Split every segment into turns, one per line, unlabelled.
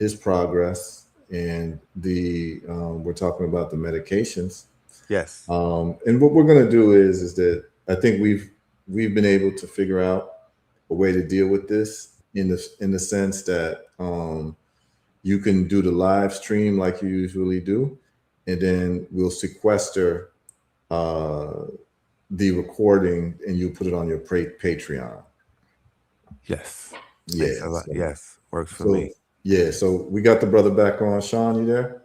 his progress and the we're talking about the medications.
Yes.
And what we're going to do is that I think we've been able to figure out a way to deal with this in the sense that you can do the live stream like you usually do, and then we'll sequester uh, the recording and you put it on your Patreon.
Yes. Makes
Yeah.
a lot.
So,
Yes. Works for
so
me.
yeah. So we got the brother back on. Sean, you there?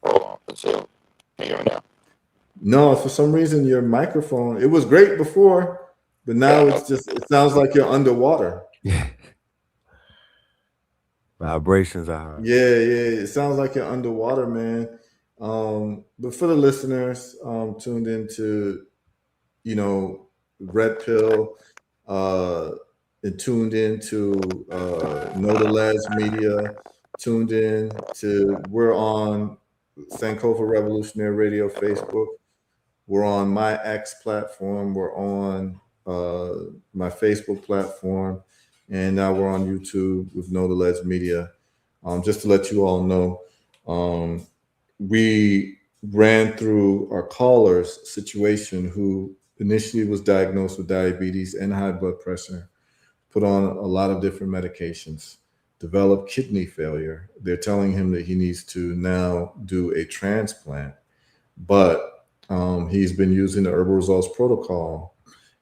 Oh, let's see. Can you hear me now?
No, for some reason your microphone. It was great before, but
Yeah,
now it's just. It sounds like you're underwater.
Vibrations are hard.
Yeah, yeah. It sounds like you're underwater, man. But for the listeners tuned into, you know, Red Pill, uh, and tuned into Know the Les Media, tuned in to, we're on Sankofa Revolutionary Radio Facebook. We're on my X platform. We're on my Facebook platform. And now we're on YouTube with Know the Les Media. Just to let you all know, um, we ran through our caller's situation who initially was diagnosed with diabetes and high blood pressure, put on a lot of different medications, developed kidney failure. They're telling him that he needs to now do a transplant, but he's been using the herbal results protocol.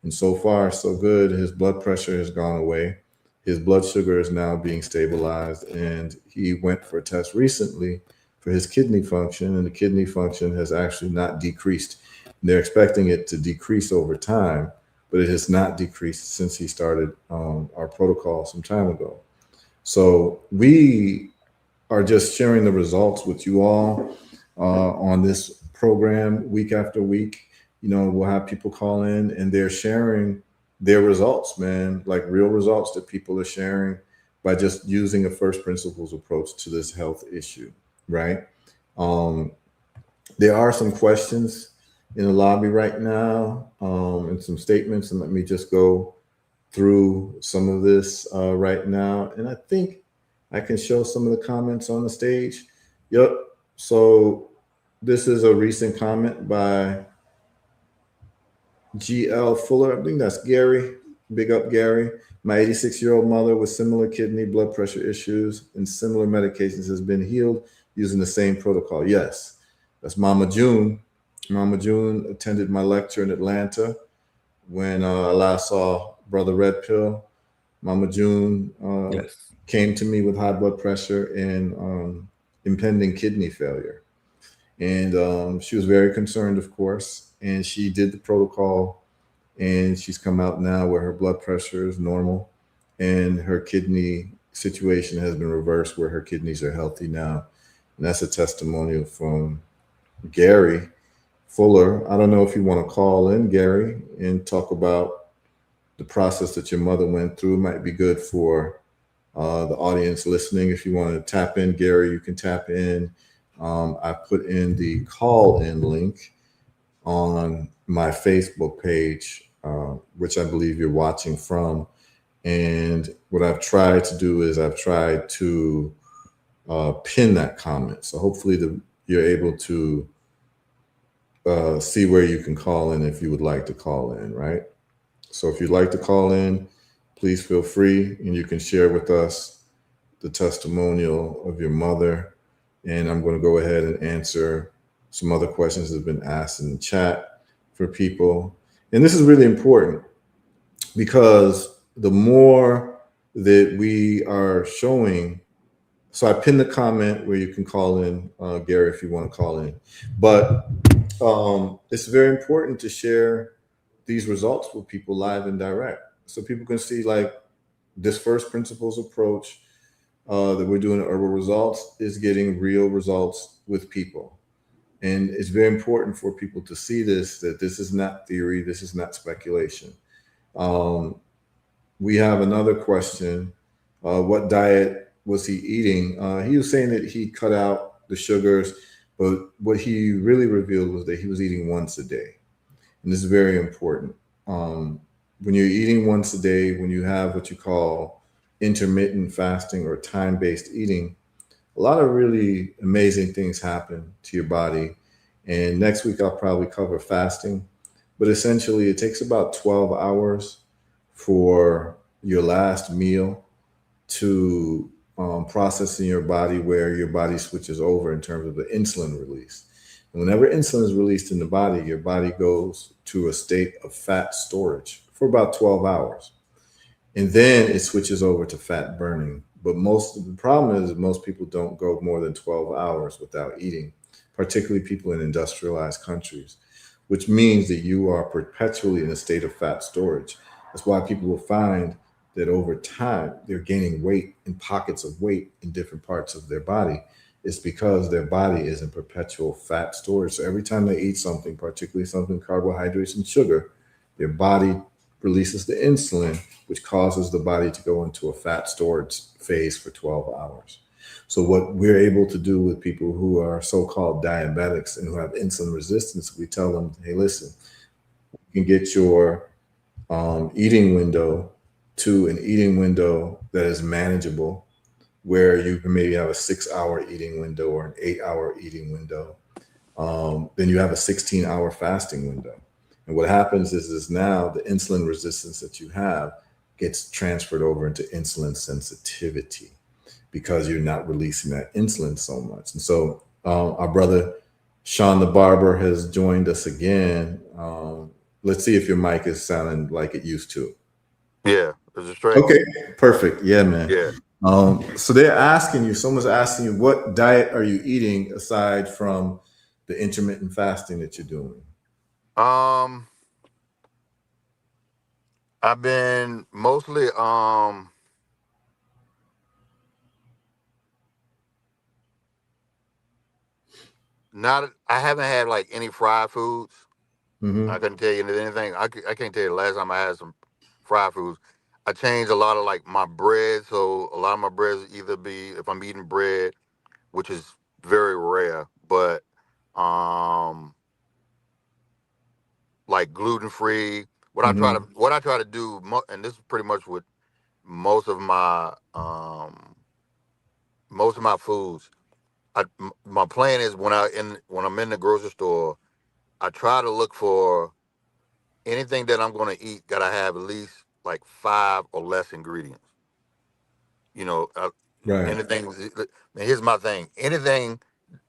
And so far, so good. His blood pressure has gone away. His blood sugar is now being stabilized. And he went for a test recently for his kidney function, and the kidney function has actually not decreased. They're expecting it to decrease over time, but it has not decreased since he started our protocol some time ago. So we are just sharing the results with you all on this program week after week. You know, we'll have people call in and they're sharing their results, man, like real results that people are sharing by just using a first principles approach to this health issue, right? Um, there are some questions in the lobby right now and some statements, and let me just go through some of this right now. And I think I can show some of the comments on the stage. Yep. So this is a recent comment by GL Fuller. I think that's Gary. Big up, Gary. My 86-year-old mother with similar kidney blood pressure issues and similar medications has been healed using the same protocol. Yes, that's Mama June. Mama June attended my lecture in Atlanta when I last saw Brother Red Pill. Mama June
Yes.
came to me with high blood pressure and impending kidney failure. And she was very concerned, of course. And she did the protocol, and she's come out now where her blood pressure is normal and her kidney situation has been reversed where her kidneys are healthy now. And that's a testimonial from Gary Fuller. I don't know if you want to call in, Gary, and talk about the process that your mother went through. It might be good for the audience listening. If you want to tap in, Gary, you can tap in. I put in the call in link on my Facebook page, which I believe you're watching from. And what I've tried to do is I've tried to pin that comment. So hopefully you're able to see where you can call in if you would like to call in, right? So if you'd like to call in, please feel free and you can share with us the testimonial of your mother. And I'm going to go ahead and answer some other questions that have been asked in the chat for people. And this is really important because the more that we are showing, so I pinned the comment where you can call in, Gary, if you want to call in. But it's very important to share these results with people live and direct so people can see like this first principles approach that we're doing at herbal results is getting real results with people. And it's very important for people to see this, that this is not theory, this is not speculation. um, we have another question. What diet was he eating? He was saying that he cut out the sugars, but what he really revealed was that he was eating once a day. And this is very important. Um, when you're eating once a day, when you have what you call intermittent fasting or time based eating, a lot of really amazing things happen to your body. And next week, I'll probably cover fasting. But essentially, it takes about 12 hours for your last meal to process in your body, where your body switches over in terms of the insulin release. And whenever insulin is released in the body, your body goes to a state of fat storage for about 12 hours. And then it switches over to fat burning. But most of the problem is most people don't go more than 12 hours without eating, particularly people in industrialized countries, which means that you are perpetually in a state of fat storage. That's why people will find that over time they're gaining weight in pockets of weight in different parts of their body. It's because their body is in perpetual fat storage. So every time they eat something, particularly something carbohydrates and sugar, their body releases the insulin, which causes the body to go into a fat storage phase for 12 hours. So what we're able to do with people who are so-called diabetics and who have insulin resistance, we tell them, hey, listen, you can get your eating window to an eating window that is manageable, where you can maybe have a 6-hour eating window or an 8-hour eating window. Then you have a 16-hour fasting window. And what happens is now the insulin resistance that you have gets transferred over into insulin sensitivity because you're not releasing that insulin so much. And so our brother Sean the Barber has joined us again. Let's see if your mic is sounding like it used to.
Yeah, is it straight?
Okay, perfect. Yeah, man.
Yeah.
So they're asking you, someone's asking you, what diet are you eating aside from the intermittent fasting that you're doing?
I've been mostly I haven't had like any fried foods.
Mm-hmm.
I couldn't tell you anything. I can't tell you the last time I had some fried foods. I changed a lot of like my bread, so a lot of my breads either be, if I'm eating bread, which is very rare, but like gluten free.
Mm-hmm.
What I try to do, and this is pretty much what most of my foods. My plan is when I'm in the grocery store, I try to look for anything that I'm going to eat. Got to have at least like 5 or less ingredients. You know,
Right.
anything. And here's my thing: anything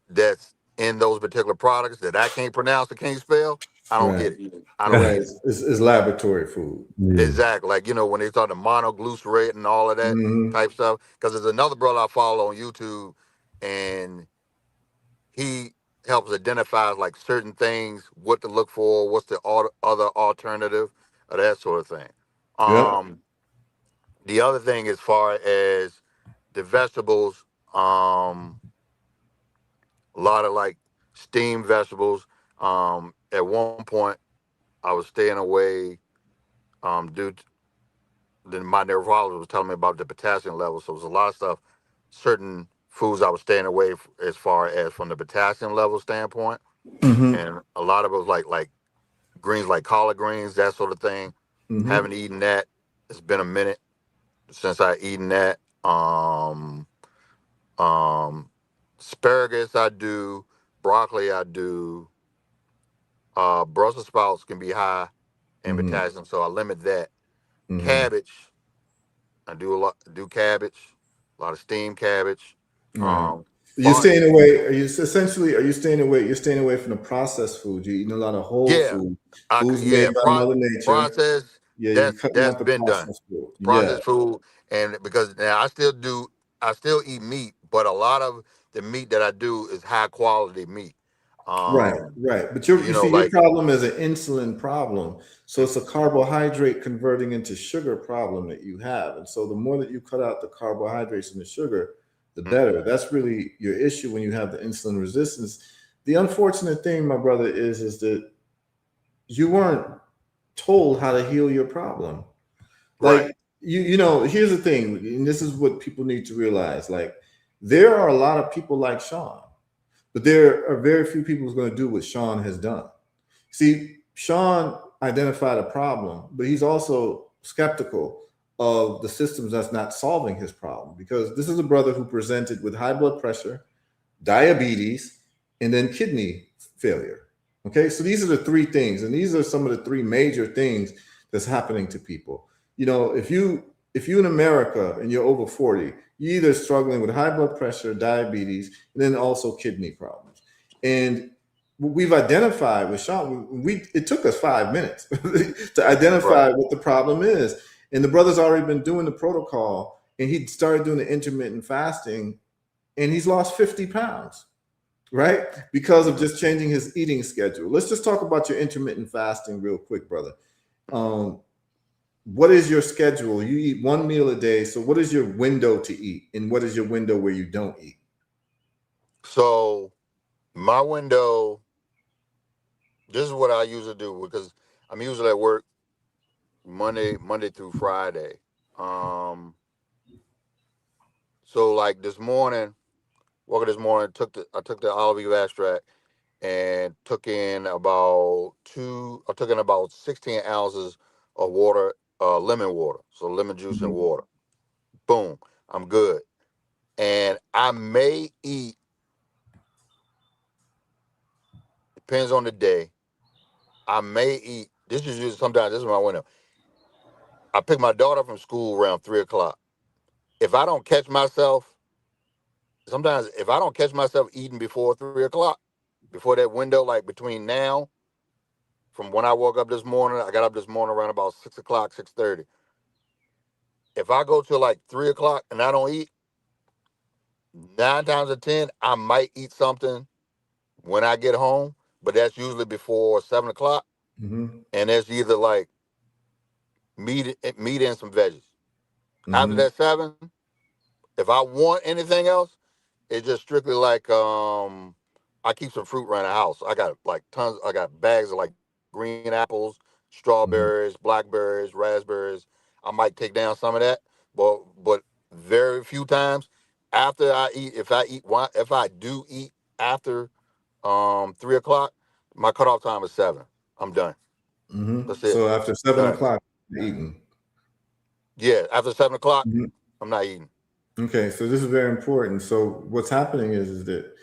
that's in those particular products that I can't pronounce or can't spell, I don't
Right.
get it. I don't
Right.
eat it.
It's laboratory food.
Yeah.
Exactly. Like, when they start the monoglycerate and all of that
Mm-hmm.
type stuff. Because there's another brother I follow on YouTube, and he helps identify like certain things, what to look for, what's the other alternative, or that sort of thing.
Yep.
Um, the other thing, as far as the vegetables, a lot of like steamed vegetables. At one point, I was staying away due to then my neurologist was telling me about the potassium levels. So there's a lot of stuff, certain foods I was staying away as far as from the potassium level standpoint,
Mm-hmm.
and a lot of it was like greens, like collard greens, that sort of thing.
Mm-hmm.
Haven't eaten that. It's been a minute since I eaten that. Um, asparagus I do, broccoli I do. Brussels sprouts can be high in
Mm-hmm.
potassium, so I limit that.
Mm-hmm.
Cabbage, I do cabbage, a lot of steamed cabbage.
Right. You're
Fun,
staying away. Are you staying away? You're staying away from the processed food. You're eating a lot of whole
yeah,
food, foods made
yeah.
by Mother Nature.
Process,
Yeah, you're cutting
that's
out the
been done.
processed food. Yeah.
Processed food, and because now I still eat meat, but a lot of the meat that I do is high quality meat.
Right,
Um,
right. But you see, your
like
problem is an insulin problem. So it's a carbohydrate converting into sugar problem that you have. And so the more that you cut out the carbohydrates and the sugar, the better. That's really your issue when you have the insulin resistance. The unfortunate thing, my brother, is that you weren't told how to heal your problem.
right,
Like here's the thing, and this is what people need to realize. Like, there are a lot of people like Sean, but there are very few people who's going to do what Sean has done. See, Sean identified a problem, but he's also skeptical of the systems that's not solving his problem, because this is a brother who presented with high blood pressure, diabetes, and then kidney failure. Okay, so these are the three things, and these are some of the three major things that's happening to people. You know, if you in America and you're over 40, you're either struggling with high blood pressure, diabetes, and then also kidney problems. And we've identified with Sean, it took us 5 minutes to identify what the problem is. And the brother's already been doing the protocol, and he started doing the intermittent fasting, and he's lost 50 pounds, right? Because of just changing his eating schedule. Let's just talk about your intermittent fasting real quick, brother. What is your schedule? You eat one meal a day. So what is your window to eat? And what is your window where you don't eat?
So my window, this is what I usually do, because I'm usually at work Monday through Friday. So like this morning, I took the olive oil extract and took in about 16 ounces of water, lemon water. So lemon juice and water. Boom. I'm good. And I may eat, depends on the day. I may eat, this is my window. I pick my daughter from school around 3:00. If I don't catch myself, sometimes if I don't catch myself eating before 3:00, before that window, like between now, from when I woke up this morning, I got up this morning around about 6:00, 6:30. If I go till like 3:00 and I don't eat, 9 times out of 10, I might eat something when I get home, but that's usually before 7:00. And it's either like meat and some veggies. After that 7, if I want anything else, it's just strictly like I keep some fruit around the house. I got like tons. I got bags of like green apples, strawberries, blackberries, raspberries. I might take down some of that, but very few times after I eat. If I do eat after 3:00, my cutoff time is 7. I'm done. That's it.
So after 7
Done.
o'clock, you're eating.
Yeah, after 7:00, I'm not eating.
Okay, so this is very important. So what's happening is that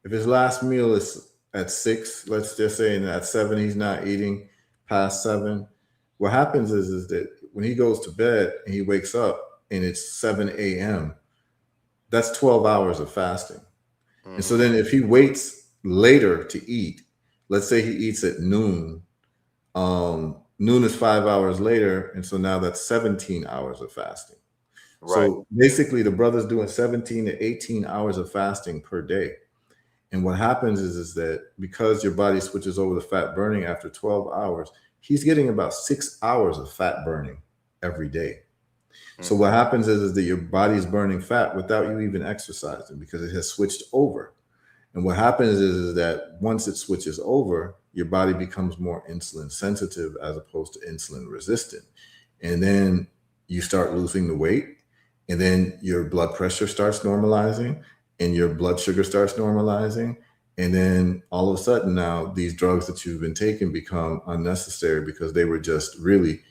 if his last meal is at 6, let's just say, and at 7 he's not eating past 7, what happens is that when he goes to bed and he wakes up and it's 7 a.m., that's 12 hours of fasting. And so then if he waits later to eat, let's say he eats at noon, noon is 5 hours later, and so now that's 17 hours of fasting.
Right.
So basically the brother's doing 17 to 18 hours of fasting per day. And what happens is that because your body switches over to fat burning after 12 hours, he's getting about 6 hours of fat burning every day. So what happens is that your body's burning fat without you even exercising, because it has switched over. And what happens is that once it switches over, your body becomes more insulin sensitive as opposed to insulin resistant. And then you start losing the weight, and then your blood pressure starts normalizing, and your blood sugar starts normalizing. And then all of a sudden now these drugs that you've been taking become unnecessary, because they were just really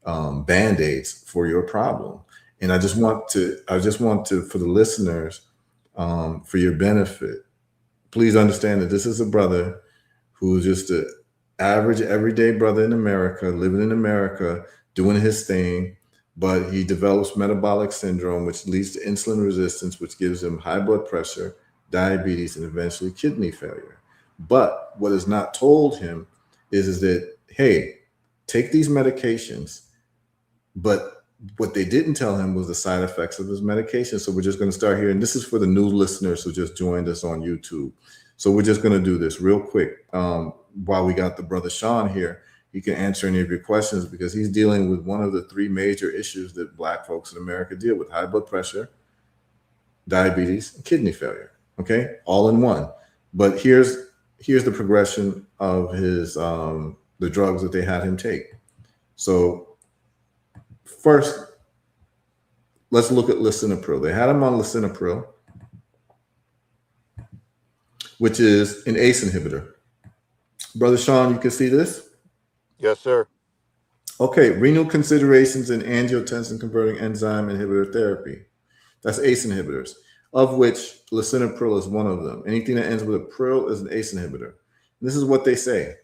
Band-Aids for your problem. And I just want to, for the listeners, for your benefit, please understand that this is a brother who's just an average, everyday brother in America, living in America, doing his thing, but he develops metabolic syndrome, which leads to insulin resistance, which gives him high blood pressure, diabetes, and eventually kidney failure. But what is not told him is that, hey, take these medications, but what they didn't tell him was the side effects of his medication. So we're just going to start here. And this is for the new listeners who just joined us on YouTube. So we're just going to do this real quick. While we got the brother Sean here, he can answer any of your questions, because he's dealing with one of the 3 major issues that Black folks in America deal with: high blood pressure, diabetes, and kidney failure. Okay, all in one. But here's the progression of his the drugs that they had him take. So first, let's look at lisinopril. They had him on lisinopril, which is an ACE inhibitor. Brother Sean, you can see this?
Yes, sir.
Okay, renal considerations in angiotensin converting enzyme inhibitor therapy. That's ACE inhibitors, of which lisinopril is one of them. Anything that ends with a pril is an ACE inhibitor. And this is what they say,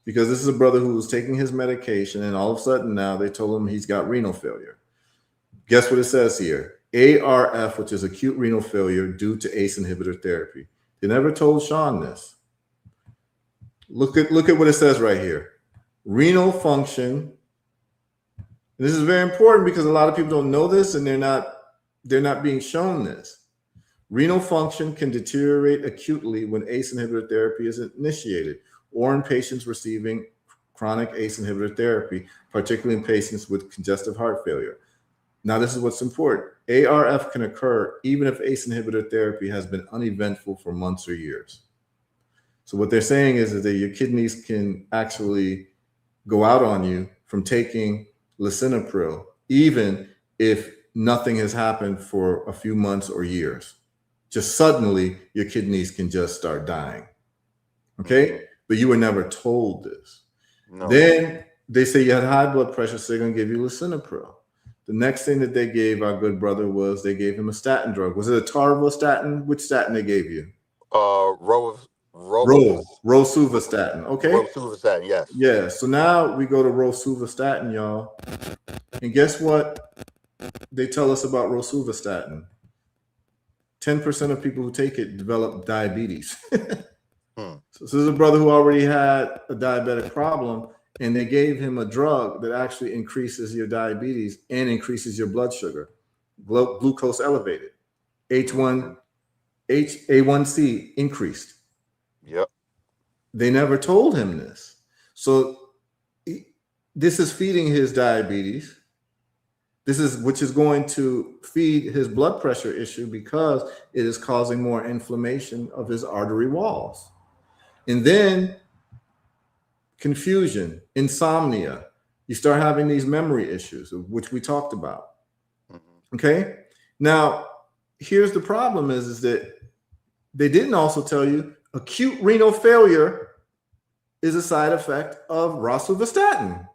because this is a brother who was taking his medication, and all of a sudden now they told him he's got renal failure. Guess what it says here? ARF, which is acute renal failure due to ACE inhibitor therapy. They never told Sean this. Look at what it says right here. Renal function. This is very important because a lot of people don't know this, and they're not being shown this. Renal function can deteriorate acutely when ACE inhibitor therapy is initiated, or in patients receiving chronic ACE inhibitor therapy, particularly in patients with congestive heart failure. Now, this is what's important. ARF can occur even if ACE inhibitor therapy has been uneventful for months or years. So what they're saying is that your kidneys can actually go out on you from taking lisinopril, even if nothing has happened for a few months or years. Just suddenly, your kidneys can just start dying. Okay? But you were never told this. No. Then they say you had high blood pressure, so they're going to give you lisinopril. The next thing that they gave our good brother was they gave him a statin drug. Was it a tarvastatin? Which statin they gave you? Rosuvastatin. Okay.
Rosuvastatin, yes.
Yeah. So now we go to rosuvastatin, y'all. And guess what they tell us about rosuvastatin? 10% of people who take it develop diabetes. So this is a brother who already had a diabetic problem, and they gave him a drug that actually increases your diabetes and increases your blood sugar, glucose elevated, A1C increased.
Yep.
They never told him this. So this is feeding his diabetes. Which is going to feed his blood pressure issue because it is causing more inflammation of his artery walls. And then confusion, insomnia. You start having these memory issues, which we talked about. Okay? Now, here's the problem is that they didn't also tell you acute renal failure is a side effect of rosuvastatin.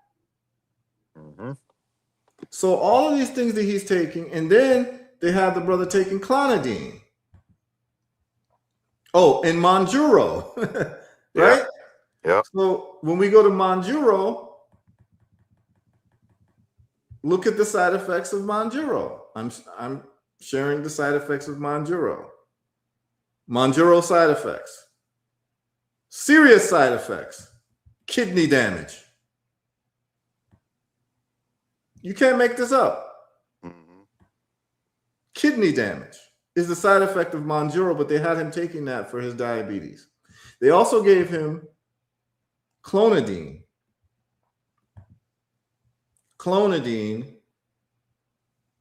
So all of these things that he's taking, and then they have the brother taking clonidine. Oh, and Monjuro, right?
Yeah.
So when we go to Monjuro, look at the side effects of Monjuro. I'm sharing the side effects of Monjuro. Monjuro side effects. Serious side effects. Kidney damage. You can't make this up. Kidney damage is the side effect of Monjuro, but they had him taking that for his diabetes. They also gave him clonidine. Clonidine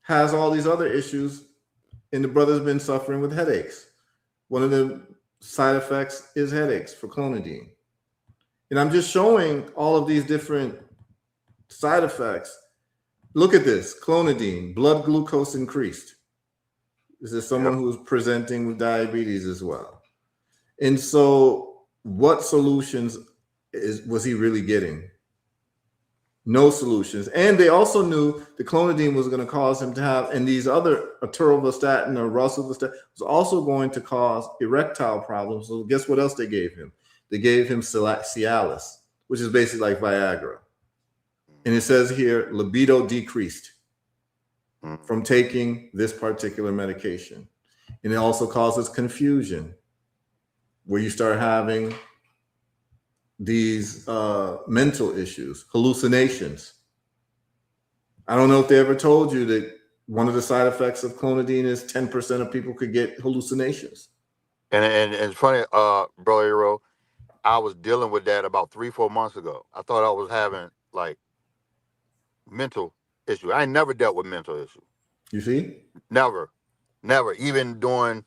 has all these other issues, and the brother's been suffering with headaches. One of the side effects is headaches for clonidine. And I'm just showing all of these different side effects. Look at this, clonidine, blood glucose increased. This is someone who's presenting with diabetes as well. And so what solutions was he really getting? No solutions. And they also knew the clonidine was going to cause him to have, and these other atorvastatin or rosuvastatin was also going to cause erectile problems. So guess what else they gave him? They gave him Cialis, which is basically like Viagra. And it says here, libido decreased from taking this particular medication. And it also causes confusion, where you start having these mental issues, hallucinations. I don't know if they ever told you that one of the side effects of clonidine is 10% of people could get hallucinations.
And it's funny, Bro Hero, I was dealing with that about 3-4 months ago. I thought I was having like mental issue. I ain't never dealt with mental issue.
You see?
Never. Even during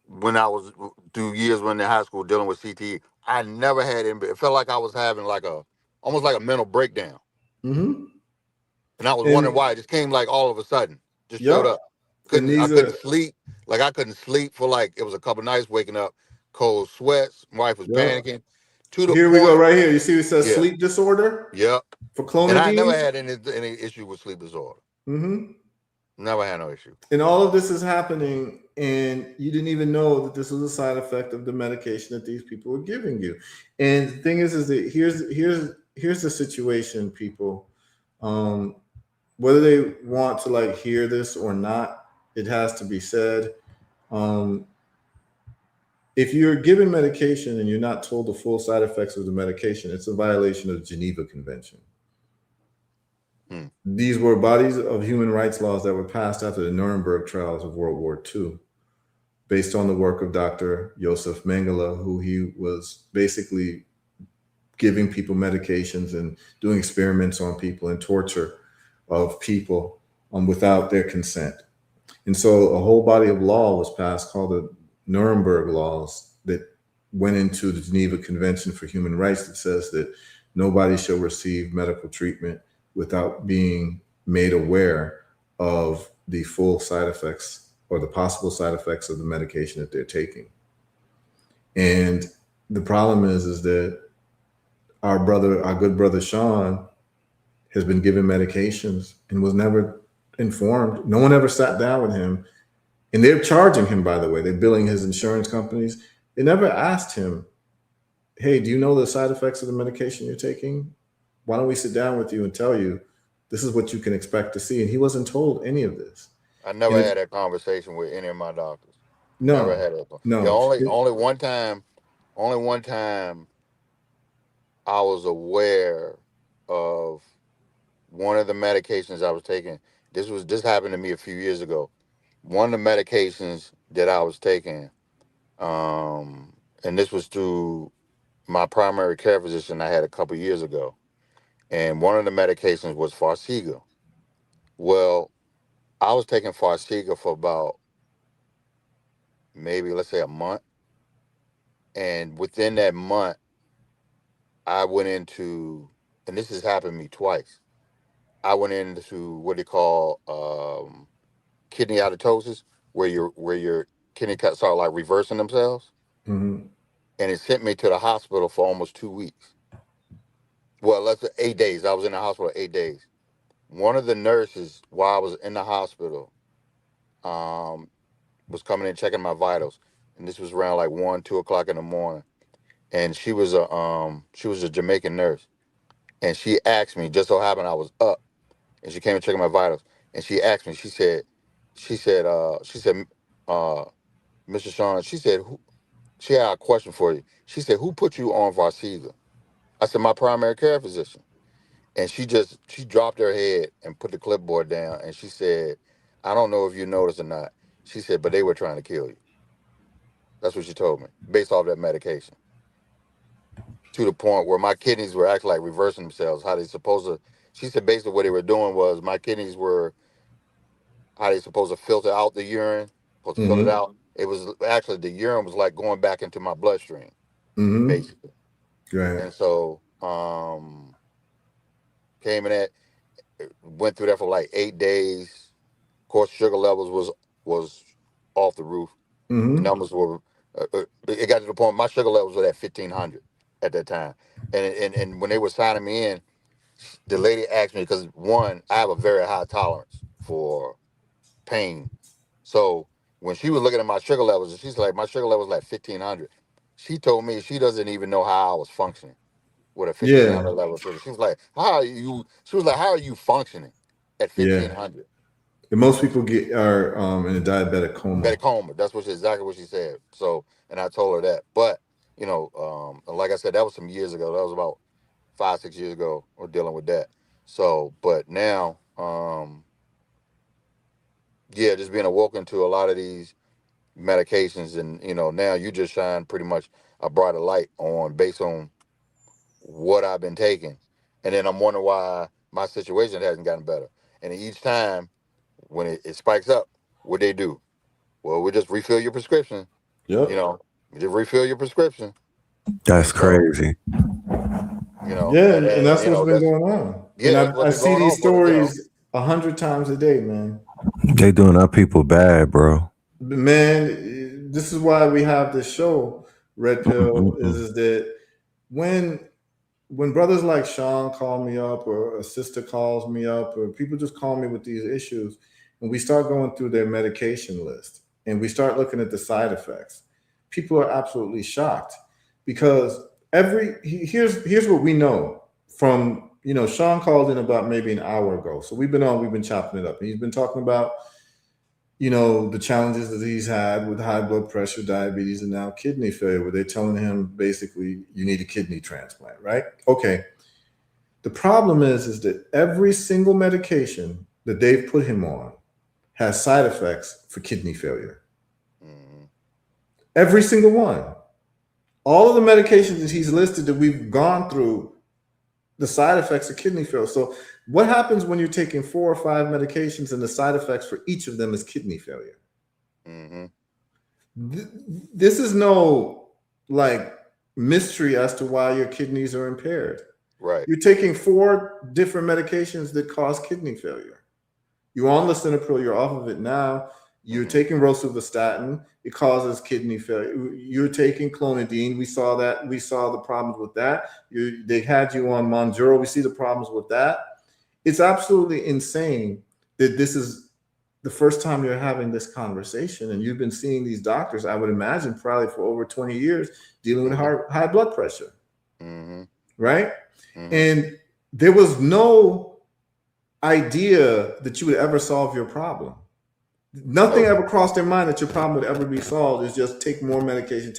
when I was through years when in high school dealing with CTE, I never had it. It felt like I was having like almost like a mental breakdown. And I was wondering why. It just came like all of a sudden. Just showed up. I couldn't sleep. Like I couldn't sleep for like, it was a couple nights waking up, cold sweats. My wife was panicking. To the
Here
point,
we go, right here. You see, it says
yeah,
sleep disorder
yeah.
for
And I never
clonidine.
had any issue with sleep disorder.
Mm-hmm.
Never had no issue.
And all of this is happening, and you didn't even know that this was a side effect of the medication that these people were giving you. And the thing is that here's the situation, people. Whether they want to like hear this or not, it has to be said. If you're given medication and you're not told the full side effects of the medication, it's a violation of the Geneva Convention. These were bodies of human rights laws that were passed after the Nuremberg trials of World War II, based on the work of Dr. Josef Mengele, who he was basically giving people medications and doing experiments on people and torture of people without their consent. And so a whole body of law was passed called the Nuremberg laws that went into the Geneva Convention for Human Rights that says that nobody shall receive medical treatment without being made aware of the full side effects or the possible side effects of the medication that they're taking. And the problem is that our good brother Sean has been given medications and was never informed. No one ever sat down with him. And they're charging him, by the way. They're billing his insurance companies. They never asked him, hey, do you know the side effects of the medication you're taking? Why don't we sit down with you and tell you this is what you can expect to see? And he wasn't told any of this.
I never had that conversation with any of my doctors.
No,
never had that.
No.
The only one time I was aware of one of the medications I was taking. This happened to me a few years ago. One of the medications that I was taking, and this was through my primary care physician I had a couple years ago. And one of the medications was Farxiga. Well, I was taking Farxiga for about maybe, let's say, a month. And within that month, I went into, and this has happened to me twice. I went into what they call kidney autotosis, where your kidney cuts start like reversing themselves.
Mm-hmm.
And it sent me to the hospital for almost 2 weeks. Well, let's say 8 days. I was in the hospital 8 days. One of the nurses, while I was in the hospital, was coming in checking my vitals, and this was around like 1, 2 o'clock in the morning. And she was a Jamaican nurse, and she asked me. Just so happened I was up, and she came and checked my vitals, and she asked me. She said, Mr. Sean, she said, she had a question for you. She said, who put you on Farxiga? I said, my primary care physician. And she dropped her head and put the clipboard down, and she said, I don't know if you noticed or not. She said, but they were trying to kill you. That's what she told me, based off that medication. To the point where my kidneys were actually like reversing themselves. How they supposed to, she said basically what they were doing was my kidneys were, how they supposed to filter out the urine, supposed to filter it out. It was actually, the urine was like going back into my bloodstream, basically.
Right.
And so, came in that, went through that for like 8 days. Of course, sugar levels was off the roof. The numbers were, it got to the point my sugar levels were at 1,500 at that time. And when they were signing me in, the lady asked me, because one, I have a very high tolerance for pain. So when she was looking at my sugar levels, she's like, my sugar levels like 1,500. She told me she doesn't even know how I was functioning with a 1,500 level sugar. She was like, how are you functioning at 1,500?
And most people are in a diabetic coma.
Diabetic coma. That's exactly what she said. So, and I told her that. But, like I said, that was some years ago. That was about 5, 6 years ago. We're dealing with that. So, but now, just being awoken to a lot of these medications, and now you just shine pretty much a brighter light on based on what I've been taking. And then I'm wondering why my situation hasn't gotten better. And each time when it spikes up, what they do? Well, we just refill your prescription.
Yep.
Just refill your prescription.
That's crazy.
And that's what's been going on.
Yeah,
and I see these stories 100 times a day, man.
They doing our people bad, bro.
Man, this is why we have this show, Red Pill, is that when brothers like Sean call me up, or a sister calls me up, or people just call me with these issues, and we start going through their medication list and we start looking at the side effects, people are absolutely shocked because here's what we know from, Sean called in about maybe an hour ago. So we've been chopping it up. And he's been talking about, the challenges that he's had with high blood pressure, diabetes, and now kidney failure, where they're telling him basically you need a kidney transplant, right? Okay. The problem is that every single medication that they've put him on has side effects for kidney failure.
Mm-hmm.
Every single one. All of the medications that he's listed that we've gone through, the side effects of kidney failure. So what happens when you're taking 4 or 5 medications and the side effects for each of them is kidney failure?
Mm-hmm.
This is no mystery as to why your kidneys are impaired.
Right.
You're taking 4 different medications that cause kidney failure. You're on lisinopril, you're off of it now. You're taking rosuvastatin, it causes kidney failure. You're taking clonidine. We saw the problems with that. They had you on Monjuro. We see the problems with that. It's absolutely insane that this is the first time you're having this conversation, and you've been seeing these doctors, I would imagine, probably for over 20 years, dealing with high blood pressure.
Mm-hmm.
Right?
Mm-hmm.
And there was no idea that you would ever solve your problem. Nothing ever crossed their mind that your problem would ever be solved. Is just take more medication.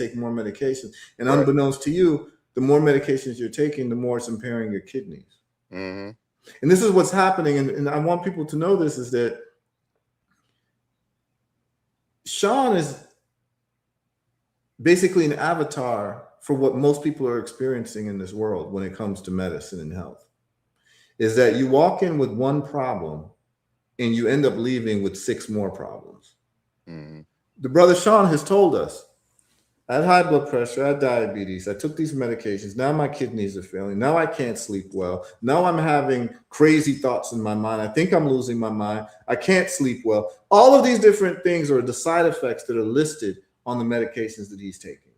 And
right.
Unbeknownst to you, the more medications you're taking, the more it's impairing your kidneys.
Mm-hmm.
And this is what's happening. And I want people to know this, is that Sean is basically an avatar for what most people are experiencing in this world when it comes to medicine and health. Is that you walk in with one problem and you end up leaving with 6 more problems.
Mm-hmm.
The brother Sean has told us, I had high blood pressure, I had diabetes, I took these medications, now my kidneys are failing, now I can't sleep well, now I'm having crazy thoughts in my mind, I think I'm losing my mind, I can't sleep well. All of these different things are the side effects that are listed on the medications that he's taking.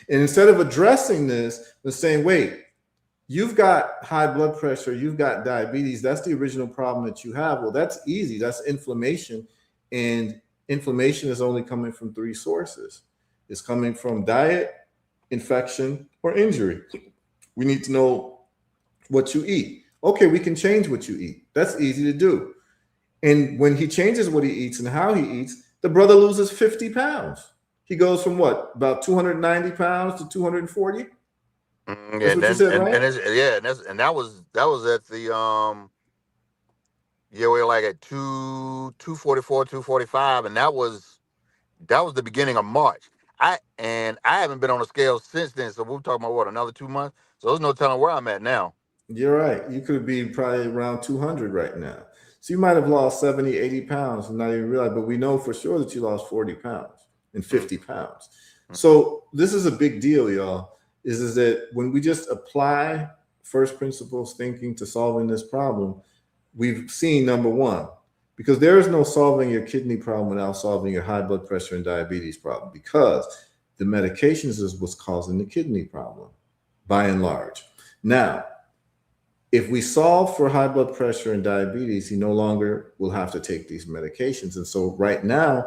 And instead of addressing this, they're saying, wait, you've got high blood pressure, you've got diabetes, that's the original problem that you have. Well, that's easy, that's inflammation. And inflammation is only coming from 3 sources. It's coming from diet, infection, or injury. We need to know what you eat. Okay, we can change what you eat. That's easy to do. And when he changes what he eats and how he eats, the brother loses 50 pounds. He goes from what, about 290 pounds to 240?
Mm-hmm.
That's what you said, right?
And that was at the we were like at 244, 245, and that was the beginning of March. I haven't been on a scale since then, so we're talking about what, another 2 months? So there's no telling where I'm at now.
You're right. You could be probably around 200 right now. So you might have lost 70, 80 pounds and not even realize, but we know for sure that you lost 40 pounds and 50 pounds. So this is a big deal, y'all, is that when we just apply first principles thinking to solving this problem, we've seen, number one, because there is no solving your kidney problem without solving your high blood pressure and diabetes problem, because the medications is what's causing the kidney problem by and large. Now, if we solve for high blood pressure and diabetes, he no longer will have to take these medications. And so right now,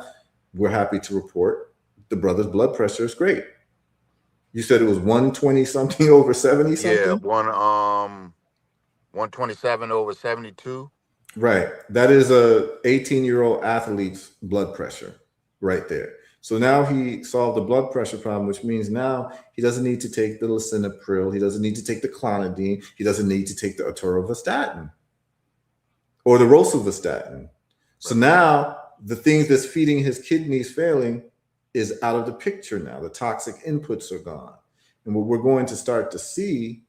we're happy to report the brother's blood pressure is great. You said it was 120 something over 70 something?
Yeah, 127 over 72.
Right. That is a 18-year-old athlete's blood pressure right there. So now he solved the blood pressure problem, which means now he doesn't need to take the lisinopril. He doesn't need to take the clonidine. He doesn't need to take the atorvastatin or the rosuvastatin. So now the things that's feeding his kidneys failing is out of the picture now. The toxic inputs are gone. And what we're going to start to see,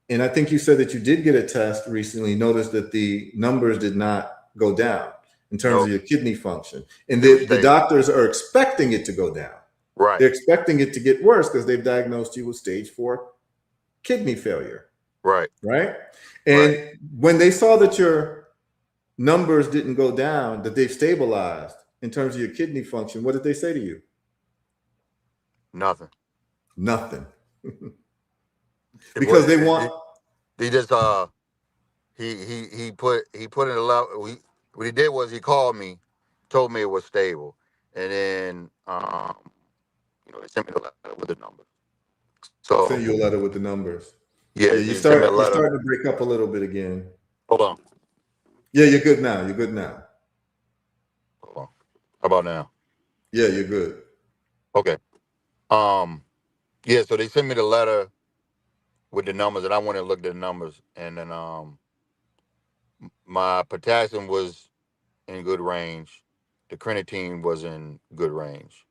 and I think you said that you did get a test recently, noticed that the numbers did not go down in terms of your kidney function. And the doctors are expecting it to go down.
Right.
They're expecting it to get worse because they've diagnosed you with stage 4 kidney failure.
Right.
Right. And when they saw that your numbers didn't go down, that they've stabilized in terms of your kidney function, what did they say to you?
Nothing.
Nothing. because they want.
He just he put in a lot. What he did was he called me, told me it was stable, and then they sent me the letter with the numbers. So
Send you a letter with the numbers.
yeah,
Yeah,
they sent me a
you're
letter.
starting to break up a little bit again.
Hold on.
Yeah, you're good now. You're good now.
Hold on. How about now?
Yeah, you're good.
Okay. Yeah, so they sent me the letter with the numbers, and I went and looked at the numbers, and then my potassium was in good range. The creatine was in good range.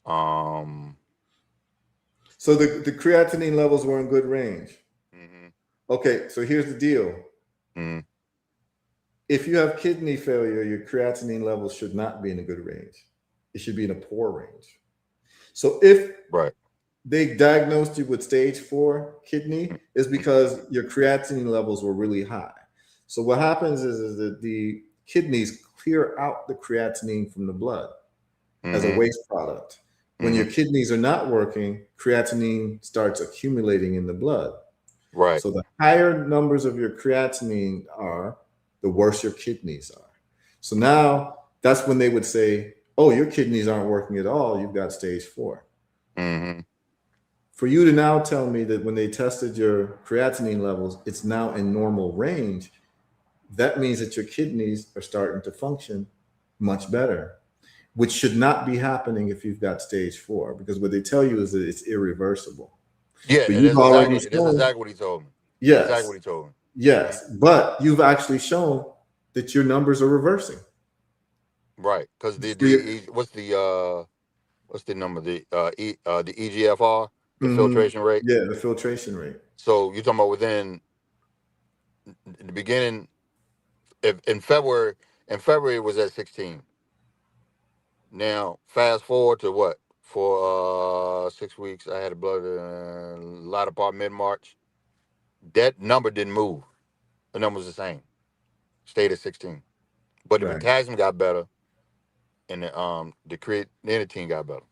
So the creatinine levels were in good range.
Mm-hmm.
Okay, so here's the deal.
Mm-hmm.
If you have kidney failure, your creatinine levels should not be in a good range. It should be in a poor range. So if
Right.
they diagnosed you with stage 4 kidney, is because your creatinine levels were really high. So what happens is that the kidneys clear out the creatinine from the blood as a waste product. When your kidneys are not working, creatinine starts accumulating in the blood.
Right.
So the higher numbers of your creatinine are, the worse your kidneys are. So now that's when they would say, oh, your kidneys aren't working at all. You've got stage 4.
Mm-hmm.
For you to now tell me that when they tested your creatinine levels, it's now in normal range, that means that your kidneys are starting to function much better, which should not be happening if you've got stage 4, because what they tell you is that it's irreversible.
Yeah,
But
and
you've already
that's
shown,
exactly what he told me.
yes,
Exactly what he told me.
yes, but you've actually shown that your numbers are reversing.
Right, because what's the number, the EGFR, the filtration rate.
Yeah, the filtration rate.
So you're talking about within the beginning, in February it was at 16. Now fast forward to what, for 6 weeks I had a blood latter part mid-March. That number didn't move. The number was the same, stayed at 16, but the
Right.
potassium got better, and the creatinine got better.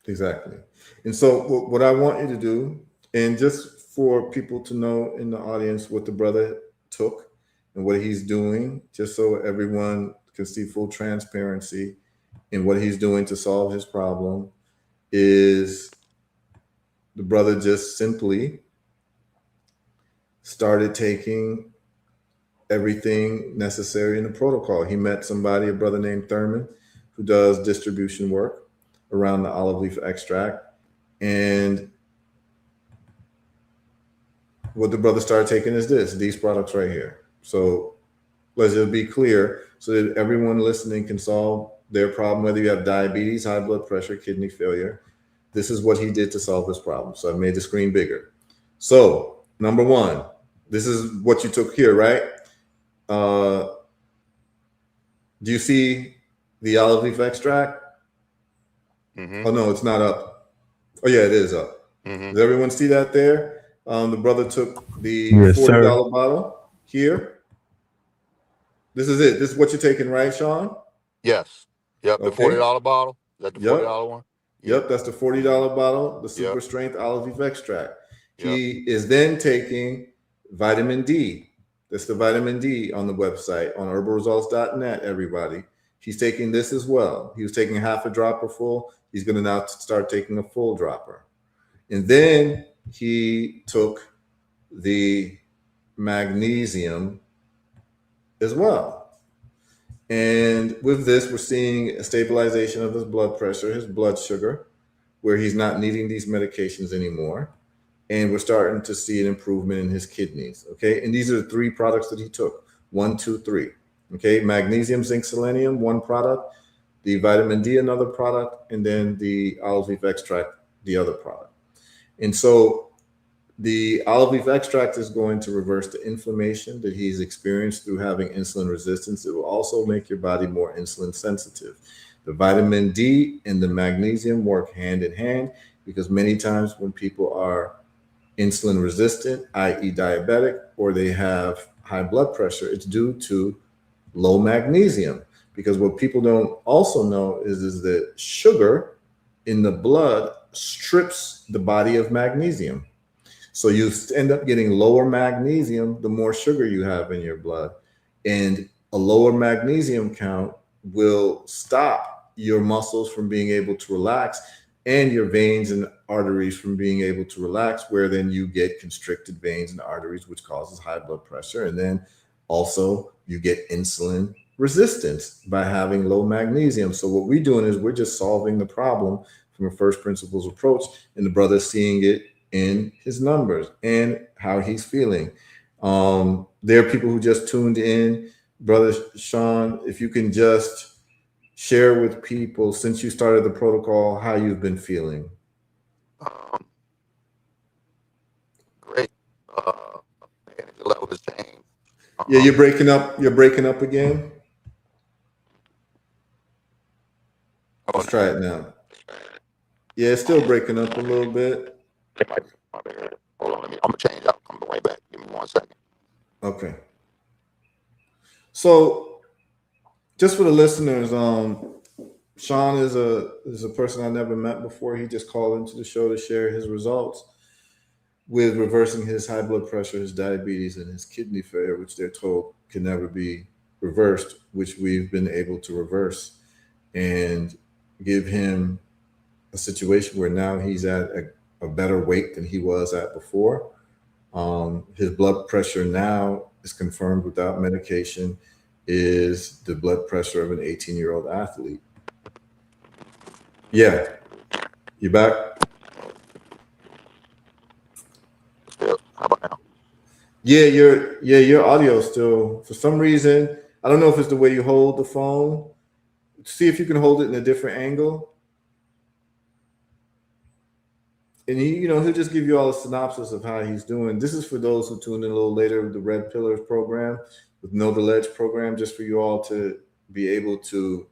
Exactly. And so what I want you to do, and just for people to know in the audience what the brother took and what he's doing, just so everyone can see full transparency in what he's doing to solve his problem, is the brother just simply started taking everything necessary in the protocol. He met somebody, a brother named Thurman, who does distribution work around the olive leaf extract. And what the brother started taking is these products right here. So let's just be clear so that everyone listening can solve their problem, whether you have diabetes, high blood pressure, kidney failure. This is what he did to solve this problem. So I made the screen bigger. So number 1, this is what you took here, right? Do you see the olive leaf extract? Oh, no, it's not up. Oh, yeah, it is up. Does everyone see that there? The brother took the $40 bottle here. This is it. This is what you're taking, right, Sean?
Yes. Yep. The
Okay.
$40 bottle. Is that the $40 one?
Yep, that's the $40 bottle, the super strength olive leaf extract.
Yep.
He is then taking vitamin D. That's the vitamin D on the website on herbalresults.net, everybody. He's taking this as well. He was taking half a dropper full. He's going to now start taking a full dropper. And then he took the magnesium as well. And with this, we're seeing a stabilization of his blood pressure, his blood sugar, where he's not needing these medications anymore. And we're starting to see an improvement in his kidneys. Okay. And these are the 3 products that he took. 1, 2, 3. Okay. Magnesium, zinc, selenium, 1 product. The vitamin D, another product. And then the olive leaf extract, the other product. And so the olive leaf extract is going to reverse the inflammation that he's experienced through having insulin resistance. It will also make your body more insulin sensitive. The vitamin D and the magnesium work hand in hand, because many times when people are insulin resistant, i.e. diabetic, or they have high blood pressure, it's due to low magnesium. Because what people don't also know is that sugar in the blood strips the body of magnesium. So you end up getting lower magnesium the more sugar you have in your blood. And a lower magnesium count will stop your muscles from being able to relax and your veins and arteries from being able to relax, where then you get constricted veins and arteries, which causes high blood pressure. And then also you get insulin resistance by having low magnesium. So what we're doing is we're just solving the problem from a first principles approach, and the brother's seeing it in his numbers and how he's feeling. There are people who just tuned in. Brother Sean, if you can just share with people, since you started the protocol, how you've been feeling.
Great. Energy level is changed.
Yeah, you're breaking up. You're breaking up again. Let's try it now. Yeah, it's still breaking up a little bit.
It might be my bad. Hold on, I'm gonna change out. I'm right back. Give me 1 second.
Okay. So, just for the listeners, Sean is a person I never met before. He just called into the show to share his results with reversing his high blood pressure, his diabetes, and his kidney failure, which they're told can never be reversed, which we've been able to reverse and give him a situation where now he's at a better weight than he was at before. His blood pressure now is confirmed without medication is the blood pressure of an 18-year-old athlete. Yeah. You back?
Still, how about now?
Yeah, your audio still, for some reason, I don't know if it's the way you hold the phone. See if you can hold it in a different angle. And he'll just give you all a synopsis of how he's doing. This is for those who tuned in a little later with the Red Pillars program, with Know the Ledge program, just for you all to be able to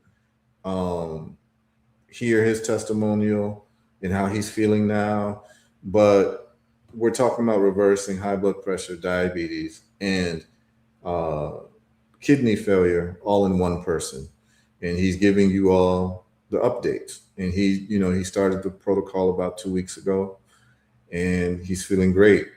hear his testimonial and how he's feeling now. But we're talking about reversing high blood pressure, diabetes, and kidney failure all in one person. And he's giving you all the updates. And he started the protocol about 2 weeks ago, and he's feeling great.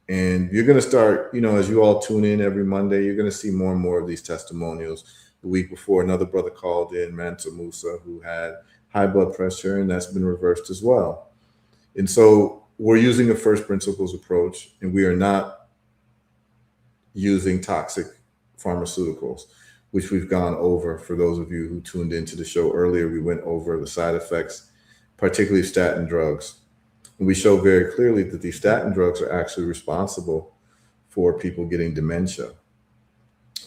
And you're going to start, as you all tune in every Monday, you're going to see more and more of these testimonials. The week before, another brother called in, Mansa Musa, who had high blood pressure, and that's been reversed as well. And so we're using a first principles approach, and we are not using toxic pharmaceuticals, which we've gone over. For those of you who tuned into the show earlier, we went over the side effects, particularly statin drugs. And we show very clearly that these statin drugs are actually responsible for people getting dementia.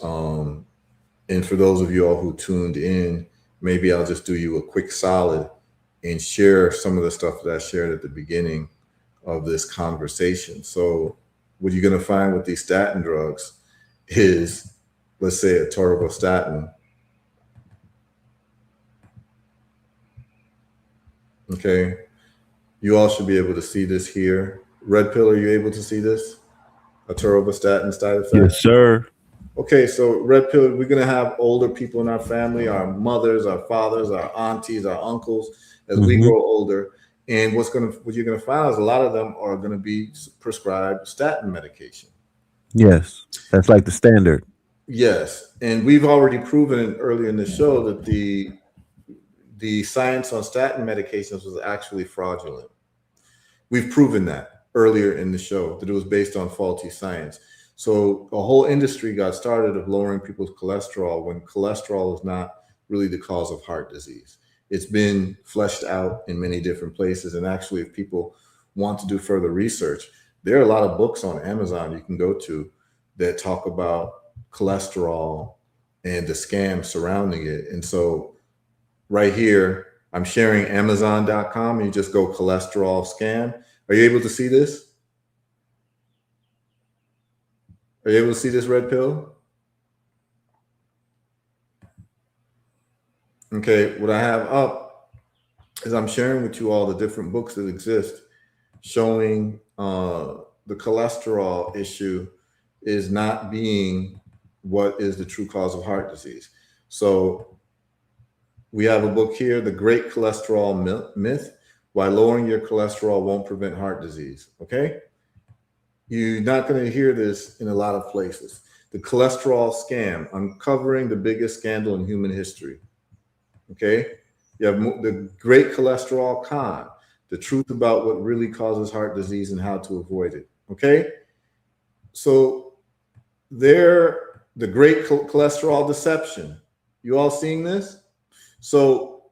And for those of you all who tuned in, maybe I'll just do you a quick solid and share some of the stuff that I shared at the beginning of this conversation. So what you're going to find with these statin drugs is, let's say, atorvastatin. Okay. You all should be able to see this here. Red Pill, are you able to see this? Atorvastatin side effect?
Yes, sir.
Okay, so Red Pill, we're going to have older people in our family, our mothers, our fathers, our aunties, our uncles, as we grow older. And what you're going to find is a lot of them are going to be prescribed statin medication.
Yes, that's like the standard.
Yes, and we've already proven earlier in the show that the science on statin medications was actually fraudulent. We've proven that earlier in the show, that it was based on faulty science. So a whole industry got started of lowering people's cholesterol when cholesterol is not really the cause of heart disease. It's been fleshed out in many different places. And actually, if people want to do further research, there are a lot of books on Amazon you can go to that talk about cholesterol and the scam surrounding it. And so right here, I'm sharing Amazon.com, and you just go cholesterol scam. Are you able to see this? Are you able to see this, Red Pill? Okay, what I have up is I'm sharing with you all the different books that exist showing the cholesterol issue is not being what is the true cause of heart disease. So we have a book here, The Great Cholesterol Myth, Why Lowering Your Cholesterol Won't Prevent Heart Disease, okay? You're not going to hear this in a lot of places. The cholesterol scam, uncovering the biggest scandal in human history. Okay. You have the great cholesterol con, the truth about what really causes heart disease and how to avoid it. Okay. So the great cholesterol deception. You all seeing this? So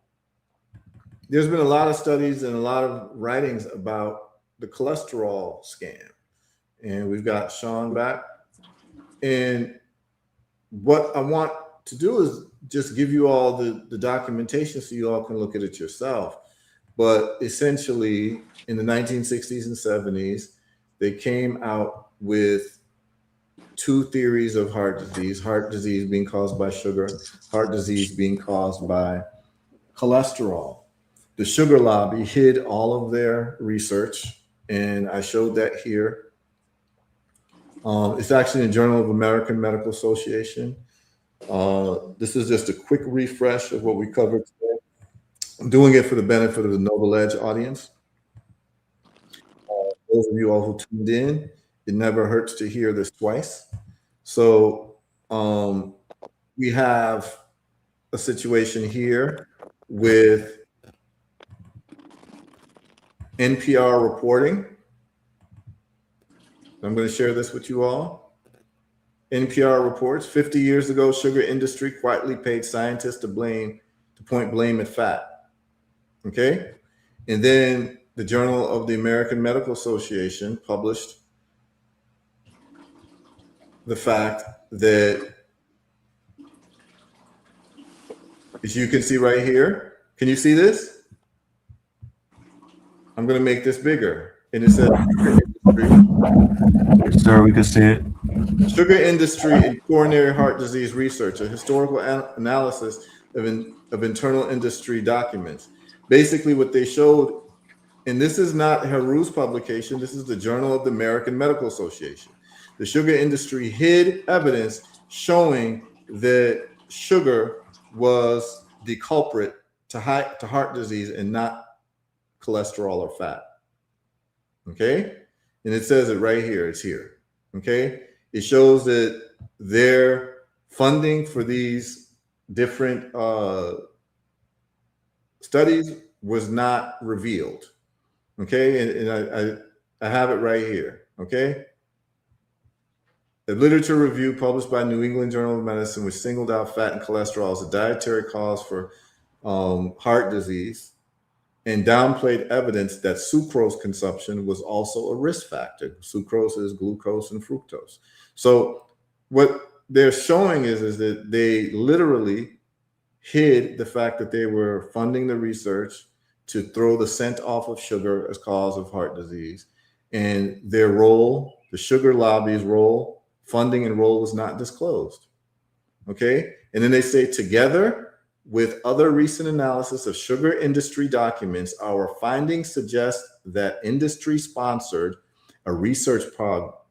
there's been a lot of studies and a lot of writings about the cholesterol scam. And we've got Sean back. And what I want to do is just give you all the documentation so you all can look at it yourself. But essentially, in the 1960s and 70s, they came out with two theories of heart disease being caused by sugar, heart disease being caused by cholesterol. The sugar lobby hid all of their research, and I showed that here. It's actually in the Journal of American Medical Association. This is just a quick refresh of what we covered today. I'm doing it for the benefit of the Noble Edge audience. Those of you all who tuned in, it never hurts to hear this twice. So we have a situation here with NPR reporting. I'm going to share this with you all. NPR reports 50 years ago, sugar industry quietly paid scientists to point blame at fat. Okay. And then the Journal of the American Medical Association published the fact that, as you can see right here, can you see this? I'm going to make this bigger. And it says,
sir, we can see it.
Sugar industry and coronary heart disease research, a historical analysis of internal industry documents. Basically what they showed, and this is not HERU's publication, this is the Journal of the American Medical Association. The sugar industry hid evidence showing that sugar was the culprit to heart disease and not cholesterol or fat. Okay? And it says it right here, it's here. Okay? It shows that their funding for these different studies was not revealed. Okay, and I have it right here. Okay, a literature review published by New England Journal of Medicine, which singled out fat and cholesterol as a dietary cause for heart disease, and downplayed evidence that sucrose consumption was also a risk factor. Sucrose is glucose and fructose. So what they're showing is that they literally hid the fact that they were funding the research to throw the scent off of sugar as cause of heart disease. And their role, the sugar lobby's role, funding and role was not disclosed. Okay. And then they say, together with other recent analysis of sugar industry documents, our findings suggest that industry sponsored a research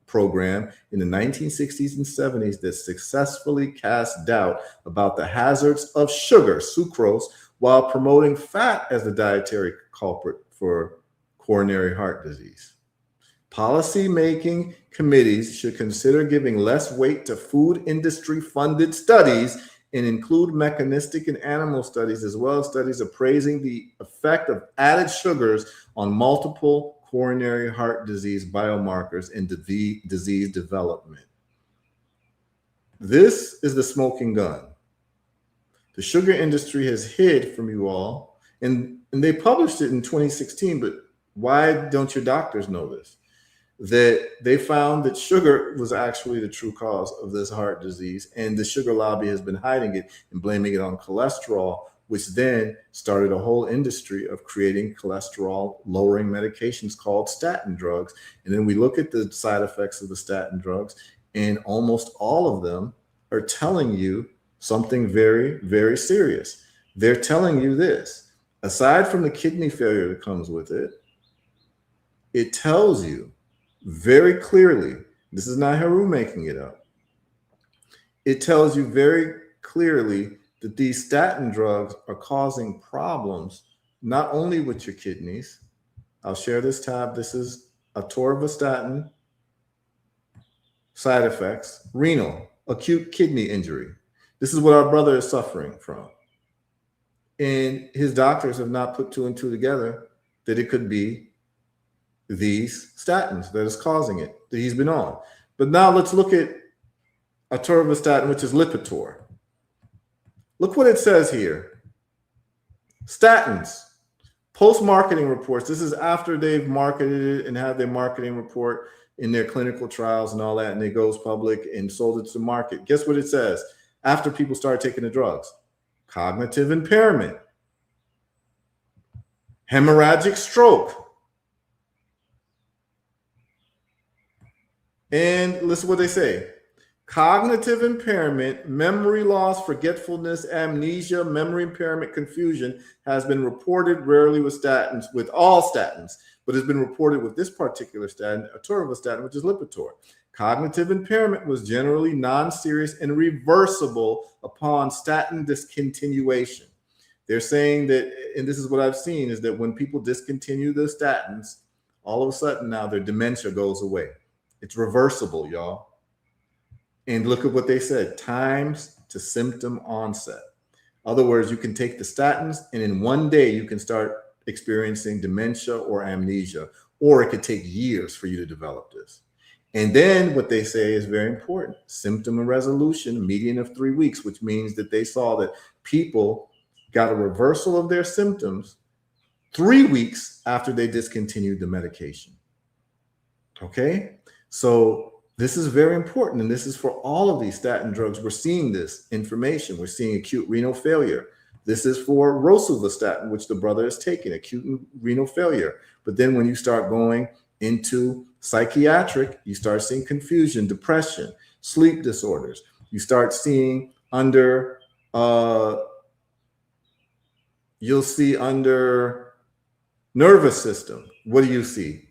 program in the 1960s and 70s that successfully cast doubt about the hazards of sugar, sucrose, while promoting fat as the dietary culprit for coronary heart disease. Policy-making committees should consider giving less weight to food industry-funded studies and include mechanistic and animal studies, as well as studies appraising the effect of added sugars on multiple coronary heart disease biomarkers and disease development. This is the smoking gun. The sugar industry has hid from you all, and they published it in 2016, but why don't your doctors know this? That they found that sugar was actually the true cause of this heart disease, and the sugar lobby has been hiding it and blaming it on cholesterol, which then started a whole industry of creating cholesterol lowering medications called statin drugs. And then we look at the side effects of the statin drugs, and almost all of them are telling you something very, very serious. They're telling you this: aside from the kidney failure that comes with it, it tells you very clearly, this is not HERU making it up, it tells you very clearly that these statin drugs are causing problems not only with your kidneys. I'll share this tab. This is atorvastatin side effects, renal, acute kidney injury. This is what our brother is suffering from. And his doctors have not put two and two together that it could be these statins that is causing it that he's been on. But now let's look at atorvastatin, which is Lipitor. Look what it says here. Statins, post-marketing reports. This is after they've marketed it and have their marketing report in their clinical trials and all that, and it goes public and sold it to the market. Guess what it says? After people start taking the drugs: cognitive impairment, hemorrhagic stroke, and listen what they say: cognitive impairment, memory loss, forgetfulness, amnesia, memory impairment, confusion has been reported rarely with statins, with all statins, but has been reported with this particular statin, atorvastatin, which is Lipitor. Cognitive impairment was generally non-serious and reversible upon statin discontinuation. They're saying that, and this is what I've seen, is that when people discontinue the statins, all of a sudden now their dementia goes away. It's reversible, y'all. And look at what they said: times to symptom onset. In other words, you can take the statins and in one day you can start experiencing dementia or amnesia, or it could take years for you to develop this. And then what they say is very important: symptom resolution, median of 3 weeks, which means that they saw that people got a reversal of their symptoms 3 weeks after they discontinued the medication. Okay? So this is very important, and this is for all of these statin drugs. We're seeing this information. We're seeing acute renal failure. This is for rosuvastatin, which the brother is taking, acute renal failure. But then when you start going into psychiatric, you start seeing confusion, depression, sleep disorders. You start seeing under, you'll see under nervous system. What do you see?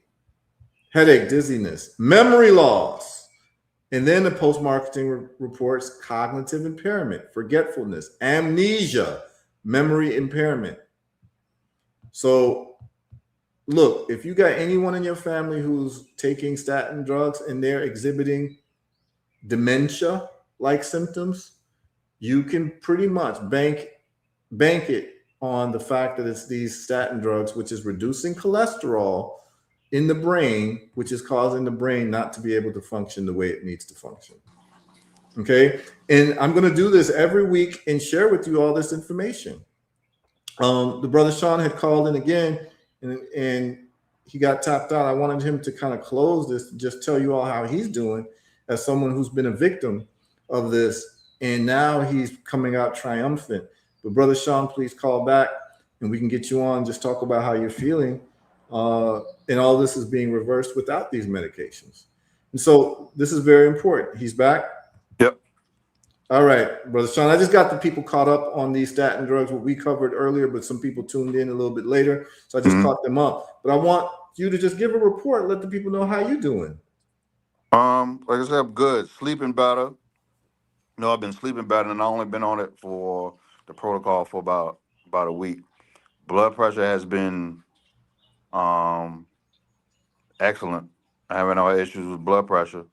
Headache, dizziness, memory loss. And then the post-marketing reports: cognitive impairment, forgetfulness, amnesia, memory impairment. So look, if you got anyone in your family who's taking statin drugs and they're exhibiting dementia-like symptoms, you can pretty much bank it on the fact that it's these statin drugs, which is reducing cholesterol in the brain, which is causing the brain not to be able to function the way it needs to function. Okay. And I'm going to do this every week and share with you all this information. The brother Sean had called in again and he got tapped out. I wanted him to kind of close this, just tell you all how he's doing as someone who's been a victim of this. And now he's coming out triumphant. But brother Sean, please call back and we can get you on, just talk about how you're feeling. And all this is being reversed without these medications. And so this is very important. He's back.
Yep.
All right, brother Sean, I just got the people caught up on these statin drugs, what we covered earlier, but some people tuned in a little bit later. So I just caught them up. But I want you to just give a report, let the people know how you're doing.
Like I said, I'm good. Sleeping better. No, I've been sleeping better, and I've only been on it for the protocol for about a week. Blood pressure has been excellent. I haven't no issues with blood pressure,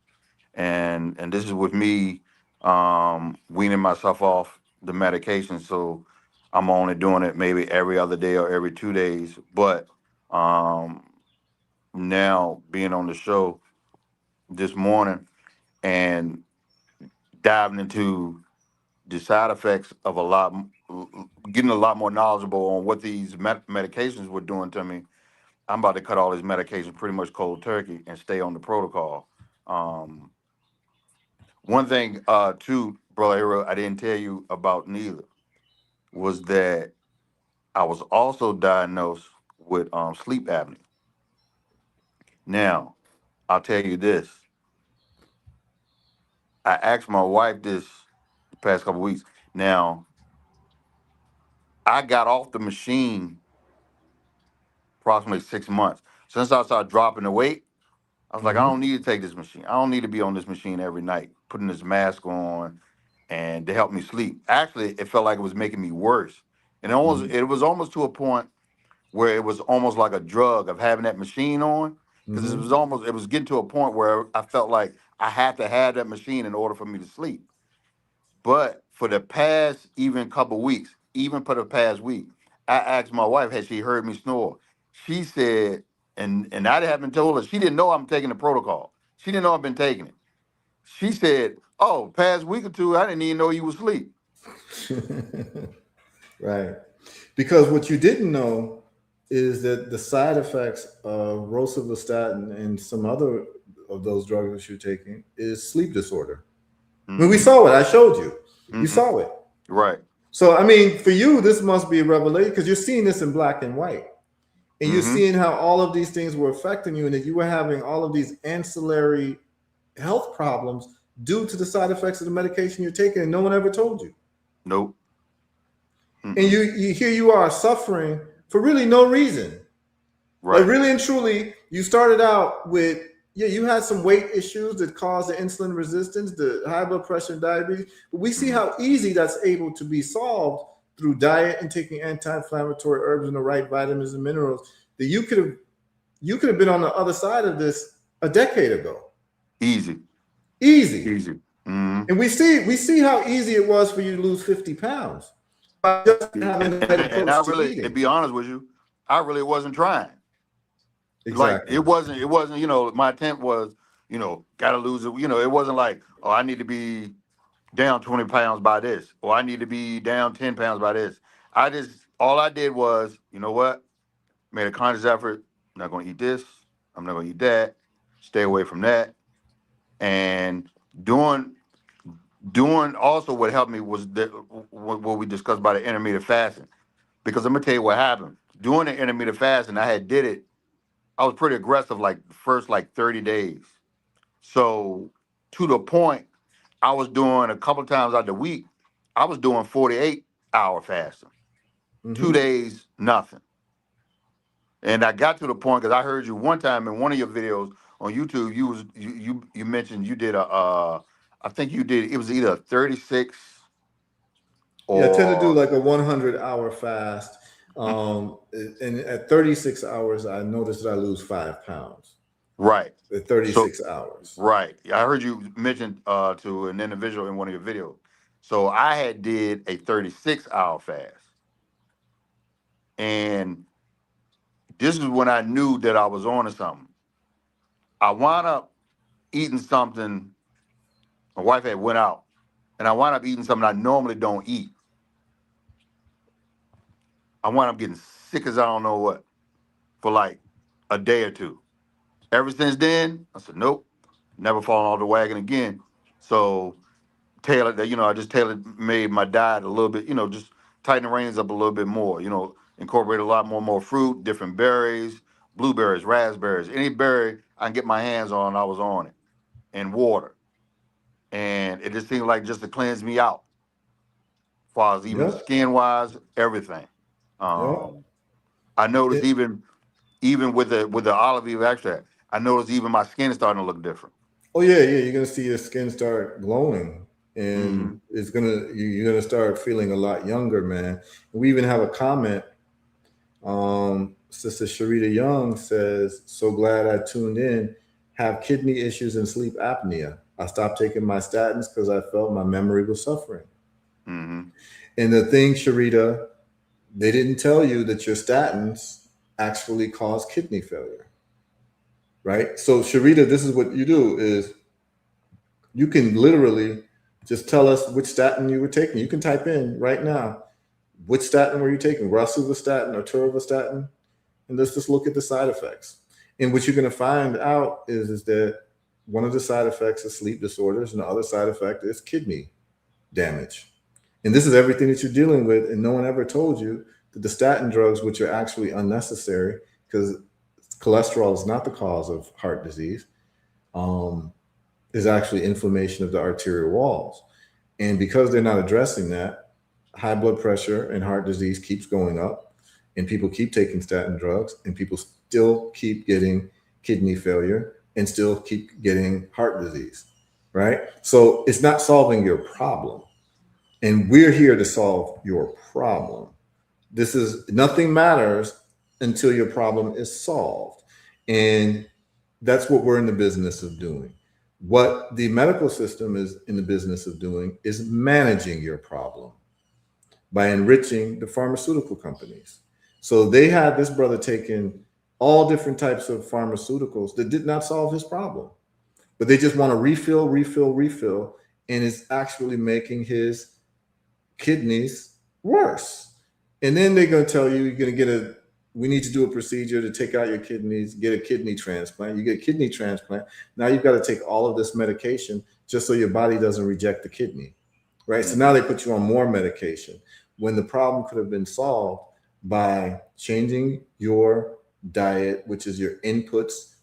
and this is with me weaning myself off the medication. So I'm only doing it maybe every other day or every 2 days. But now being on the show this morning and diving into the side effects of getting a lot more knowledgeable on what these medications were doing to me, I'm about to cut all these medications pretty much cold turkey and stay on the protocol. One thing, too, Brother HERU, I didn't tell you about neither, was that I was also diagnosed with sleep apnea. Now, I'll tell you this. I asked my wife this the past couple weeks. Now, I got off the machine approximately 6 months. Since I started dropping the weight, I was like, I don't need to take this machine. I don't need to be on this machine every night, putting this mask on and to help me sleep. Actually, it felt like it was making me worse. And it was almost to a point where it was almost like a drug of having that machine on, because it was getting to a point where I felt like I had to have that machine in order for me to sleep. But for the past even couple weeks, even for the past week, I asked my wife, had she heard me snore? She said, and I haven't told her, she didn't know I'm taking the protocol. She didn't know I've been taking it. She said, oh, past week or two, I didn't even know you was asleep.
Right. Because what you didn't know is that the side effects of rosuvastatin and some other of those drugs that you're taking is sleep disorder. I mean, we saw it. I showed you. You saw it.
Right.
So, I mean, for you, this must be a revelation because you're seeing this in black and white. And you're seeing how all of these things were affecting you and that you were having all of these ancillary health problems due to the side effects of the medication you're taking and no one ever told you.
Nope.
And you here you are suffering for really no reason.
Right.
Like really and truly, you started out with, you had some weight issues that caused the insulin resistance, the high blood pressure and diabetes. But we see how easy that's able to be solved through diet and taking anti-inflammatory herbs and the right vitamins and minerals, that you could have been on the other side of this a decade ago.
Easy.
And we see how easy it was for you to lose 50 pounds. By just having the right approach
I
to
really,
eating.
to be honest with you, I really wasn't trying.
Exactly.
Like it wasn't, my attempt was, gotta lose it. It wasn't like, oh, I need to be down 20 pounds by this, or I need to be down 10 pounds by this. All I did was, you know what? Made a conscious effort. I'm not going to eat this. I'm not going to eat that. Stay away from that. And doing also what helped me was what we discussed about the intermittent fasting. Because I'm going to tell you what happened. Doing the intermittent fasting, I was pretty aggressive like the first 30 days. So to the point, I was doing a couple of times out the week, I was doing 48-hour fasting. 2 days, nothing. And I got to the point because I heard you one time in one of your videos on YouTube, you mentioned you did I think you did, it was either 36 or
I tend to do like a 100-hour fast. And at 36 hours, I noticed that I lose 5 pounds.
Right.
At 36 hours.
Right. I heard you mention to an individual in one of your videos. So I had did a 36-hour fast. And this is when I knew that I was on to something. I wound up eating something. My wife had went out, and I wound up eating something I normally don't eat. I wound up getting sick as I don't know what for like a day or two. Ever since then, I said, nope, never falling off the wagon again. So I just made my diet a little bit, just tighten the reins up a little bit more, incorporate a lot more fruit, different berries, blueberries, raspberries, any berry I can get my hands on, I was on it, and water. And it just seemed like just to cleanse me out, as far as even skin-wise, everything. I noticed even with the olive oil extract, I noticed even my skin is starting to look different.
Oh yeah, you're gonna see your skin start glowing, and you're gonna start feeling a lot younger, man. We even have a comment. Sister Sharita Young says, "So glad I tuned in. Have kidney issues and sleep apnea. I stopped taking my statins because I felt my memory was suffering." And the thing, Sharita, they didn't tell you that your statins actually cause kidney failure. Right? So Sharita, this is what you do is you can literally just tell us which statin you were taking. You can type in right now, which statin were you taking, rosuvastatin or atorvastatin, and let's just look at the side effects. And what you're going to find out is that one of the side effects is sleep disorders, and the other side effect is kidney damage. And this is everything that you're dealing with, and no one ever told you that the statin drugs, which are actually unnecessary, because cholesterol is not the cause of heart disease, is actually inflammation of the arterial walls. And because they're not addressing that, high blood pressure and heart disease keeps going up, and people keep taking statin drugs, and people still keep getting kidney failure and still keep getting heart disease, right? So it's not solving your problem. And we're here to solve your problem. This is nothing matters until your problem is solved. And that's what we're in the business of doing. What the medical system is in the business of doing is managing your problem by enriching the pharmaceutical companies. So they had this brother taking all different types of pharmaceuticals that did not solve his problem, but they just want to refill, refill, refill, and it's actually making his kidneys worse. And then they're going to tell you, we need to do a procedure to take out your kidneys, get a kidney transplant. You get a kidney transplant. Now you've got to take all of this medication just so your body doesn't reject the kidney, right? So now they put you on more medication when the problem could have been solved by changing your diet, which is your inputs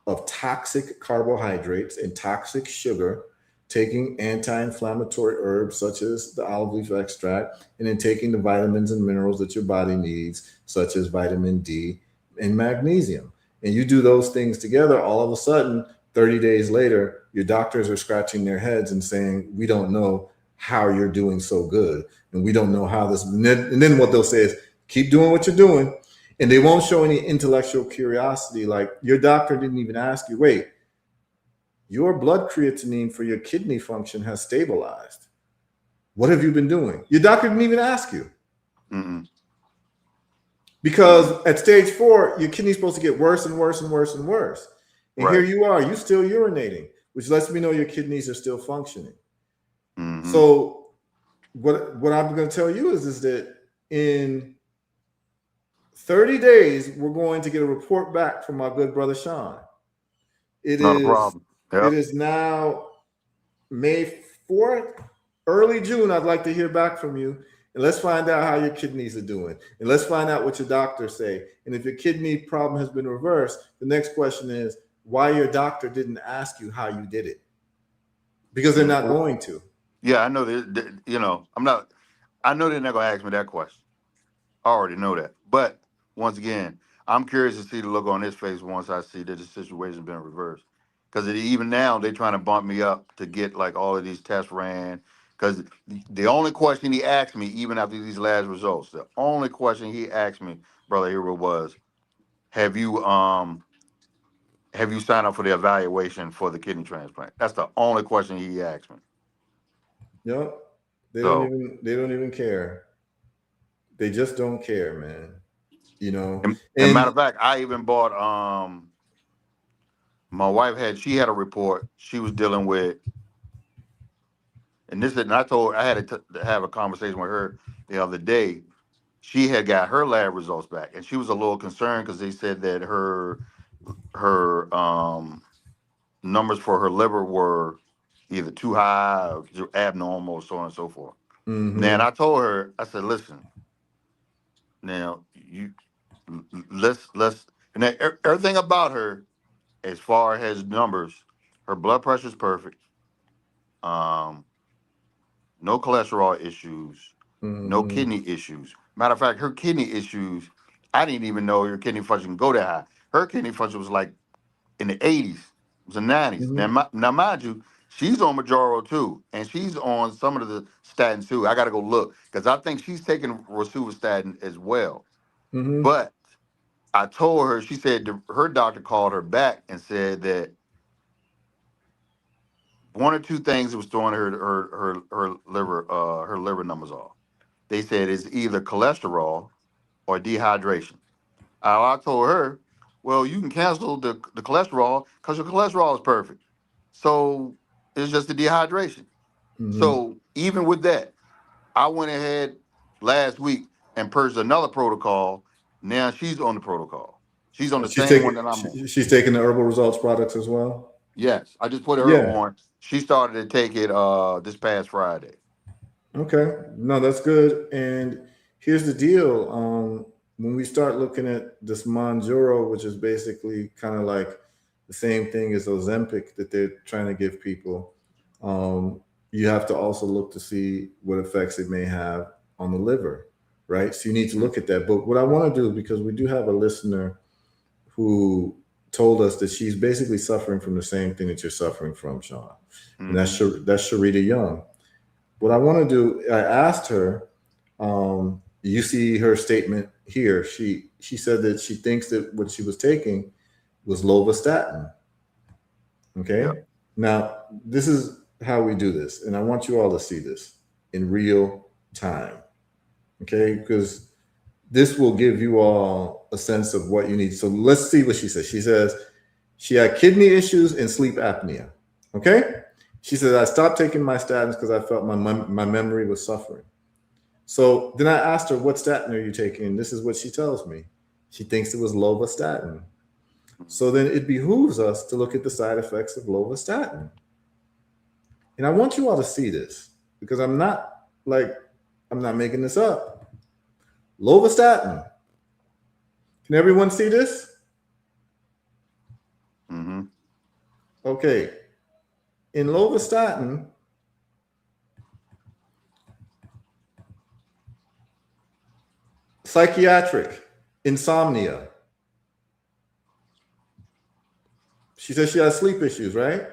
of toxic carbohydrates and toxic sugar, taking anti-inflammatory herbs such as the olive leaf extract, and then taking the vitamins and minerals that your body needs, such as vitamin D and magnesium. And you do those things together, all of a sudden, 30 days later, your doctors are scratching their heads and saying, we don't know how you're doing so good. And we don't know how this, and then what they'll say is, keep doing what you're doing. And they won't show any intellectual curiosity. Like your doctor didn't even ask you, wait, your blood creatinine for your kidney function has stabilized. What have you been doing? Your doctor didn't even ask you.
Mm-mm.
Because at stage 4, your kidney's supposed to get worse and worse and worse and worse. And
Right.
here you are, you still urinating, which lets me know your kidneys are still functioning.
Mm-hmm.
So what I'm going to tell you is that in 30 days, we're going to get a report back from my good brother Sean.
Not a problem. Yep.
It is now May 4th, early June. I'd like to hear back from you. And let's find out how your kidneys are doing. And let's find out what your doctors say. And if your kidney problem has been reversed, the next question is why your doctor didn't ask you how you did it. Because they're not going to.
Yeah, I know that, you know, I know they're not going to ask me that question. I already know that. But once again, I'm curious to see the look on his face once I see that the situation's been reversed. Because even now, they're trying to bump me up to get like all of these tests ran. Because the only question he asked me, even after these last results, the only question he asked me, Brother Hero, was, have you signed up for the evaluation for the kidney transplant? That's the only question he asked me.
Yep. They
So,
don't even care. They just don't care, man. You know.
and matter of fact, I even bought my wife she had a report she was dealing with, and I had to have a conversation with her the other day. She had got her lab results back, and she was a little concerned because they said that her numbers for her liver were either too high or abnormal, so on and so forth.
Mm-hmm.
Then I told her, I said, listen, now let's and everything about her as far as numbers, her blood pressure is perfect. No cholesterol issues, no kidney issues. Matter of fact, her kidney issues, I didn't even know her kidney function go that high. Her kidney function was like in the 80s, it was the 90s. Now, mind you, she's on Majoro too, and she's on some of the statins too. I got to go look because I think she's taking rosuvastatin as well. But I told her, she said her doctor called her back and said that one or two things that was throwing her liver numbers off. They said it's either cholesterol or dehydration. I told her, well, you can cancel the cholesterol because your cholesterol is perfect. So it's just the dehydration. So even with that, I went ahead last week and purged another protocol. Now she's on the protocol. She's on the same one that I'm on.
She's taking the herbal results products as well.
Yes, I just put her
Yeah.
on. She started to take it this past Friday.
Okay. No, that's good. And here's the deal. When we start looking at this Monjuro, which is basically kind of like the same thing as Ozempic that they're trying to give people, you have to also look to see what effects it may have on the liver, right? So you need to look at that. But what I want to do, because we do have a listener who told us that she's basically suffering from the same thing that you're suffering from, Sean. And that's Sharita Young. What I want to do, I asked her, you see her statement here. She said that she thinks that what she was taking was lovastatin. Okay.
Yep.
Now, this is how we do this, and I want you all to see this in real time, okay? Because this will give you all a sense of what you need. So let's see what she says. She says she had kidney issues and sleep apnea, okay? She says, I stopped taking my statins because I felt my memory was suffering. So then I asked her, what statin are you taking? And this is what she tells me. She thinks it was lovastatin. So then it behooves us to look at the side effects of lovastatin. And I want you all to see this because I'm not making this up. Lovastatin. Can everyone see this?
Mm-hmm.
Okay. In lovastatin, psychiatric, insomnia. She says she has sleep issues, right?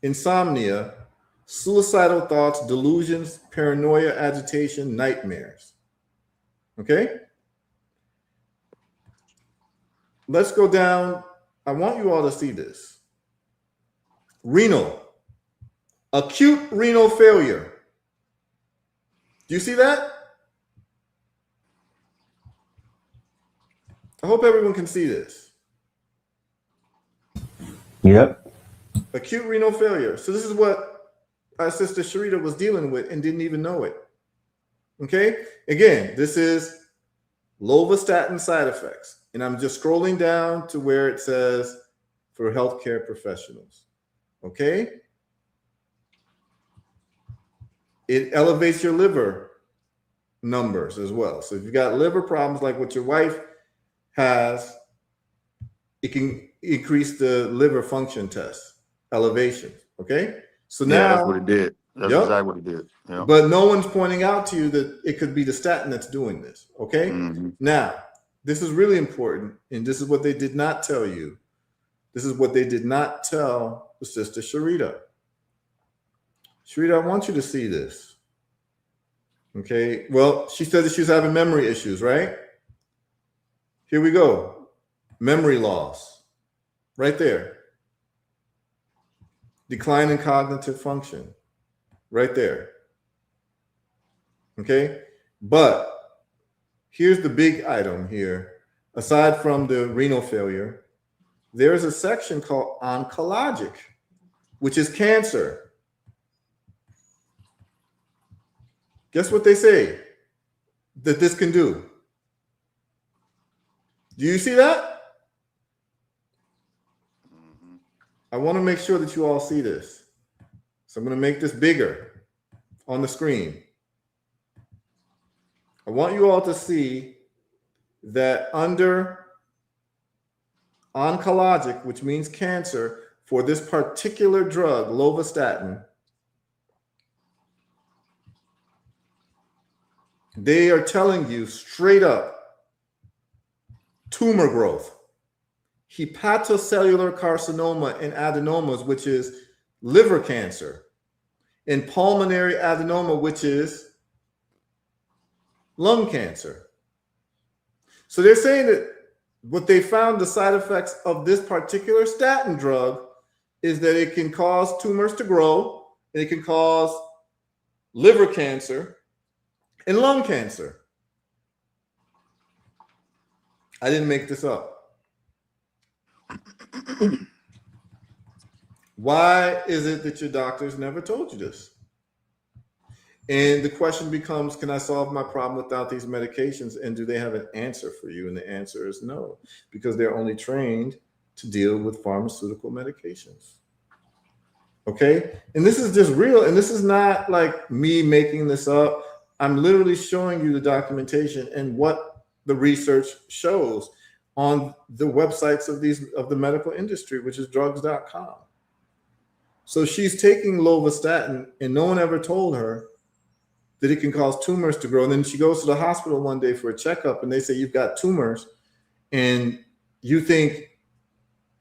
Insomnia, suicidal thoughts, delusions, paranoia, agitation, nightmares. Okay? Let's go down. I want you all to see this. Renal, acute renal failure. Do you see that? I hope everyone can see this.
Yep.
Acute renal failure. So this is what our sister Sharita was dealing with and didn't even know it. Okay? Again, this is lovastatin side effects. And I'm just scrolling down to where it says for healthcare professionals. Okay? It elevates your liver numbers as well. So if you've got liver problems like what your wife has, it can increase the liver function test elevation. Okay? So now
that's what it did. That's exactly what it did. Yeah.
But no one's pointing out to you that it could be the statin that's doing this. Okay?
Mm-hmm.
Now, this is really important, and this is what they did not tell you. This is what they did not tell the sister Sharita. Sharita, I want you to see this. Okay? Well, she said that she was having memory issues, right? Here we go. Memory loss. Right there. Decline in cognitive function. Right there. Okay? But here's the big item here. Aside from the renal failure, there's a section called oncologic, which is cancer. Guess what they say that this can do? Do you see that?
Mm-hmm.
I want to make sure that you all see this. So I'm going to make this bigger on the screen. I want you all to see that under oncologic, which means cancer, for this particular drug, lovastatin, they are telling you straight up tumor growth, hepatocellular carcinoma and adenomas, which is liver cancer, and pulmonary adenoma, which is lung cancer. So they're saying that what they found, the side effects of this particular statin drug, is that it can cause tumors to grow, and it can cause liver cancer and lung cancer. I didn't make this up. Why is it that your doctors never told you this? And the question becomes, can I solve my problem without these medications? And do they have an answer for you? And the answer is no, because they're only trained to deal with pharmaceutical medications. Okay? And this is just real. And this is not like me making this up. I'm literally showing you the documentation and what the research shows on the websites of the medical industry, which is drugs.com. So she's taking lovastatin, and no one ever told her that it can cause tumors to grow. And then she goes to the hospital one day for a checkup, and they say, you've got tumors, and you think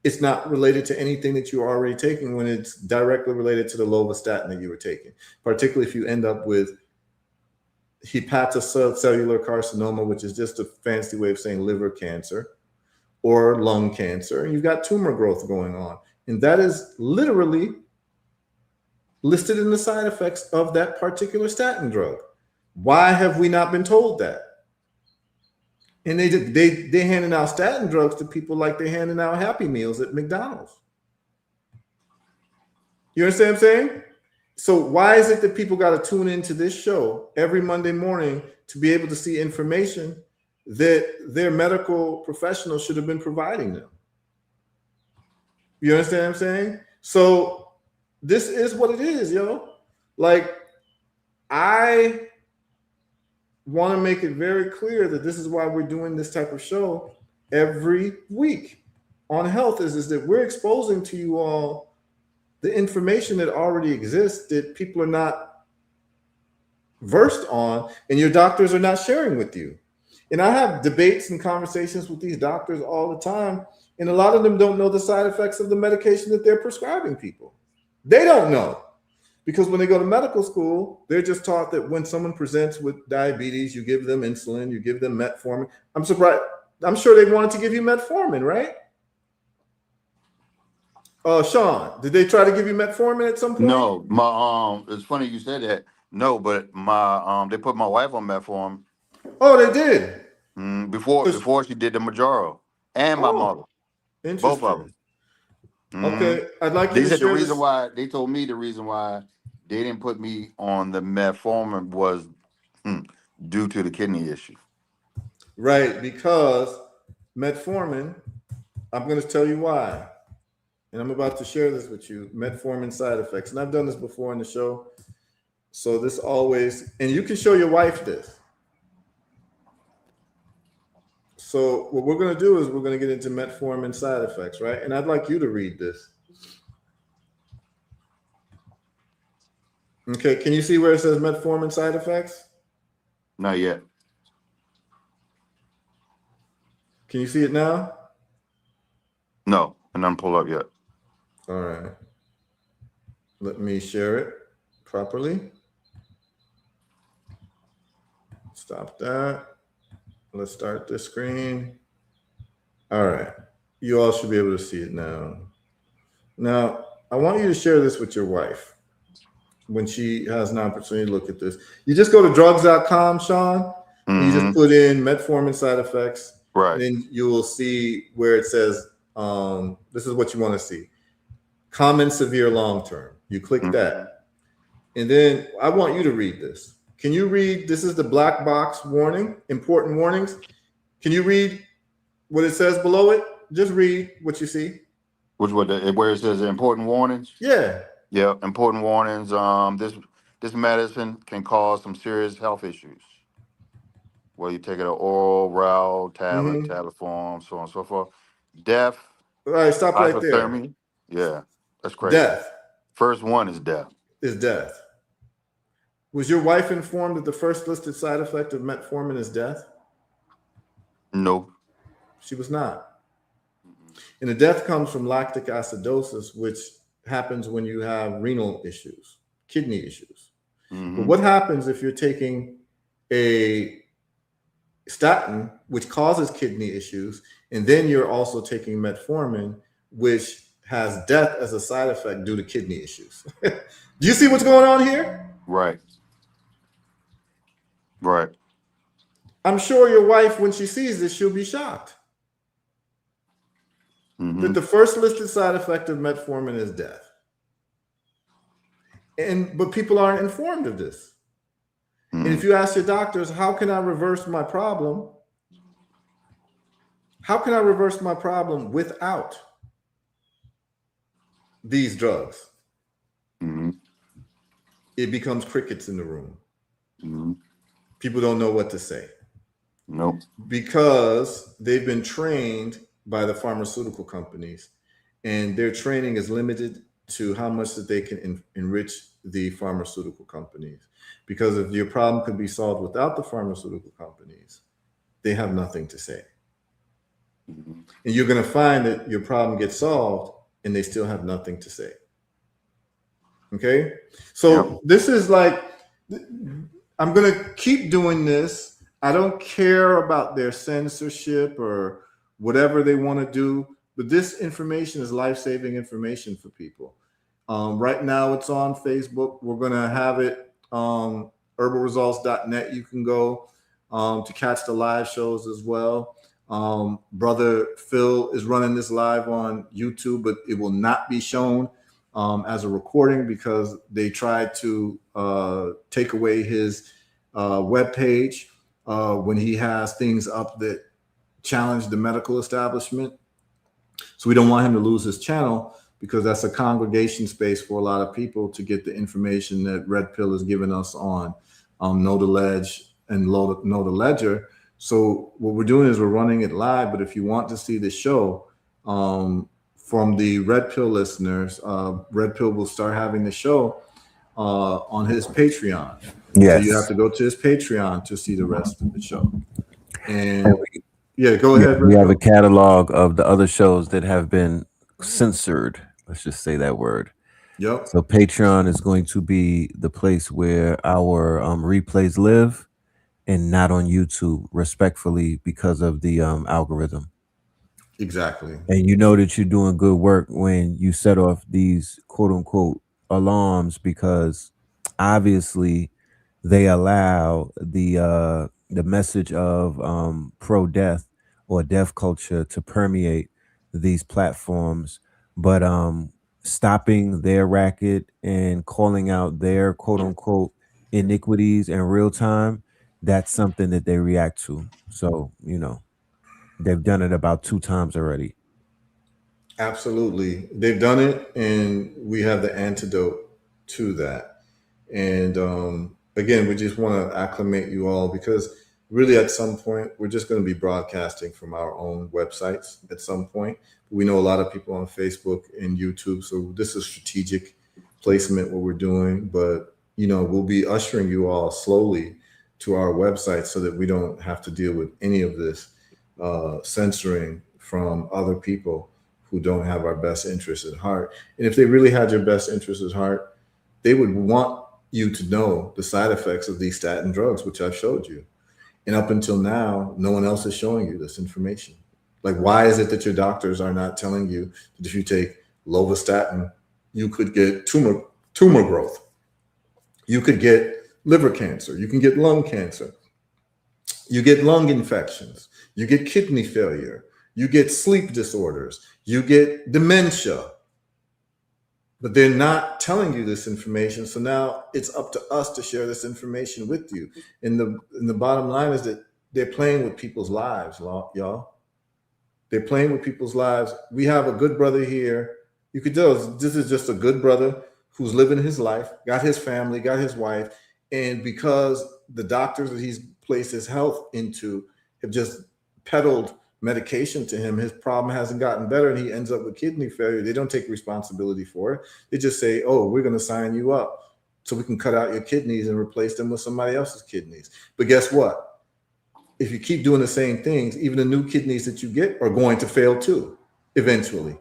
it's not related to anything that you're already taking when it's directly related to the lovastatin that you were taking, particularly if you end up with hepatocellular carcinoma, which is just a fancy way of saying liver cancer, or lung cancer, and you've got tumor growth going on. And that is literally listed in the side effects of that particular statin drug. Why have we not been told that? And they handing out statin drugs to people like they're handing out Happy Meals at McDonald's. You understand what I'm saying? So why is it that people got to tune into this show every Monday morning to be able to see information that their medical professionals should have been providing them? You understand what I'm saying? So this is what it is, yo. Like, I want to make it very clear that this is why we're doing this type of show every week on health, is that we're exposing to you all the information that already exists that people are not versed on and your doctors are not sharing with you. And I have debates and conversations with these doctors all the time, and a lot of them don't know the side effects of the medication that they're prescribing people. They don't know. Because when they go to medical school, they're just taught that when someone presents with diabetes, you give them insulin, you give them metformin. I'm surprised. I'm sure they wanted to give you metformin, right? Sean, did they try to give you metformin at some point?
No, my it's funny you said that. No, but my they put my wife on metformin.
Oh, they did.
Before she did the Majoro, and my mother, both of them.
Okay, I'd like you
They
to
said the
share
reason
this.
why they told me the reason why they didn't put me on the metformin was due to the kidney issue.
Right, because metformin, I'm going to tell you why. And I'm about to share this with you, metformin side effects. And I've done this before in the show. So this always, and you can show your wife this. So what we're going to do is we're going to get into metformin side effects, right? And I'd like you to read this. Okay, can you see where it says metformin side effects?
Not yet.
Can you see it now?
No, and I'm pull up yet.
All right. Let me share it properly. Stop that. Let's start this screen. All right. You all should be able to see it now. Now, I want you to share this with your wife when she has an opportunity to look at this. You just go to drugs.com, Sean, and you just put in metformin side effects.
Right.
And then you will see where it says, this is what you want to see. Common, severe, long-term. You click that. And then I want you to read this. Can you read, this is the black box warning, important warnings. Can you read what it says below it? Just read what you see.
Where it says important warnings?
Yeah.
Yeah, important warnings. This medicine can cause some serious health issues. Whether you take it an oral, route, tablet, tablet form, so on and so forth. Death.
All right, stop right there.
Hypothermia. Yeah, that's crazy.
Death.
First one is death.
Is death. Was your wife informed that the first listed side effect of metformin is death?
No.
She was not. And the death comes from lactic acidosis, which happens when you have renal issues, kidney issues. But what happens if you're taking a statin, which causes kidney issues, and then you're also taking metformin, which has death as a side effect due to kidney issues? Do you see what's going on here?
Right. Right.
I'm sure your wife, when she sees this, she'll be shocked that the first listed side effect of metformin is death. But people aren't informed of this. And if you ask your doctors, how can I reverse my problem? How can I reverse my problem without these drugs? It becomes crickets in the room. People don't know what to say.
Nope. Because
they've been trained by the pharmaceutical companies, and their training is limited to how much that they can enrich the pharmaceutical companies. Because if your problem could be solved without the pharmaceutical companies, they have nothing to say. And you're going to find that your problem gets solved and they still have nothing to say. Okay? So this is like, I'm going to keep doing this. I don't care about their censorship or whatever they want to do. But this information is life-saving information for people. Right now, it's on Facebook. We're going to have it herbalresults.net. You can go to catch the live shows as well. Brother Phil is running this live on YouTube, but it will not be shown as a recording because they tried to take away his webpage when he has things up that challenge the medical establishment. So we don't want him to lose his channel because that's a congregation space for a lot of people to get the information that Red Pill has given us on Know the Ledge and Know the Ledger. So what we're doing is we're running it live, but if you want to see the show from the Red Pill listeners, Red Pill will start having the show on his Patreon.
Yes.
So you have to go to his Patreon to see the rest of the show. And yeah, go ahead.
We have a catalog of the other shows that have been censored. Let's just say that word.
Yep.
So Patreon is going to be the place where our replays live, and not on YouTube, respectfully, because of the algorithm.
Exactly.
And you know that you're doing good work when you set off these quote unquote alarms, because obviously they allow the message of pro-death or death culture to permeate these platforms. But stopping their racket and calling out their quote unquote iniquities in real time, that's something that they react to. So, you know, they've done it about 2 times already.
Absolutely. They've done it, and we have the antidote to that. And again, we just want to acclimate you all, because really at some point, we're just going to be broadcasting from our own websites at some point. We know a lot of people on Facebook and YouTube, so this is strategic placement what we're doing. But, you know, we'll be ushering you all slowly to our website so that we don't have to deal with any of this censoring from other people who don't have our best interests at heart. And if they really had your best interests at heart, they would want you to know the side effects of these statin drugs, which I've showed you. And up until now, no one else is showing you this information. Like, why is it that your doctors are not telling you that if you take lovastatin, you could get tumor growth? You could get liver cancer. You can get lung cancer. You get lung infections. You get kidney failure. You get sleep disorders. You get dementia. But they're not telling you this information. So now it's up to us to share this information with you. And the bottom line is that they're playing with people's lives, y'all. They're playing with people's lives. We have a good brother here. You could tell this is just a good brother who's living his life, got his family, got his wife. And because the doctors that he's placed his health into have just peddled medication to him, his problem hasn't gotten better, and he ends up with kidney failure. They don't take responsibility for it. They just say, oh, we're going to sign you up so we can cut out your kidneys and replace them with somebody else's kidneys. But guess what? If you keep doing the same things, even the new kidneys that you get are going to fail too, eventually,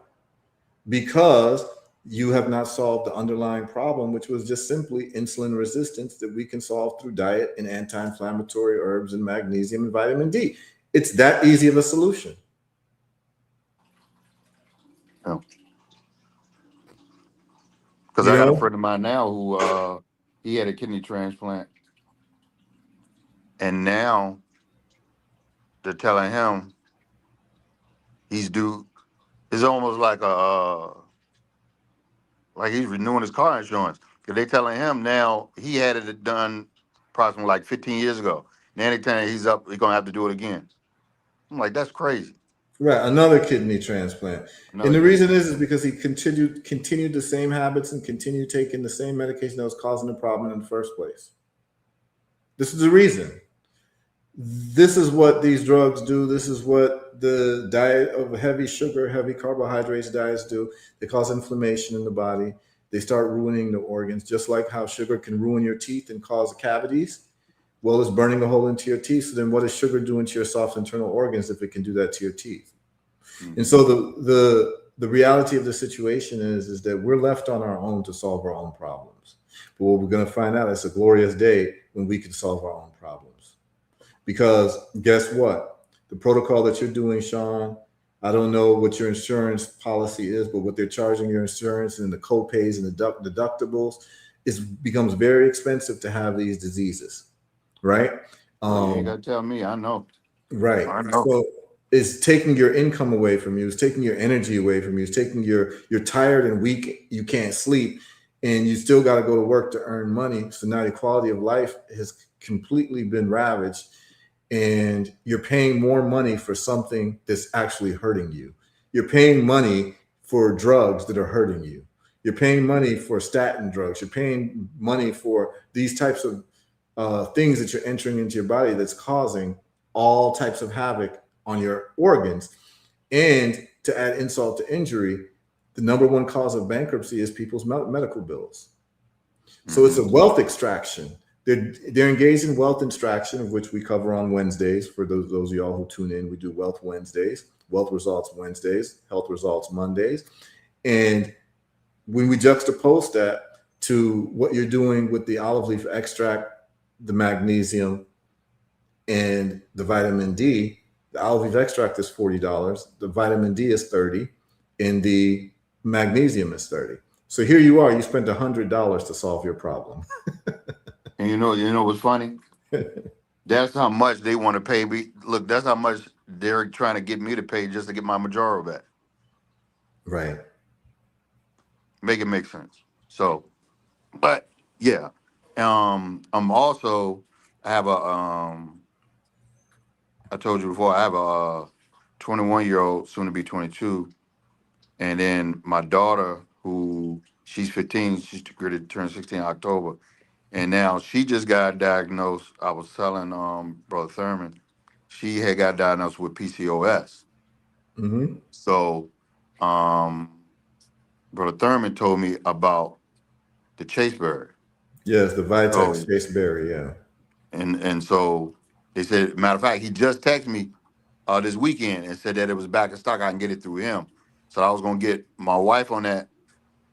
because you have not solved the underlying problem, which was just simply insulin resistance that we can solve through diet and anti-inflammatory herbs and magnesium and vitamin D. It's that easy of a solution.
Because I got a friend of mine now who he had a kidney transplant, and now they're telling him he's due. It's almost like like he's renewing his car insurance, because they telling him now he had it done approximately like 15 years ago. Now they telling him he's gonna have to do it again. I'm like, that's crazy.
Right, another kidney transplant. And the reason is because he continued the same habits and continued taking the same medication that was causing the problem in the first place. This is the reason. This is what these drugs do. This is what the diet of heavy sugar, heavy carbohydrates diets do. They cause inflammation in the body. They start ruining the organs, just like how sugar can ruin your teeth and cause cavities. Well, it's burning a hole into your teeth. So then what is sugar doing to your soft internal organs if it can do that to your teeth? And so the reality of the situation is that we're left on our own to solve our own problems. But what we're going to find out is a glorious day when we can solve our own problems. Because guess what? The protocol that you're doing, Sean, I don't know what your insurance policy is, but what they're charging your insurance and the co-pays and the deductibles becomes very expensive to have these diseases, right?
Well, you ain't
Um,
got to tell me. I know.
right.
I know.
So it's taking your income away from you. It's taking your energy away from you. It's taking you're tired and weak. You can't sleep, and you still got to go to work to earn money. So now your quality of life has completely been ravaged, and you're paying more money for something that's actually hurting you. You're paying money for drugs that are hurting you. You're paying money for statin drugs. You're paying money for these types of things that you're entering into your body that's causing all types of havoc on your organs. And to add insult to injury, the number one cause of bankruptcy is people's medical bills. So it's a wealth extraction. They're engaged in wealth extraction, of which we cover on Wednesdays. For those of y'all who tune in, we do Wealth Wednesdays, Wealth Results Wednesdays, Health Results Mondays. And when we juxtapose that to what you're doing with the olive leaf extract, the magnesium, and the vitamin D, the olive leaf extract is $40, the vitamin D is $30, and the magnesium is $30. So here you are, you spent $100 to solve your problem.
And you know what's funny? That's how much they want to pay me. Look, that's how much they're trying to get me to pay just to get my Majaro back.
Right.
Make it make sense. So, but yeah, I'm also I have I told you before I have a 21-year-old, soon to be 22, and then my daughter who she's 15, she's ready to turn 16 in October, and now she just got diagnosed. I was telling Brother Thurman, she had got diagnosed with PCOS.
Mm-hmm.
So, Brother Thurman told me about the chaseberry.
Yes, the Vitex
So,
Chase Berry, yeah.
and so they said, matter of fact, he just texted me this weekend and said that it was back in stock. I can get it through him. So I was gonna get my wife on that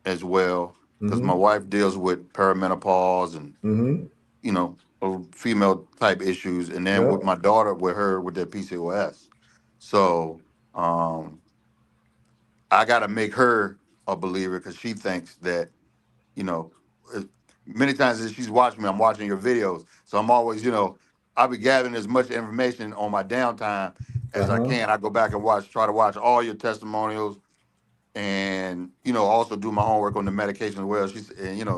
as well because my
Mm-hmm.
wife deals with perimenopause and
Mm-hmm.
female type issues, and then with
Yep.
my daughter with her with that PCOS. So um, I got to make her a believer because she thinks that you know, uh, many times as she's watching me, I'm watching your videos. So I'm always, I'll be gathering as much information on my downtime as I
Uh-huh.
can. I go back and try to watch all your testimonials and, also do my homework on the medication as well.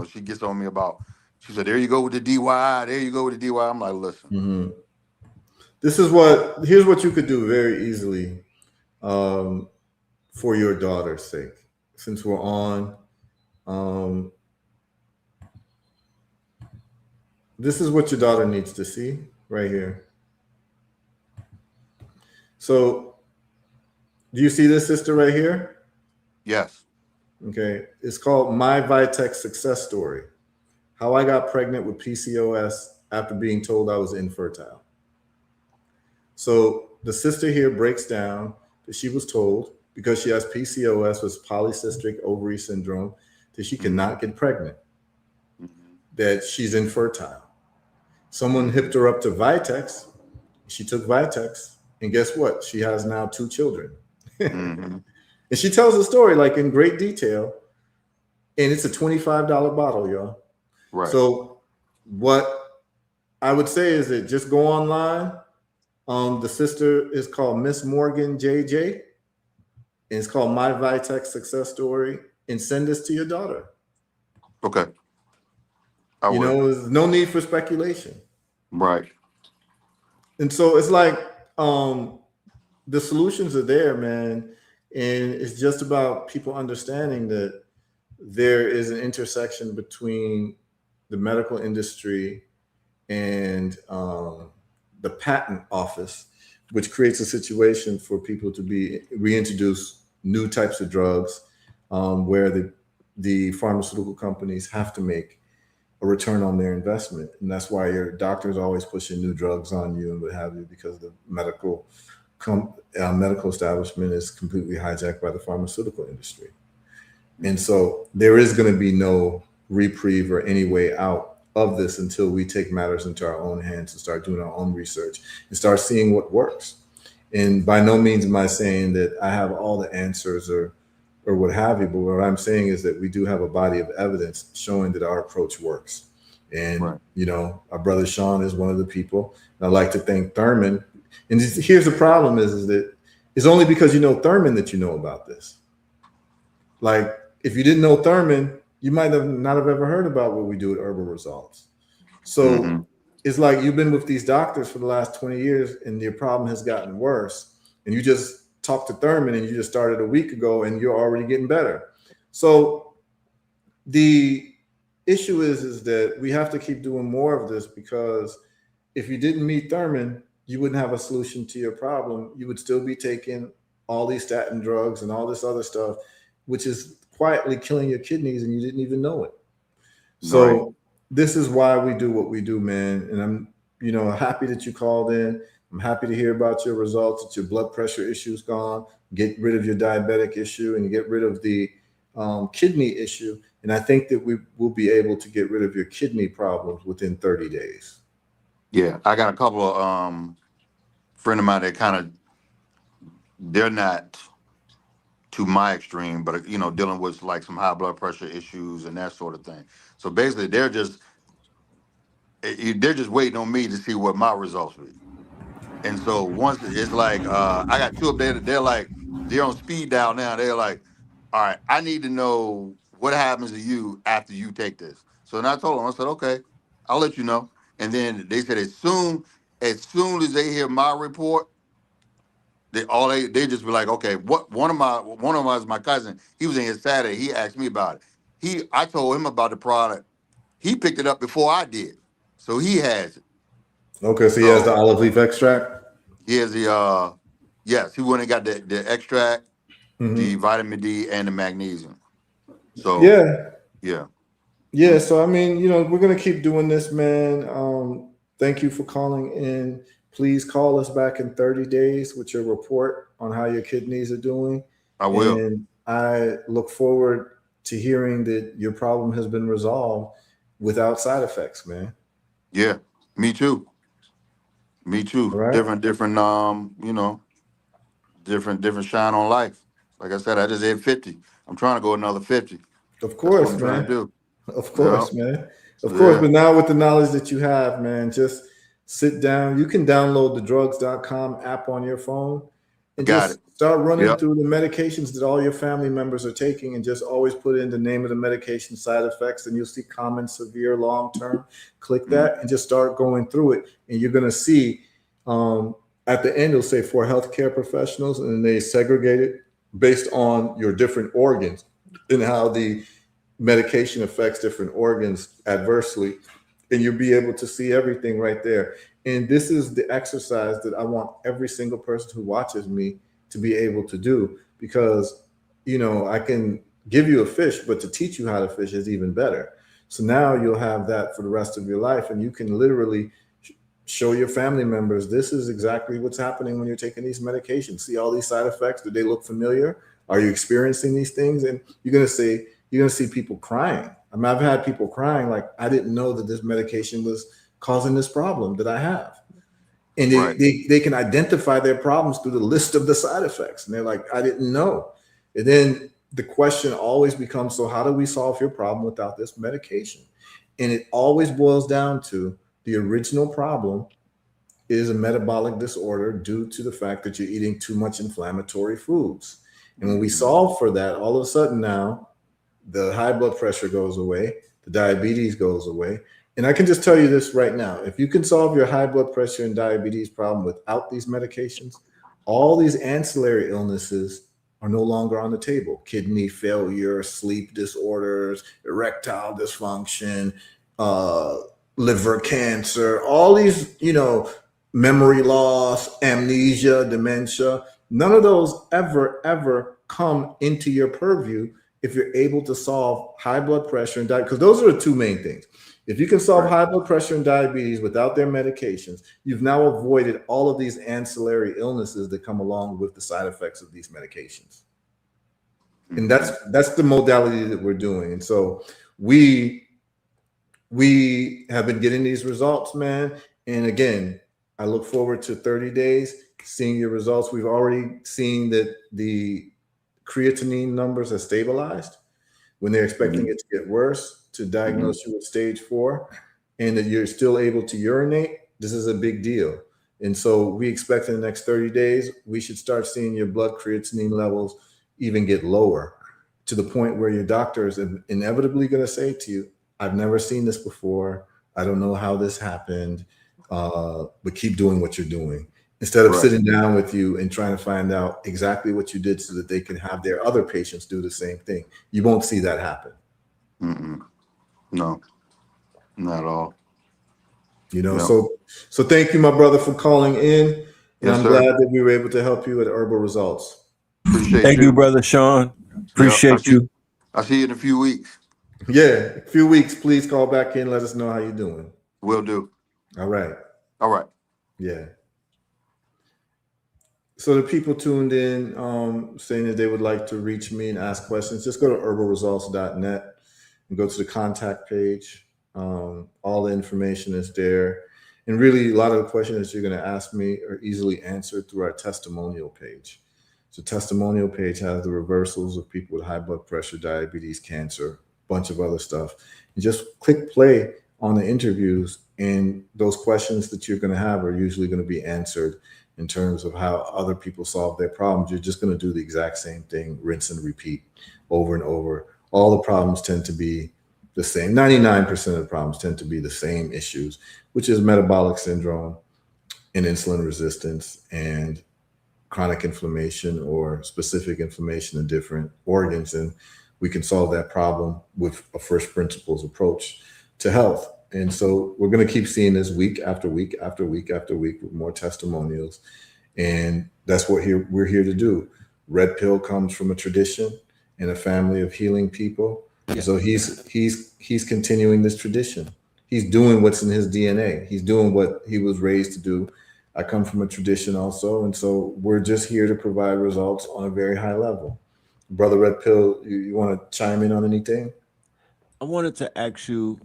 She gets on me about, she said, there you go with the DYI. There you go with the DYI. I'm like, listen.
Mm-hmm. Here's what you could do very easily um, for your daughter's sake. Since we're on, um, this is what your daughter needs to see right here. So, do you see this sister right here?
Yes.
Okay. It's called My Vitex Success Story: How I Got Pregnant with PCOS After Being Told I Was Infertile. So, the sister here breaks down that she was told because she has PCOS, was polycystic ovary syndrome, that she cannot get pregnant, that she's infertile. Someone hipped her up to Vitex. She took Vitex, and guess what? She has now 2 children.
Mm-hmm.
And she tells the story like in great detail. And it's a $25 bottle, y'all.
Right.
So what I would say is that just go online. The sister is called Miss Morgan JJ. And it's called My Vitex Success Story. And send this to your daughter.
Okay. I will.
There's no need for speculation.
Right.
And so it's like the solutions are there, man. And it's just about people understanding that there is an intersection between the medical industry and the patent office, which creates a situation for people to be reintroduce new types of drugs where the pharmaceutical companies have to make a return on their investment. And that's why your doctor is always pushing new drugs on you and what have you, because the medical establishment is completely hijacked by the pharmaceutical industry. And so there is going to be no reprieve or any way out of this until we take matters into our own hands and start doing our own research and start seeing what works. And by no means am I saying that I have all the answers or what have you, but what I'm saying is that we do have a body of evidence showing that our approach works. And
Right.
you know, our brother Sean is one of the people. And I'd like to thank Thurman. And here's the problem: is that it's only because you know Thurman that you know about this. Like, if you didn't know Thurman, you might have not have ever heard about what we do at Herbal Results.
Mm-hmm.
So it's like you've been with these doctors for the last 20 years and your problem has gotten worse. And you just talked to Thurman and you just started a week ago and you're already getting better. So the issue is that we have to keep doing more of this, because if you didn't meet Thurman, you wouldn't have a solution to your problem. You would still be taking all these statin drugs and all this other stuff, which is quietly killing your kidneys and you didn't even know it.
Right.
So this is why we do what we do, man. And I'm, you know, happy that you called in. I'm happy to hear about your results, that your blood pressure issue's gone, get rid of your diabetic issue, and you get rid of the kidney issue. And I think that we will be able to get rid of your kidney problems within 30 days.
Yeah, I got a couple of friend of mine that kind of, they're not to my extreme, but you know, dealing with like some high blood pressure issues and that sort of thing. So basically, they're just waiting on me to see what my results be. And so once it's like, I got two of them, they're like, they're on speed dial now. They're like, all right, I need to know what happens to you after you take this. So then I told them, I said, okay, I'll let you know. And then they said as soon as they hear my report, they just be like, okay, what one of my is my cousin. He was in here Saturday. He asked me about it. I told him about the product. He picked it up before I did, so he has it.
Okay, so he has the
So
olive leaf extract.
he has the yes, he went and got the extract, the
Hmm.
vitamin D, and the magnesium. So
Yeah.
yeah,
Yeah,
mm,
so I mean, you know, we're gonna keep doing this, man. Thank you for calling in. Please call us back in 30 days with your report on how your kidneys are doing.
I will.
And I look forward to hearing that your problem has been resolved without side effects, man.
Yeah, me too. Me
All
too.
right.
Different. Different shine on life. Like I said, I just hit 50. I'm trying to go another 50.
Of
That's what
course,
I'm trying to
man.
do.
Of
Yeah.
course, man. Of course.
Yeah.
But now with the knowledge that you have, man, just sit down. You can download the drugs.com app on your phone and
Got
just
it.
start running
Yep.
through the medications that all your family members are taking, and just always put in the name of the medication, side effects, and you'll see common, severe, long term. Click
Mm,
that and just start going through it. And you're going to see at the end, it'll say for healthcare professionals, and then they segregate it based on your different organs and how the medication affects different organs adversely, and you'll be able to see everything right there. And this is the exercise that I want every single person who watches me to be able to do, because you know, I can give you a fish, but to teach you how to fish is even better. So now you'll have that for the rest of your life, and you can literally show your family members this is exactly what's happening when you're taking these medications. See all these side effects? Do they look familiar? Are you experiencing these things? And you're gonna see people crying. I mean, I've had people crying like, I didn't know that this medication was causing this problem that I have. And
right.
they can identify their problems through the list of the side effects. And they're like, I didn't know. And then the question always becomes, so how do we solve your problem without this medication? And it always boils down to the original problem is a metabolic disorder due to the fact that you're eating too much inflammatory foods. And when we
Hmm.
solve for that, all of a sudden now the high blood pressure goes away, the diabetes goes away. And I can just tell you this right now: if you can solve your high blood pressure and diabetes problem without these medications, all these ancillary illnesses are no longer on the table. Kidney failure, sleep disorders, erectile dysfunction, uh, liver cancer, all these, you know, memory loss, amnesia, dementia. None of those ever come into your purview if you're able to solve high blood pressure and diabetes, because those are the two main things. If you can solve
Right.
high blood pressure and diabetes without their medications, you've now avoided all of these ancillary illnesses that come along with the side effects of these medications. And
Hmm.
that's the modality that we're doing. And so we we have been getting these results, man. And again, I look forward to 30 days. seeing your results. We've already seen that the creatinine numbers are stabilized when they're expecting it to get worse, to diagnose you with stage 4, and that you're still able to urinate. This is a big deal. And so we expect in the next 30 days, we should start seeing your blood creatinine levels even get lower, to the point where your doctor is inevitably going to say to you, I've never seen this before. I don't know how this happened, but keep doing what you're doing. Instead of sitting down with you and trying to find out exactly what you did so that they can have their other patients do the same thing. You won't see that happen.
No, not at all.
You know, so thank you, my brother, for calling in. And
Yes,
I'm
sir.
glad that we were able to help you with Herbal Results.
Appreciate
Thank you, brother Sean. Appreciate you.
I'll see you in a few weeks.
Yeah, a few weeks. Please call back in. Let us know how you're doing.
Will do.
All right.
All right.
Yeah. So the people tuned in, saying that they would like to reach me and ask questions, just go to herbalresults.net and go to the contact page. All the information is there. And really, a lot of the questions that you're going to ask me are easily answered through our testimonial page. So testimonial page has the reversals of people with high blood pressure, diabetes, cancer, a bunch of other stuff. And just click play on the interviews, and those questions that you're going to have are usually going to be answered in terms of how other people solve their problems. You're just going to do the exact same thing, rinse and repeat over and over. All the problems tend to be the same. 99% of the problems tend to be the same issues, which is metabolic syndrome and insulin resistance and chronic inflammation or specific inflammation in different organs. And we can solve that problem with a first principles approach to health. And so we're going to keep seeing this week after week after week after week with more testimonials. And that's what we're here to do. Red Pill comes from a tradition and a family of healing people. Yeah. So he's continuing this tradition. He's doing what's in his DNA. He's doing what he was raised to do. I come from a tradition also. And so we're just here to provide results on a very high level. Brother Red Pill, you want to chime in on anything?
I wanted to ask you,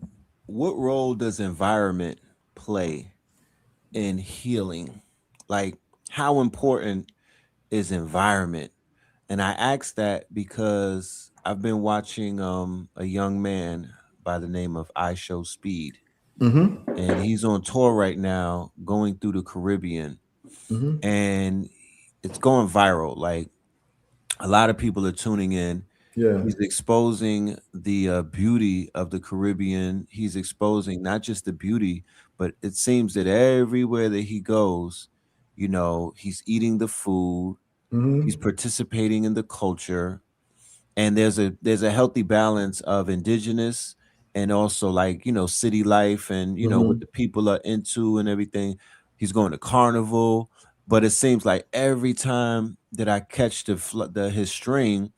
what role does environment play in healing? Like, how important is environment? And I ask that because I've been watching a young man by the name of I Show Speed. And he's on tour right now, going through the Caribbean. And it's going viral. Like, a lot of people are tuning in.
Yeah.
He's exposing the beauty of the Caribbean. He's exposing not just the beauty, but it seems that everywhere that he goes, you know, he's eating the food, he's participating in the culture, and there's a healthy balance of indigenous and also, like, you know, city life and, you know, what the people are into and everything. He's going to carnival, but it seems like every time that I catch his string,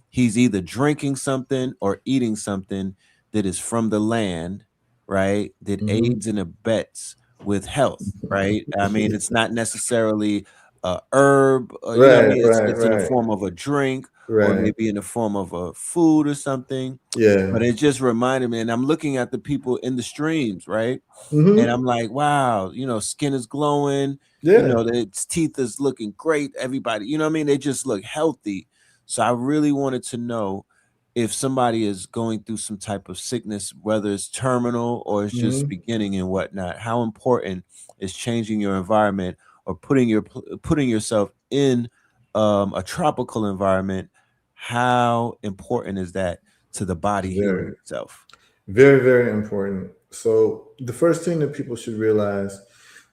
he's either drinking something or eating something that is from the land, right? That aids and abets with health, right? I mean, it's not necessarily a herb, you know what I mean? It's in the form of a drink, or maybe in the form of a food or something.
Yeah.
But it just reminded me, and I'm looking at the people in the streams, right? And I'm like, wow, you know, skin is glowing, you know, its teeth is looking great. Everybody, you know what I mean? They just look healthy. So I really wanted to know if somebody is going through some type of sickness, whether it's terminal or it's just beginning and whatnot, how important is changing your environment or putting yourself in a tropical environment? How important is that to the body healing itself?
Very, very important. So the first thing that people should realize,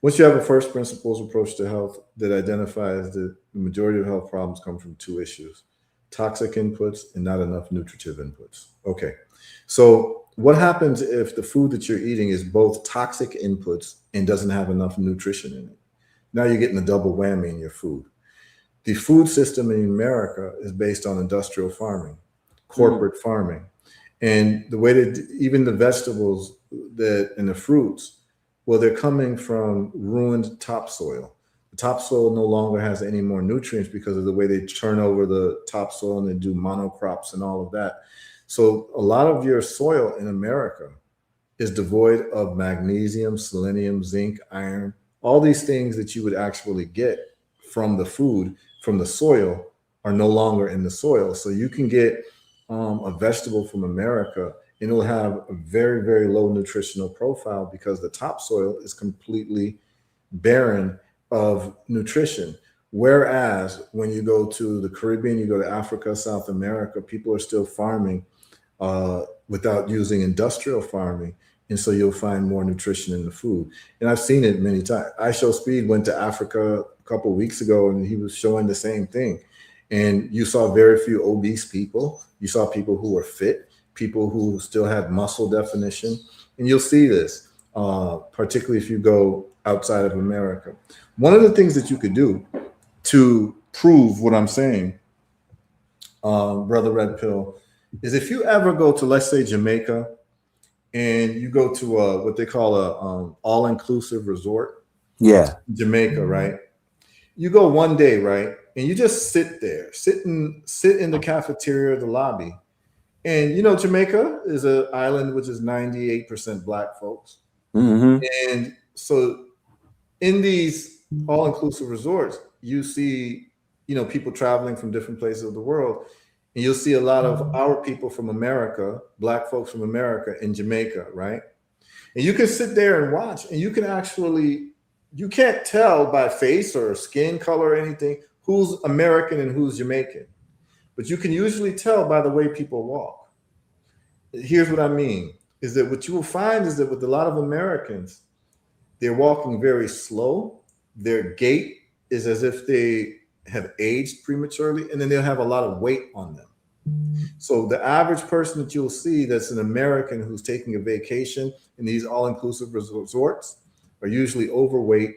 once you have a first principles approach to health that identifies that the majority of health problems come from two issues: toxic inputs and not enough nutritive inputs. Okay. So what happens if the food that you're eating is both toxic inputs and doesn't have enough nutrition in it? Now you're getting a double whammy in your food. The food system in America is based on industrial farming, corporate farming. And the way that even the vegetables and the fruits, well, they're coming from ruined topsoil. The topsoil no longer has any more nutrients because of the way they turn over the topsoil and they do monocrops and all of that. So a lot of your soil in America is devoid of magnesium, selenium, zinc, iron, all these things that you would actually get from the food, from the soil, are no longer in the soil. So you can get a vegetable from America and it'll have a very, very low nutritional profile because the topsoil is completely barren of nutrition. Whereas when you go to the Caribbean, you go to Africa, South America, people are still farming without using industrial farming. And so you'll find more nutrition in the food. And I've seen it many times. I Show Speed went to Africa a couple of weeks ago and he was showing the same thing. And you saw very few obese people. You saw people who were fit, people who still had muscle definition. And you'll see this, particularly if you go outside of America. One of the things that you could do to prove what I'm saying, Brother Red Pill, is if you ever go to, let's say, Jamaica, and you go to what they call a all-inclusive resort.
Yeah.
Jamaica, right? You go one day, right? And you just sit there, sit in the cafeteria, the lobby. And you know, Jamaica is an island which is 98% Black folks.
Mm-hmm.
And so in these all-inclusive resorts, you see, you know, people traveling from different places of the world. And you'll see a lot of our people from America, Black folks from America in Jamaica, right? And you can sit there and watch, and you can actually, you can't tell by face or skin color or anything who's American and who's Jamaican. But you can usually tell by the way people walk. Here's what I mean, is that what you will find is that with a lot of Americans, they're walking very slow. Their gait is as if they have aged prematurely, and then they'll have a lot of weight on them. So the average person that you'll see that's an American who's taking a vacation in these all-inclusive resorts are usually overweight,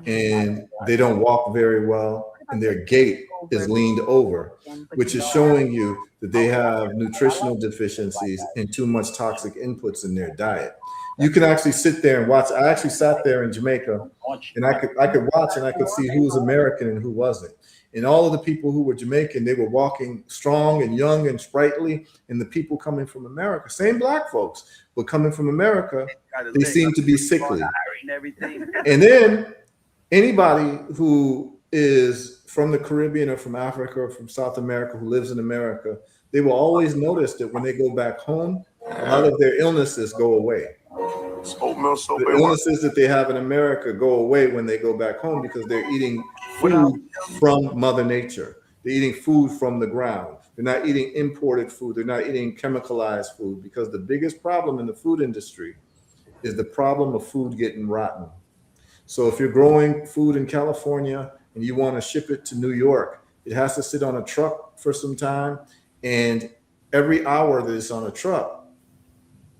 and they don't walk very well, and their gait is leaned over, which is showing you that they have nutritional deficiencies and too much toxic inputs in their diet. You can actually sit there and watch. I actually sat there in Jamaica, and I could watch and I could see who was American and who wasn't. And all of the people who were Jamaican, they were walking strong and young and sprightly. And the people coming from America, same Black folks, but coming from America, they seem to be sickly. And then anybody who is from the Caribbean or from Africa or from South America who lives in America, they will always notice that when they go back home, a lot of their illnesses go away. The illnesses that they have in America go away when they go back home because they're eating food from Mother Nature. They're eating food from the ground. They're not eating imported food. They're not eating chemicalized food, because the biggest problem in the food industry is the problem of food getting rotten. So if you're growing food in California and you want to ship it to New York, it has to sit on a truck for some time. And every hour that it's on a truck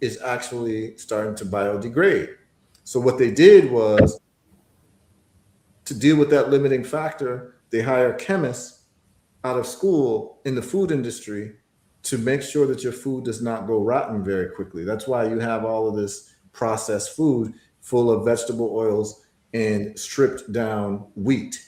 is actually starting to biodegrade. So what they did was, to deal with that limiting factor, they hire chemists out of school in the food industry to make sure that your food does not go rotten very quickly. That's why you have all of this processed food full of vegetable oils and stripped down wheat,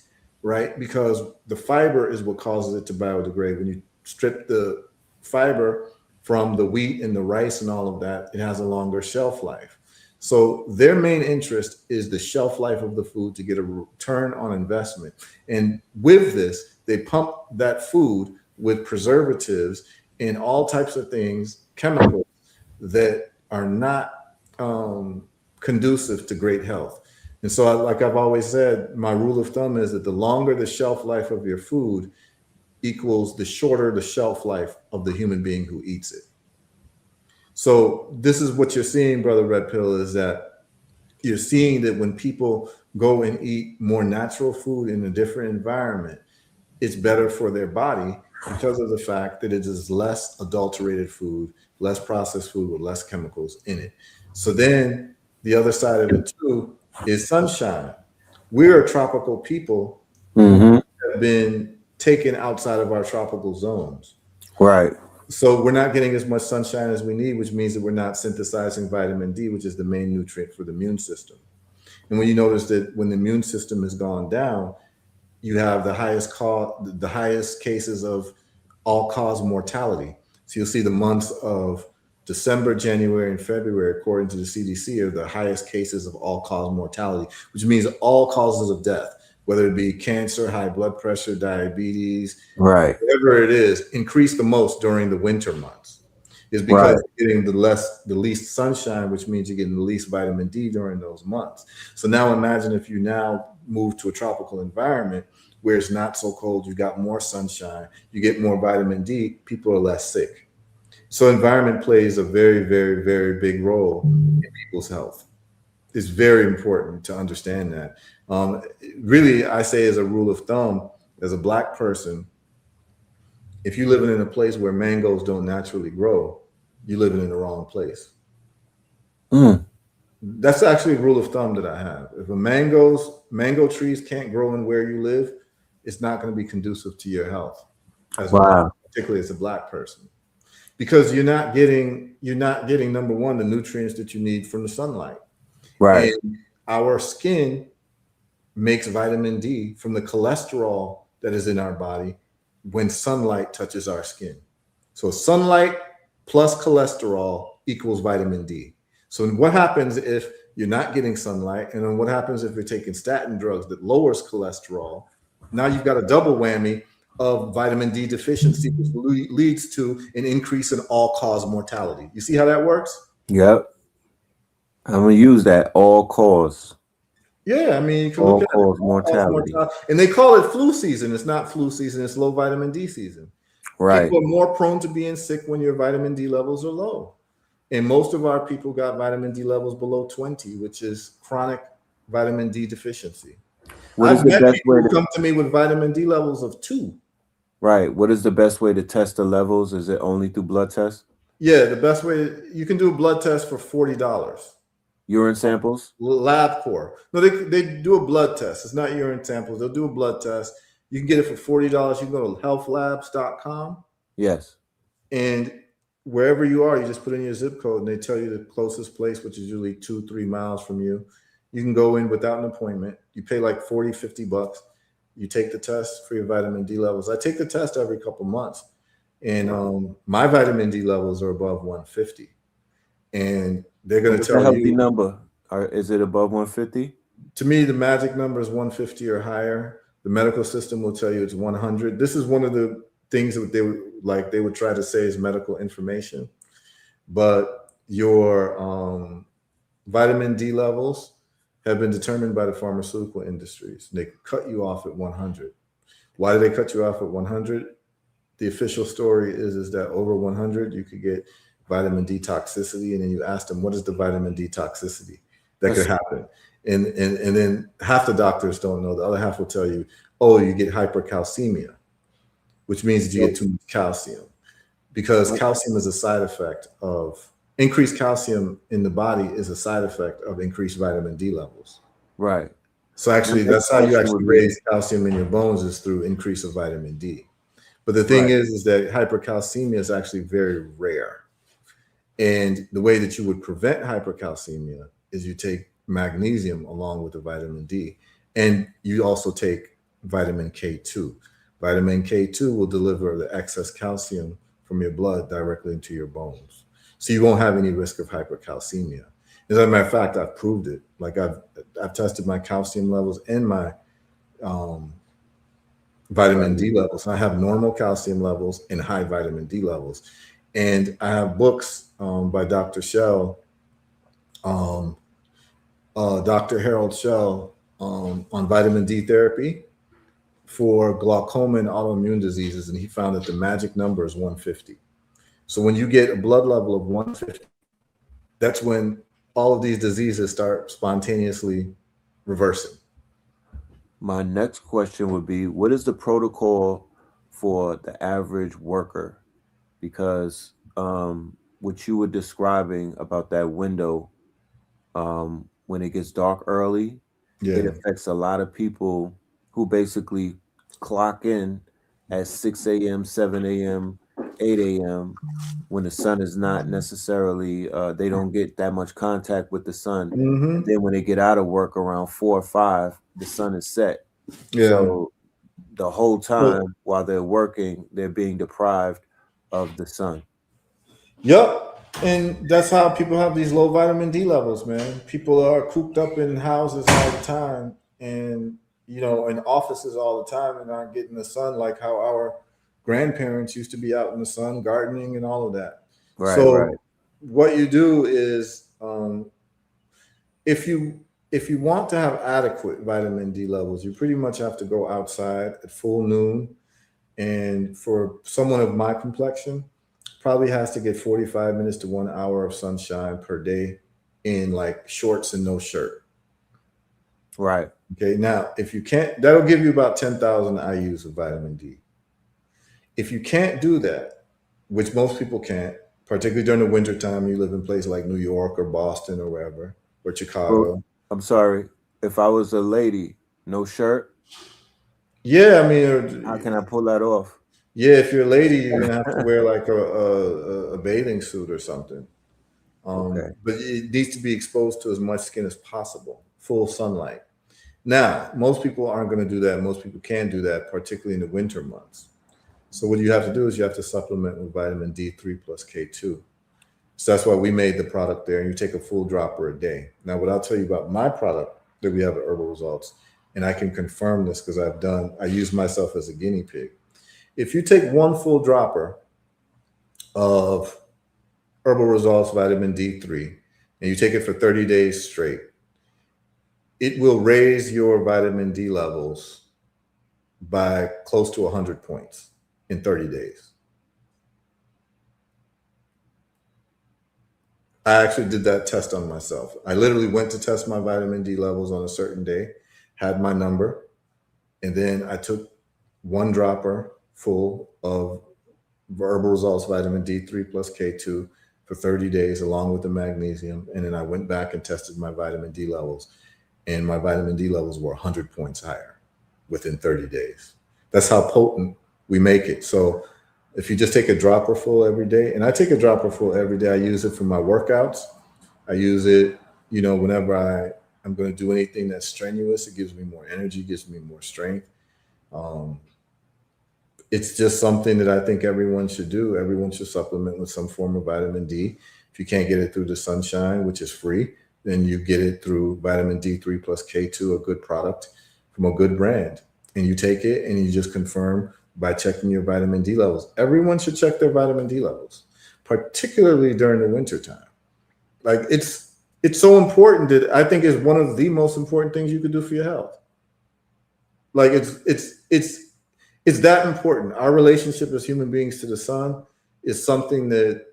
right? Because the fiber is what causes it to biodegrade. When you strip the fiber from the wheat and the rice and all of that, it has a longer shelf life. So their main interest is the shelf life of the food to get a return on investment. And with this, they pump that food with preservatives and all types of things, chemicals that are not conducive to great health. And so, like I've always said, my rule of thumb is that the longer the shelf life of your food equals the shorter the shelf life of the human being who eats it. So this is what you're seeing, Brother Red Pill, is that you're seeing that when people go and eat more natural food in a different environment, it's better for their body because of the fact that it is less adulterated food, less processed food with less chemicals in it. So then the other side of it too is sunshine. We're a tropical people who have been taken outside of our tropical zones.
Right.
So we're not getting as much sunshine as we need, which means that we're not synthesizing vitamin D, which is the main nutrient for the immune system. And when you notice that when the immune system has gone down, you have the highest cases of all-cause mortality. So you'll see the months of December, January, and February, according to the CDC, are the highest cases of all-cause mortality, which means all causes of death. whether it be cancer, high blood pressure, diabetes,
Right.
whatever it is, increase the most during the winter months. Is because
Right.
you're getting the least sunshine, which means you're getting the least vitamin D during those months. So now imagine if you now move to a tropical environment where it's not so cold, you got more sunshine, you get more vitamin D, people are less sick. So environment plays a very, very, very big role in people's health. It's very important to understand that. Really, I say as a rule of thumb, as a black person, if you're living in a place where mangoes don't naturally grow, you're living in the wrong place.
Mm.
That's actually a rule of thumb that I have. If mango trees can't grow in where you live, it's not going to be conducive to your health,
Wow.
particularly as a black person, because you're not getting number one, the nutrients that you need from the sunlight.
Right.
And our skin makes vitamin D from the cholesterol that is in our body when sunlight touches our skin. So sunlight plus cholesterol equals vitamin D. So what happens if you're not getting sunlight? And then what happens if you're taking statin drugs that lowers cholesterol? Now you've got a double whammy of vitamin D deficiency, which leads to an increase in all-cause mortality. You see how that works?
Yep. I'm gonna use that all cause.
Yeah, I mean, you can
All
look at
cause
all-cause
mortality.
mortality. And they call it flu season. It's not flu season, it's low vitamin D season.
Right.
People are more prone to being sick when your vitamin D levels are low. And most of our people got vitamin D levels below 20, which is chronic vitamin D deficiency.
What is
I've
the
met
best
people
way
who
to
come to me with vitamin D levels of 2.
right? What is the best way to test the levels? Is it only through blood tests?
Yeah, the best way, you can do a blood test for $40.
Urine samples?
LabCorp. No, they do a blood test. It's not urine samples. They'll do a blood test. You can get it for $40. You can go to healthlabs.com,
Yes.
and wherever you are, you just put in your zip code and they tell you the closest place, which is usually 2-3 miles from you. You can go in without an appointment. You pay like 40-50 bucks. You take the test for your vitamin D levels. I take the test every couple months, and my vitamin D levels are above 150. And they're going to
What's a
tell
healthy
you,
number? Or is it above 150?
to me, the magic number is 150 or higher. The medical system will tell you it's 100. This is one of the things that they would try to say is medical information, but your vitamin D levels have been determined by the pharmaceutical industries. They cut you off at 100. Why do they cut you off at 100? The official story is that over 100 you could get vitamin D toxicity, and then you ask them, what is the vitamin D toxicity that could happen? And then half the doctors don't know. The other half will tell you, oh, you get hypercalcemia, which means that you get too much calcium, because calcium is a side effect of increased calcium in the body is a side effect of increased vitamin D levels.
Right.
So actually,
My
that's how you
question
actually
would be-
raise calcium in your bones, is through increase of vitamin D. But the thing
Right.
is that hypercalcemia is actually very rare. And the way that you would prevent hypercalcemia is you take magnesium along with the vitamin D, and you also take vitamin K2. Vitamin K2 will deliver the excess calcium from your blood directly into your bones. So you won't have any risk of hypercalcemia. As a matter of fact, I've proved it. Like I've tested my calcium levels and my vitamin D levels. I have normal calcium levels and high vitamin D levels. And I have books by Dr. Shell, Dr. Harold Shell, on vitamin D therapy for glaucoma and autoimmune diseases. And he found that the magic number is 150. So when you get a blood level of 150, that's when all of these diseases start spontaneously reversing.
My next question would be, what is the protocol for the average worker? Because what you were describing about that window, when it gets dark early, it
Yeah.
affects a lot of people who basically clock in at 6 a.m., 7 a.m., 8 a.m. when the sun is not necessarily, they don't get that much contact with the sun.
Mm-hmm.
And then when they get out of work around 4 or 5, the sun is set.
Yeah.
So the whole time while they're working, they're being deprived of the sun.
Yep. And that's how people have these low vitamin D levels, man. People are cooped up in houses all the time, and in offices all the time and aren't getting the sun like how our grandparents used to be out in the sun gardening and all of that.
Right,
So
right.
what you do is, if you want to have adequate vitamin D levels, you pretty much have to go outside at full noon. And for someone of my complexion, probably has to get 45 minutes to 1 hour of sunshine per day in like shorts and no shirt.
Right.
Okay. Now, if you can't, that'll give you about 10,000 IUs of vitamin D. If you can't do that, which most people can't, particularly during the wintertime, you live in places like New York or Boston or wherever, or Chicago.
Well, I'm sorry. If I was a lady, no shirt,
Yeah, I mean,
how can I pull that off?
yeah, if you're a lady, you're gonna have to wear like a bathing suit or something.
Okay.
But it needs to be exposed to as much skin as possible, full sunlight. Now, most people aren't going to do that. Most people can do that, particularly in the winter months. So what you have to do is you have to supplement with vitamin D3 plus K2. So that's why we made the product there. And you take a full dropper a day. Now, what I'll tell you about my product that we have at Herbal Results, and I can confirm this because I use myself as a guinea pig. If you take one full dropper of Herbal Results vitamin D3 and you take it for 30 days straight, it will raise your vitamin D levels by close to 100 points in 30 days. I actually did that test on myself. I literally went to test my vitamin D levels on a certain day, had my number, and then I took one dropper full of Herbal Results vitamin D3 plus K2 for 30 days along with the magnesium. And then I went back and tested my vitamin D levels, and my vitamin D levels were 100 points higher within 30 days. That's how potent we make it. So if you just take a dropper full every day, and I take a dropper full every day, I use it for my workouts. I use it, whenever I'm going to do anything that's strenuous. It gives me more energy, gives me more strength. It's just something that I think everyone should do. Everyone should supplement with some form of vitamin D. If you can't get it through the sunshine, which is free, then you get it through vitamin D3 plus K2, a good product from a good brand. And you take it and you just confirm by checking your vitamin D levels. Everyone should check their vitamin D levels, particularly during the winter time. Like it's so important that I think it's one of the most important things you could do for your health. Like it's that important. Our relationship as human beings to the sun is something that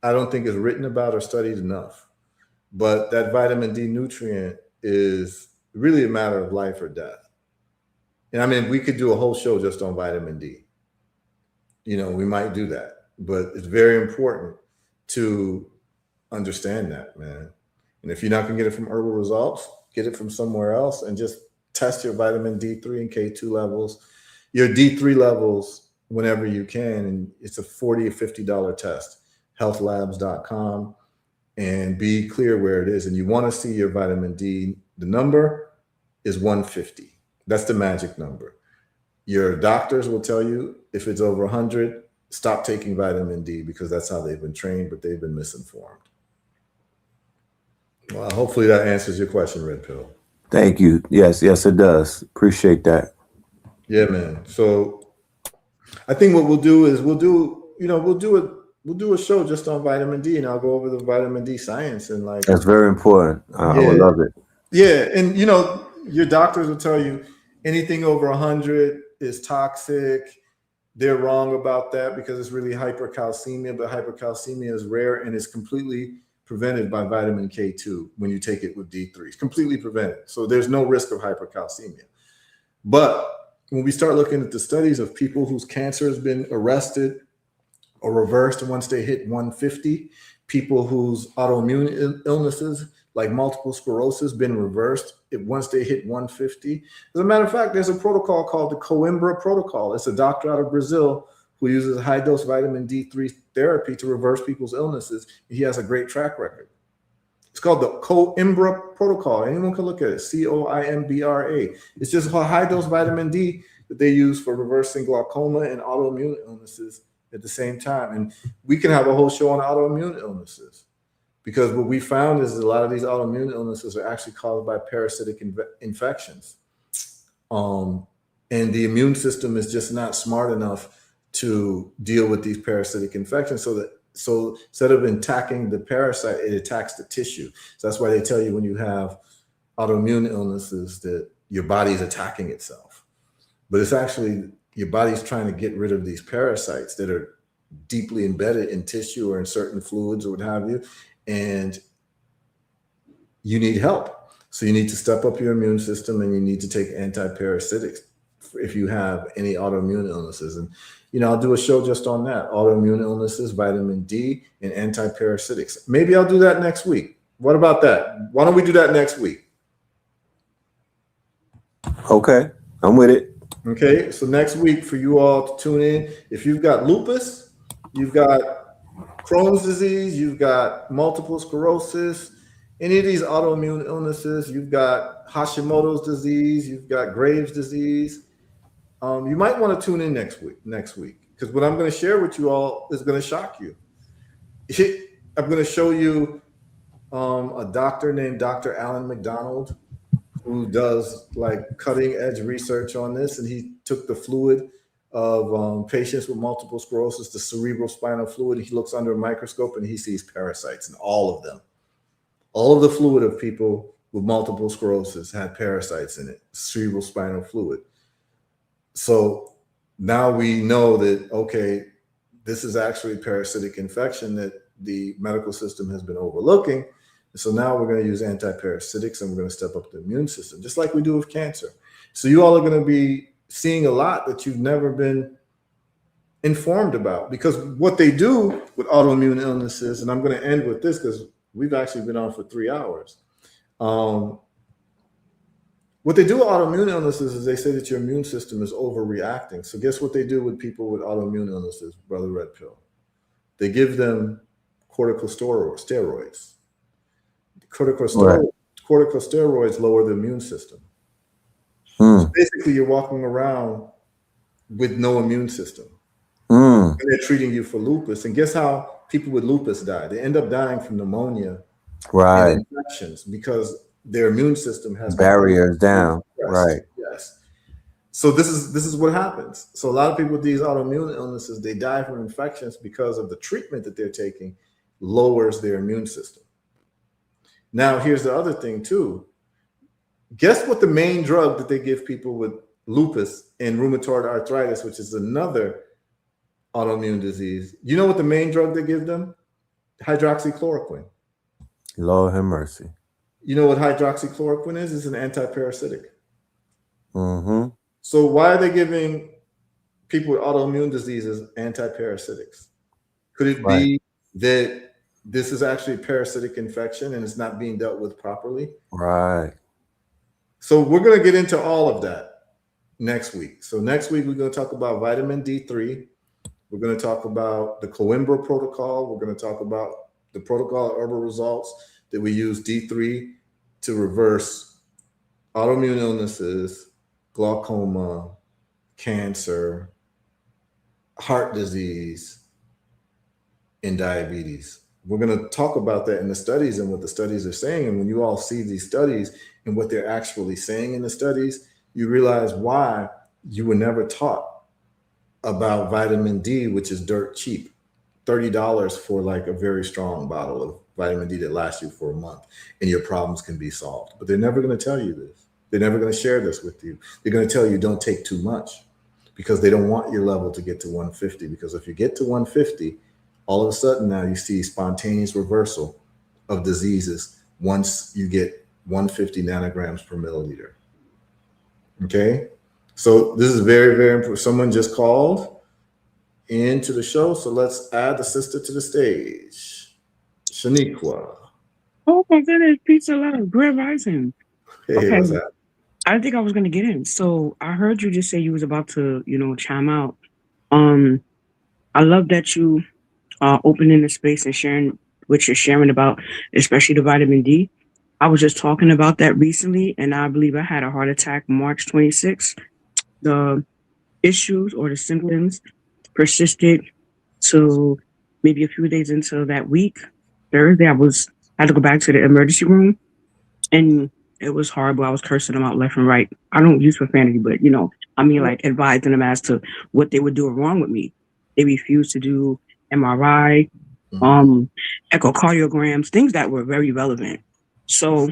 I don't think is written about or studied enough. But that vitamin D nutrient is really a matter of life or death. And I mean, we could do a whole show just on vitamin D. We might do that, but it's very important to understand that, man. And if you're not going to get it from Herbal Results, get it from somewhere else and just test your vitamin D3 and K2 levels, your D3 levels whenever you can. And it's a $40 or $50 test, healthlabs.com, and be clear where it is. And you want to see your vitamin D. The number is 150. That's the magic number. Your doctors will tell you if it's over 100, stop taking vitamin D because that's how they've been trained, but they've been misinformed. Well, hopefully that answers your question, Red Pill.
Thank you. Yes, it does. Appreciate that.
Yeah, man. So I think what we'll do is we'll do a show just on vitamin D, and I'll go over the vitamin D science and like
that's very important. I would love it.
Yeah, and your doctors will tell you anything over 100 is toxic. They're wrong about that because it's really hypercalcemia, but hypercalcemia is rare and is completely prevented by vitamin K2 when you take it with D3. It's completely prevented. So there's no risk of hypercalcemia. But when we start looking at the studies of people whose cancer has been arrested or reversed once they hit 150, people whose autoimmune illnesses like multiple sclerosis been reversed once they hit 150. As a matter of fact, there's a protocol called the Coimbra protocol. It's a doctor out of Brazil who uses high dose vitamin D3 therapy to reverse people's illnesses. He has a great track record. It's called the Coimbra protocol. Anyone can look at it, COIMBRA. It's just high dose vitamin D that they use for reversing glaucoma and autoimmune illnesses at the same time. And we can have a whole show on autoimmune illnesses, because what we found is a lot of these autoimmune illnesses are actually caused by parasitic infections. And the immune system is just not smart enough to deal with these parasitic infections. So instead of attacking the parasite, it attacks the tissue. So that's why they tell you when you have autoimmune illnesses that your body's attacking itself. But it's actually your body's trying to get rid of these parasites that are deeply embedded in tissue or in certain fluids or what have you. And you need help. So you need to step up your immune system, and you need to take antiparasitics if you have any autoimmune illnesses. And, I'll do a show just on that: autoimmune illnesses, vitamin D, and antiparasitics. Maybe I'll do that next week. What about that? Why don't we do that next week?
Okay, I'm with it.
Okay, so next week for you all to tune in. If you've got lupus, you've got Crohn's disease, you've got multiple sclerosis, any of these autoimmune illnesses, you've got Hashimoto's disease, you've got Graves' disease, you might want to tune in next week, because what I'm going to share with you all is going to shock you. I'm going to show you a doctor named Dr. Alan McDonald, who does like cutting edge research on this. And he took the fluid of patients with multiple sclerosis, the cerebral spinal fluid. He looks under a microscope and he sees parasites in all of them. All of the fluid of people with multiple sclerosis had parasites in it, cerebral spinal fluid. So now we know that, okay, this is actually parasitic infection that the medical system has been overlooking. So now we're going to use antiparasitics, and we're going to step up the immune system, just like we do with cancer. So you all are going to be seeing a lot that you've never been informed about, because what they do with autoimmune illnesses, and I'm going to end with this because we've actually been on for 3 hours. What they do with autoimmune illnesses is they say that your immune system is overreacting. So guess what they do with people with autoimmune illnesses, Brother Red Pill? They give them corticosteroids. Corticosteroids lower the immune system. So basically, you're walking around with no immune system. And they're treating you for lupus. And guess how people with lupus die? They end up dying from pneumonia, and infections, because their immune system has
barriers down. Right.
Yes. So this is what happens. So a lot of people with these autoimmune illnesses, they die from infections because of the treatment that they're taking lowers their immune system. Now, here's the other thing too. Guess what the main drug that they give people with lupus and rheumatoid arthritis, which is another autoimmune disease, you know what the main drug they give them? Hydroxychloroquine.
Lord have mercy.
You know what hydroxychloroquine is? It's an antiparasitic. So why are they giving people with autoimmune diseases antiparasitics? Could it be that this is actually a parasitic infection and it's not being dealt with properly?
Right.
So we're going to get into all of that next week. So next week, we're going to talk about vitamin D3. We're going to talk about the Coimbra protocol. We're going to talk about the protocol of herbal results that we use D3 to reverse autoimmune illnesses, glaucoma, cancer, heart disease, and diabetes. We're going to talk about that in the studies and what the studies are saying. And when you all see these studies and what they're actually saying in the studies, you realize why you were never taught about vitamin D, which is dirt cheap. $30 for like a very strong bottle of vitamin D that lasts you for a month, and your problems can be solved. But they're never going to tell you this. They're never going to share this with you. They're going to tell you don't take too much, because they don't want your level to get to 150. Because if you get to 150, all of a sudden now you see spontaneous reversal of diseases once you get 150 nanograms per milliliter. Okay? So this is very, very important. Someone just called into the show, so let's add the sister to the stage. Shaniqua.
Oh my goodness, pizza love, Grand Rising.
Hey,
Okay.
what's that?
I didn't think I was gonna get in. So I heard you just say you was about to, chime out. I love that you are opening the space and sharing what you're sharing about, especially the vitamin D. I was just talking about that recently, and I believe I had a heart attack March 26th. The issues or the symptoms persisted to maybe a few days into that week. Thursday, I had to go back to the emergency room, and It was horrible. I was cursing them out left and right. I don't use profanity, but like advising them as to what they were doing wrong with me. They refused to do MRI, echocardiograms, things that were very relevant. So,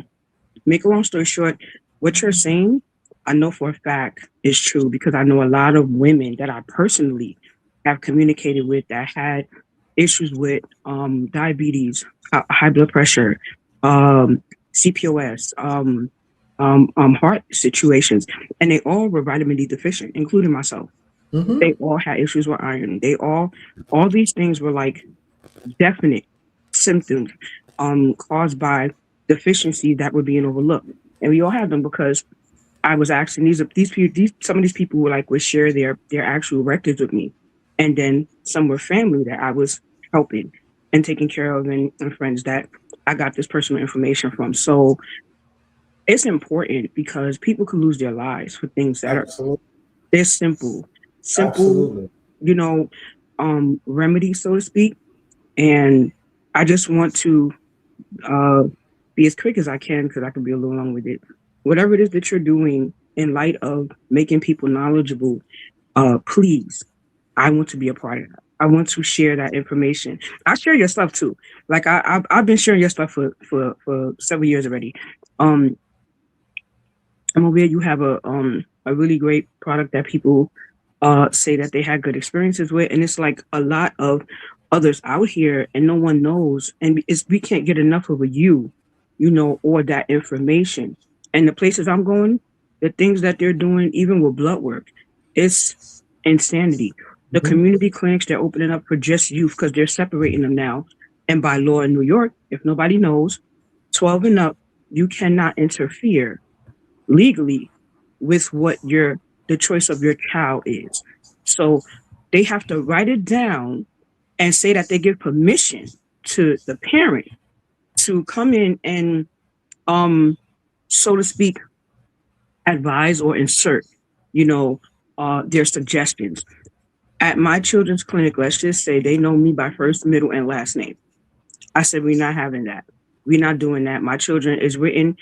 make a long story short, what you're saying, I know for a fact is true because I know a lot of women that I personally have communicated with that had issues with diabetes, high blood pressure, CPOS, heart situations, and they all were vitamin D deficient, including myself. They all had issues with iron. All these things were like definite symptoms caused by deficiencies that were being overlooked. And we all have them because I was asking some of these people would share their actual records with me. And then some were family that I was helping and taking care of and friends that I got this personal information from. So it's important because people can lose their lives for things that they're simple,
Absolutely.
remedies, so to speak. And I just want to be as quick as I can because I can be a little long with it. Whatever it is that you're doing in light of making people knowledgeable, please, I want to be a part of that. I want to share that information. I share your stuff too. Like I've been sharing your stuff for several years already. I'm aware you have a really great product that people say that they had good experiences with, and it's like a lot of others out here, and no one knows, and we can't get enough of or that information. And the places I'm going, the things that they're doing, even with blood work, it's insanity. The community clinics they're opening up for just youth because they're separating them now. And by law in New York, if nobody knows, 12 and up, you cannot interfere legally with what the choice of your child is. So they have to write it down and say that they give permission to the parent to come in and so to speak, advise or insert, their suggestions. At my children's clinic, let's just say they know me by first, middle, and last name. I said, we're not having that. We're not doing that. My children is written.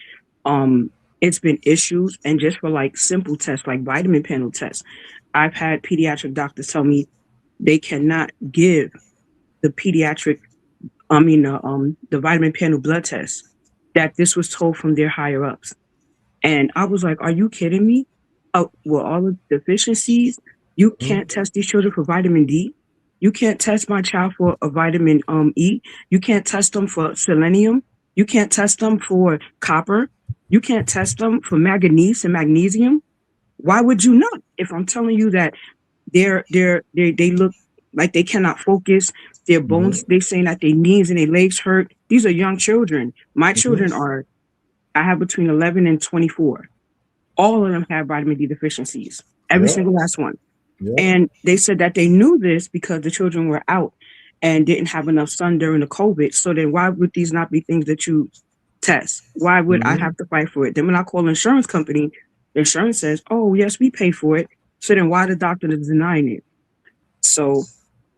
It's been issues, and just for like simple tests, like vitamin panel tests, I've had pediatric doctors tell me they cannot give the the vitamin panel blood test, that this was told from their higher ups. And I was like, are you kidding me? Oh, well, all the deficiencies, you can't test these children for vitamin D. You can't test my child for a vitamin E. You can't test them for selenium. You can't test them for copper. You can't test them for manganese and magnesium. Why would you not? If I'm telling you that they look like they cannot focus, their bones, they saying that their knees and their legs hurt. These are young children. My children I have between 11 and 24. All of them have vitamin D deficiencies. Every single last one. And they said that they knew this because the children were out and didn't have enough sun during the COVID. So then why would these not be things that you test? Why would I have to fight for it? Then when I call the insurance company, the insurance says, oh, yes, we pay for it. So then why the doctor is denying it? So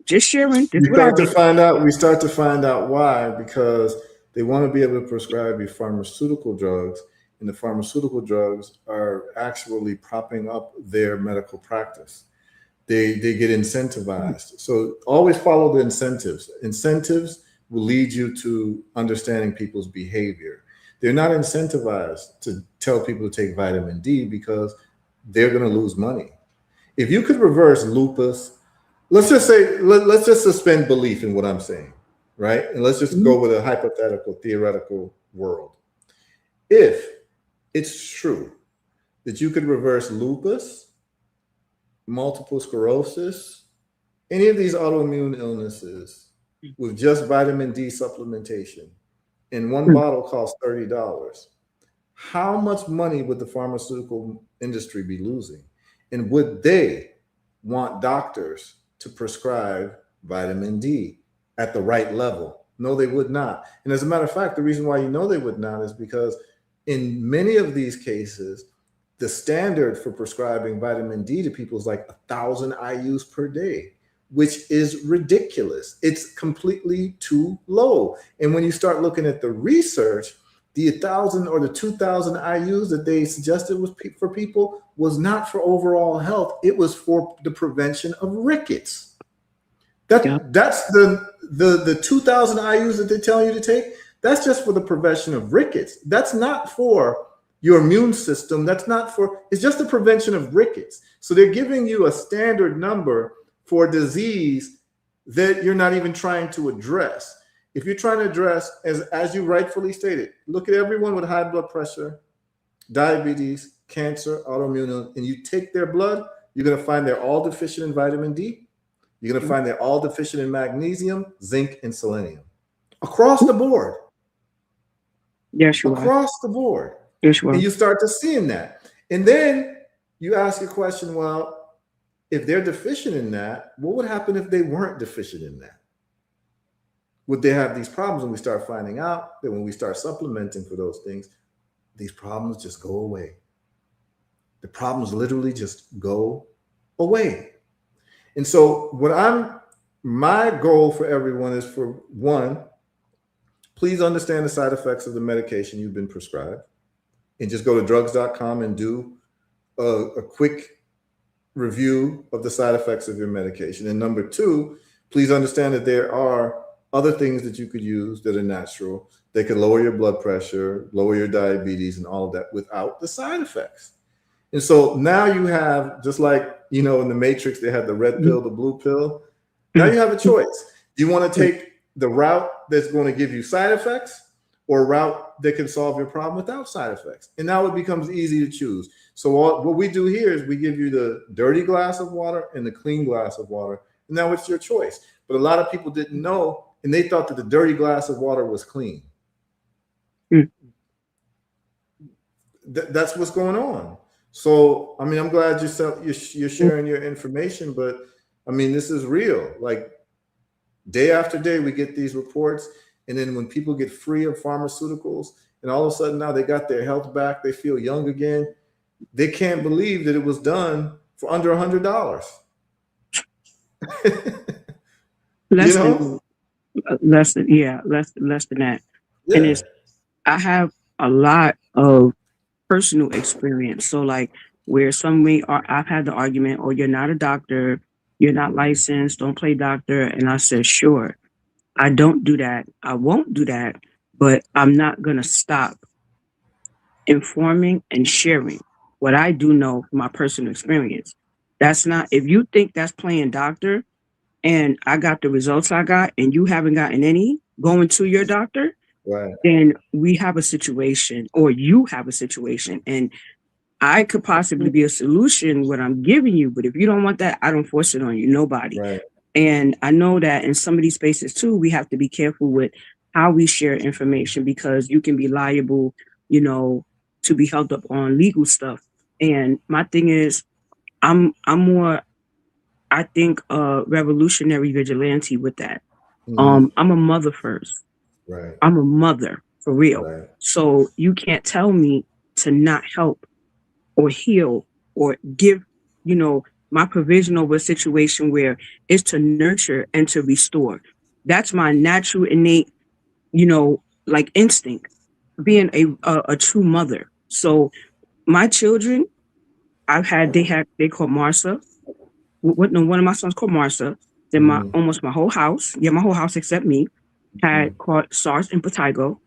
just sharing.
We start to find out why, because they want to be able to prescribe you pharmaceutical drugs, and the pharmaceutical drugs are actually propping up their medical practice. They get incentivized. So always follow the incentives. Incentives will lead you to understanding people's behavior. They're not incentivized to tell people to take vitamin D because they're going to lose money. If you could reverse lupus, let's just suspend belief in what I'm saying, right? And let's just go with a hypothetical, theoretical world. If it's true that you could reverse lupus, multiple sclerosis, any of these autoimmune illnesses with just vitamin D supplementation, and one bottle costs $30, how much money would the pharmaceutical industry be losing? And would they want doctors to prescribe vitamin D at the right level? No, they would not. And as a matter of fact, the reason why they would not is because in many of these cases, the standard for prescribing vitamin D to people is like 1,000 IUs per day, which is ridiculous. It's completely too low. And when you start looking at the research, The 1,000 or the 2,000 IUs that they suggested was for people was not for overall health. It was for the prevention of rickets. That's the 2,000 IUs that they tell you to take. That's just for the prevention of rickets. That's not for your immune system. That's not for, it's just the prevention of rickets. So they're giving you a standard number for disease that you're not even trying to address. If you're trying to address, as you rightfully stated, look at everyone with high blood pressure, diabetes, cancer, autoimmune, and you take their blood, you're going to find they're all deficient in vitamin D. You're going to find they're all deficient in magnesium, zinc, and selenium. Across the board.
Yes, you
Across the board.
Yes, you are.
And you start to seeing that. And then you ask a question, well, if they're deficient in that, what would happen if they weren't deficient in that? Would they have these problems? And we start finding out that when we start supplementing for those things, these problems just go away. The problems literally just go away. And so my goal for everyone is, for one, please understand the side effects of the medication you've been prescribed, and just go to drugs.com and do a quick review of the side effects of your medication. And number two, please understand that there are other things that you could use that are natural. They could lower your blood pressure, lower your diabetes, and all of that without the side effects. And so now you have, just like, in the Matrix, they had the red pill, the blue pill. Now you have a choice. Do you want to take the route that's going to give you side effects, or a route that can solve your problem without side effects? And now it becomes easy to choose. So what we do here is we give you the dirty glass of water and the clean glass of water. And now it's your choice. But a lot of people didn't know, and they thought that the dirty glass of water was clean. That's what's going on. So, I mean, I'm glad you're sharing your information, but I mean, this is real. Like, day after day, we get these reports. And then when people get free of pharmaceuticals, and all of a sudden now they got their health back, they feel young again, they can't believe that it was done for under $100.
Less than that. Yeah. And I have a lot of personal experience. So like, where I've had the argument, oh, you're not a doctor, you're not licensed, don't play doctor. And I said, sure, I don't do that. I won't do that, but I'm not going to stop informing and sharing what I do know from my personal experience. That's not, if you think that's playing doctor and I got the results I got and you haven't gotten any going to your doctor, right, then we have a situation, or you have a situation, and I could possibly be a solution what I'm giving you. But if you don't want that, I don't force it on you, nobody. Right. And I know that in some of these spaces too, we have to be careful with how we share information, because you can be liable, to be held up on legal stuff. And my thing is, I'm more, I think, revolutionary vigilante with that. I'm a mother first. Right. I'm a mother for real. Right. So you can't tell me to not help or heal or give, my provision over a situation where it's to nurture and to restore. That's my natural, innate, like instinct, being a true mother. So my children, they call Marsa. One of my sons called Marsa. Then almost my whole house, my whole house except me, had caught SARS and Impetigo.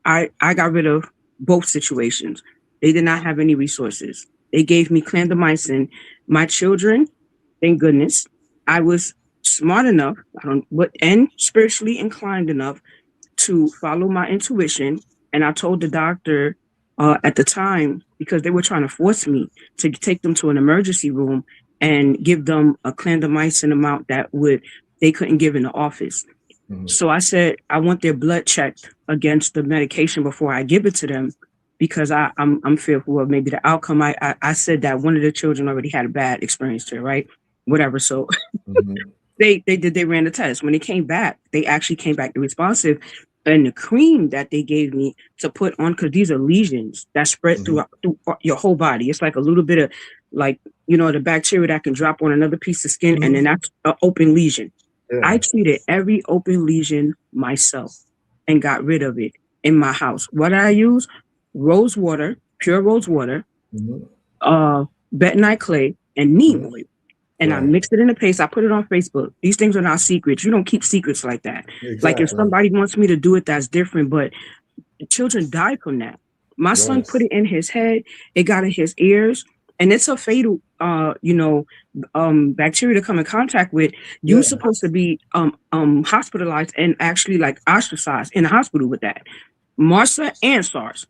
I got rid of both situations. They did not have any resources. They gave me clindamycin. My children, thank goodness, I was smart enough, and spiritually inclined enough to follow my intuition. And I told the doctor at the time, because they were trying to force me to take them to an emergency room and give them a clindamycin amount that they couldn't give in the office. Mm-hmm. So I said, I want their blood checked against the medication before I give it to them, because I'm fearful of maybe the outcome. I said that one of the children already had a bad experience there, right? Whatever. So they ran the test. When they came back, they actually came back responsive. And the cream that they gave me to put on, because these are lesions that spread through your whole body. It's like a little bit of, like, the bacteria that can drop on another piece of skin, and then that's an open lesion. Yeah. I treated every open lesion myself. and got rid of it in my house. What did I use? Rose water, pure rose water, bentonite clay, and neem oil. And I mixed it in a paste. I put it on Facebook. These things are not secrets. You don't keep secrets like that.
Exactly.
Like if somebody wants me to do it, that's different. But children die from that. My son put it in his head. It got in his ears. And it's a fatal, bacteria to come in contact with. You're supposed to be hospitalized and actually like ostracized in the hospital with that. MRSA and SARS,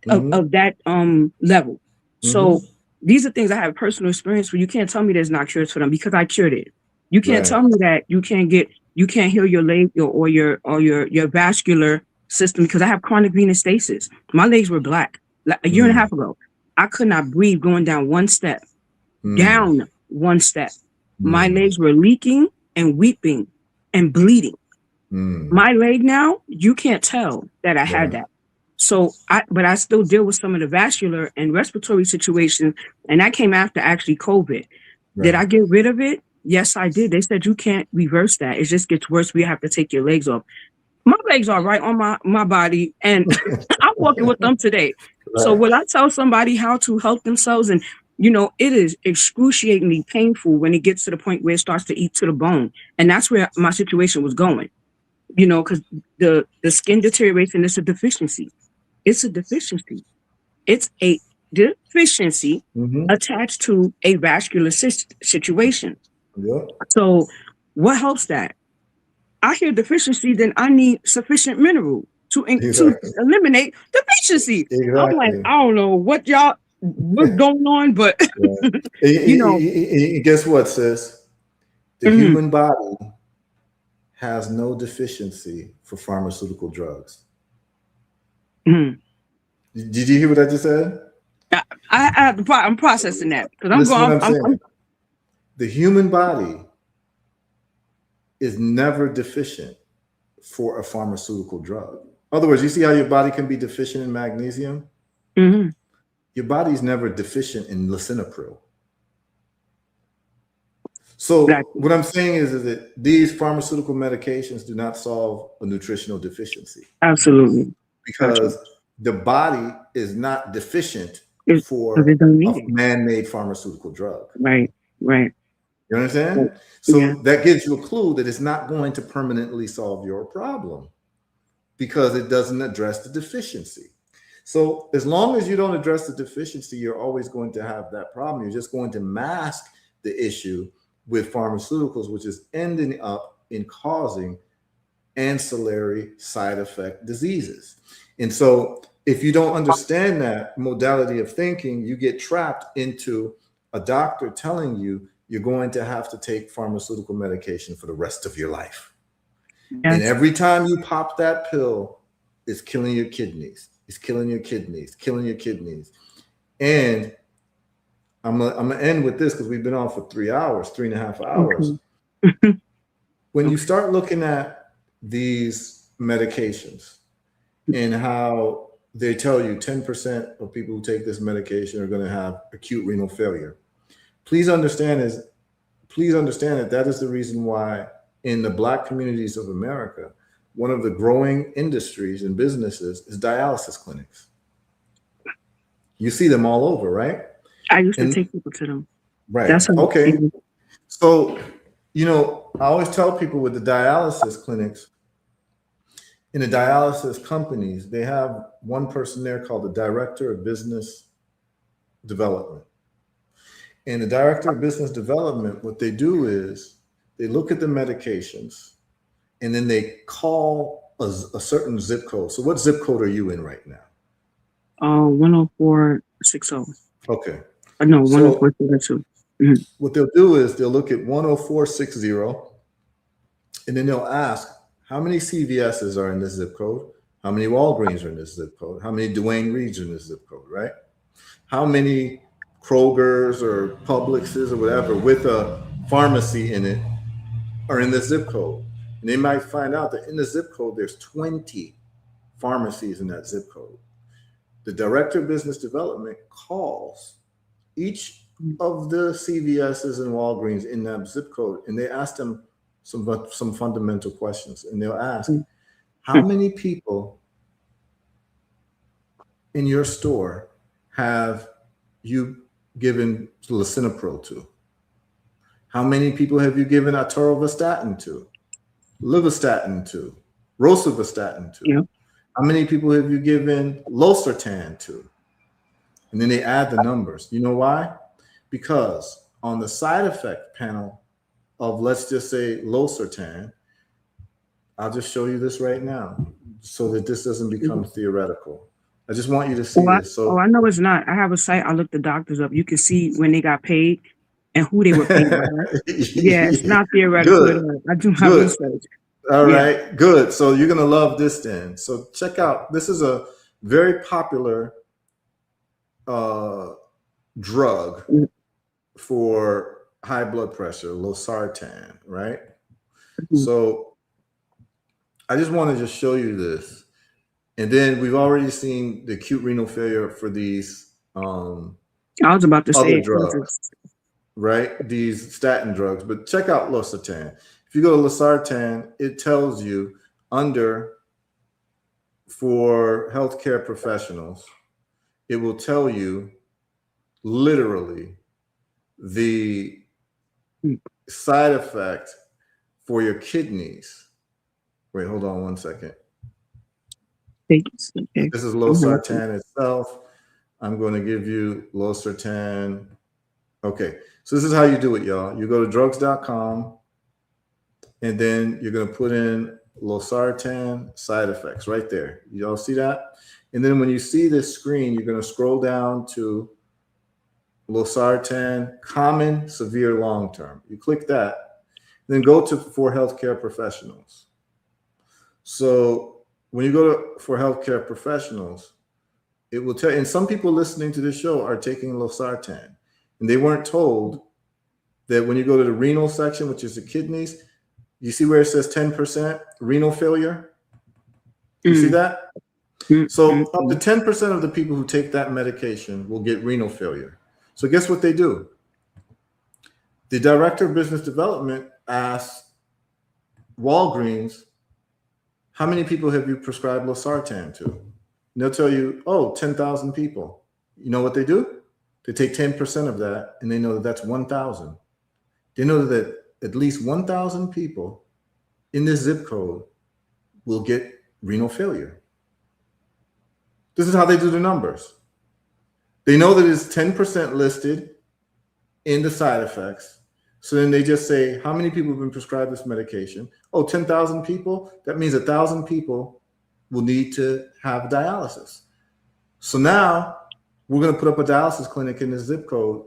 of that level. So these are things I have personal experience with. You can't tell me there's not cures for them because I cured it. You can't tell me that you can't heal your leg or your vascular system because I have chronic venous stasis. My legs were black like a year and a half ago. I could not breathe going down one step. Down one step. My legs were leaking and weeping and bleeding. My leg now, you can't tell that I had that. So but I still deal with some of the vascular and respiratory situations, and that came after actually COVID. Did I get rid of it? Yes, I did. They said you can't reverse that. It just gets worse. We have to take your legs off. My legs are right on my body, and I'm walking with them today. So will I tell somebody how to help themselves? And it is excruciatingly painful when it gets to the point where it starts to eat to the bone, and that's where my situation was going. Because the skin deterioration is a deficiency. It's a deficiency. It's a deficiency attached to a vascular situation. So what helps that? I hear deficiency, then I need sufficient mineral to eliminate deficiency. I'm like, I don't know what's going on, but
guess what, sis? The human body has no deficiency for pharmaceutical drugs. Did you hear what I just said?
I'm processing that because
the human body is never deficient for a pharmaceutical drug. In other words, you see how your body can be deficient in magnesium? Your body's never deficient in lisinopril. So what I'm saying is that these pharmaceutical medications do not solve a nutritional deficiency.
Absolutely.
Because the body is not deficient for a man-made pharmaceutical drug.
Right.
You understand? So that gives you a clue that it's not going to permanently solve your problem because it doesn't address the deficiency. So as long as you don't address the deficiency, you're always going to have that problem. You're just going to mask the issue with pharmaceuticals, which is ending up in causing ancillary side effect diseases. And so if you don't understand that modality of thinking, you get trapped into a doctor telling you you're going to have to take pharmaceutical medication for the rest of your life. And every time you pop that pill, it's killing your kidneys. It's killing your kidneys, killing your kidneys. And I'm gonna end with this because we've been on for 3.5 hours. When you start looking at these medications and how they tell you 10% of people who take this medication are going to have acute renal failure, please understand that that is the reason why in the Black communities of America, one of the growing industries and businesses is dialysis clinics. You see them all over, right?
I used to take people to them.
Right. That's okay. So, I always tell people with the dialysis clinics, in the dialysis companies, they have one person there called the Director of Business Development. And the Director of Business Development, what they do is they look at the medications and then they call a certain zip code. So what zip code are you in right now?
10460.
Okay.
No, 10462.
What they'll do is they'll look at 10460 and then they'll ask, how many CVSs are in this zip code? How many Walgreens are in this zip code? How many Duane Reads are in this zip code, right? How many Kroger's or Publix's or whatever with a pharmacy in it are in the zip code? And they might find out that in the zip code, there's 20 pharmacies in that zip code. The Director of Business Development calls each of the CVS's and Walgreens in that zip code, and they ask them some fundamental questions. And they'll ask, How many people in your store have you given lisinopril to? How many people have you given atorvastatin to, livastatin to, rosuvastatin to?
Yeah.
How many people have you given losartan to? And then they add the numbers. You know why? Because on the side effect panel of, let's just say, losartan, I'll just show you this right now so that this doesn't become theoretical. I just want you to see this. So,
I know it's not. I have a site. I looked the doctors up. You can see when they got paid and who they were paid by. Yeah, it's not theoretical at all. I do my research.
All right, good. So you're gonna love this then. So check out. This is a very popular drug for high blood pressure, losartan, right? So I just want to just show you this. And then we've already seen the acute renal failure for these
I was about to say
drugs, right? These statin drugs. But check out losartan. If you go to losartan, it tells you for healthcare professionals, it will tell you literally the side effect for your kidneys. Wait, hold on one second.
Okay.
This is losartan itself. I'm going to give you losartan. Okay, so this is how you do it, y'all. You go to drugs.com, and then you're going to put in losartan side effects right there. Y'all see that? And then when you see this screen, you're going to scroll down to losartan common, severe, long-term. You click that, then go to for healthcare professionals. So when you go to for healthcare professionals, it will tell you, and some people listening to this show are taking losartan, and they weren't told that when you go to the renal section, which is the kidneys, you see where it says 10% renal failure? You see that? So up to 10% of the people who take that medication will get renal failure. So guess what they do? The director of business development asks Walgreens, how many people have you prescribed losartan to? And they'll tell you, oh, 10,000 people. You know what they do? They take 10% of that, and they know that that's 1,000. They know that at least 1,000 people in this zip code will get renal failure. This is how they do the numbers. They know that it's 10% listed in the side effects. So then they just say, how many people have been prescribed this medication? Oh, 10,000 people. That means 1,000 people will need to have dialysis. So now we're going to put up a dialysis clinic in the zip code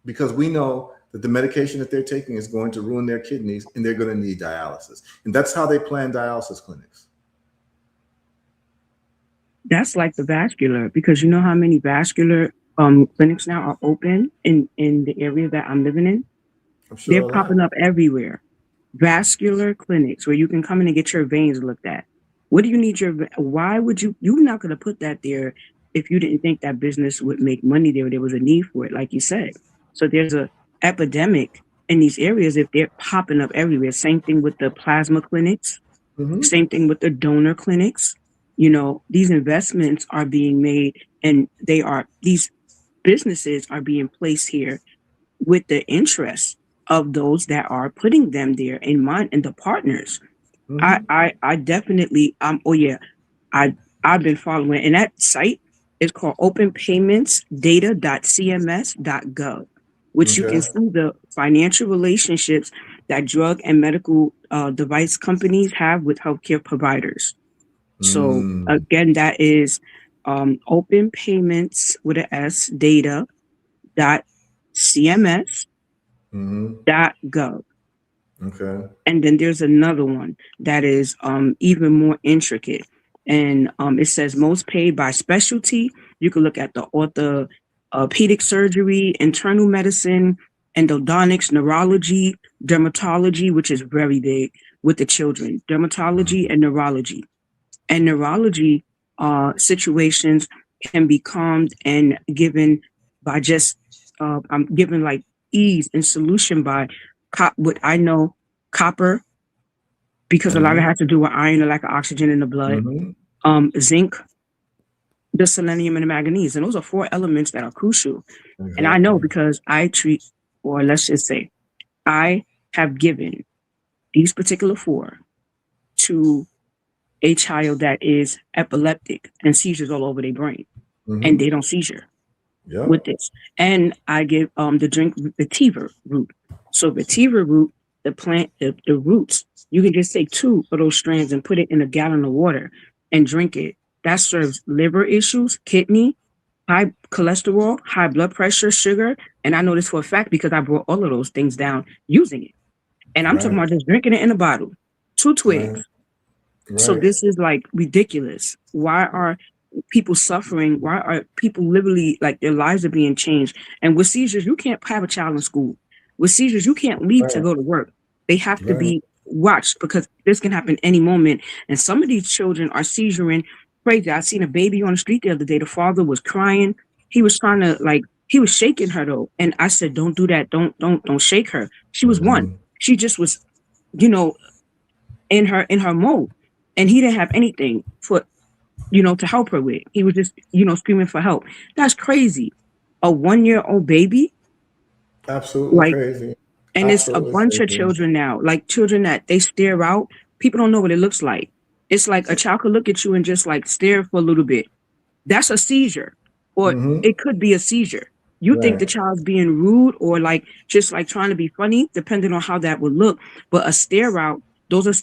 because we know that the medication that they're taking is going to ruin their kidneys and they're going to need dialysis. And that's how they plan dialysis clinics.
That's like the vascular, because you know how many vascular clinics now are open in the area that I'm living in? I'm sure they're popping up everywhere. Vascular clinics where you can come in and get your veins looked at. What do you need why would you're not going to put that there if you didn't think that business would make money there, there was a need for it, like you said. So there's a epidemic in these areas if they're popping up everywhere. Same thing with the plasma clinics, same thing with the donor clinics. You know, these investments are being made and these businesses are being placed here with the interest of those that are putting them there in mind and the partners. I definitely I've been following, and that site is called openpaymentsdata.cms.gov, which you can see the financial relationships that drug and medical device companies have with healthcare providers. So again, that is open payments with an S data.cms.gov.
Okay.
And then there's another one that is even more intricate. And it says most paid by specialty. You can look at the orthopedic surgery, internal medicine, endodontics, neurology, dermatology, which is very big with the children, dermatology and neurology. And neurology situations can be calmed and given by just, I'm given like ease and solution by what I know, copper because a lot of it has to do with iron, the lack of oxygen in the blood, zinc, the selenium, and the manganese. And those are 4 elements that are crucial.
Exactly.
And I know because I treat, or let's just say, I have given these particular 4 to a child that is epileptic and seizures all over their brain, and they don't seizure with this. And I give the drink vetiver root. So vetiver root, the plant, the roots, you can just take 2 of those strands and put it in a gallon of water and drink it. That serves liver issues, kidney, high cholesterol, high blood pressure, sugar. And I know this for a fact because I brought all of those things down using it. And I'm talking about just drinking it in a bottle, 2 twigs. So this is like ridiculous. Why are people suffering? Why are people literally, like, their lives are being changed? And with seizures, you can't have a child in school. With seizures, you can't leave to go to work. They have to be watched because this can happen any moment. And some of these children are seizuring crazy. I seen a baby on the street the other day. The father was crying. He was trying to, like, he was shaking her though. And I said, don't do that. Don't shake her. She was 1. She just was, you know, in her mode. And he didn't have anything for, you know, to help her with. He was just, you know, screaming for help. That's crazy. A 1-year-old baby.
Absolutely, like, crazy.
And it's a bunch of children now, like children that they stare out. People don't know what it looks like. It's like a child could look at you and just like stare for a little bit. That's a seizure, or it could be a seizure. You think the child's being rude or like just like trying to be funny, depending on how that would look. But a stare out, those are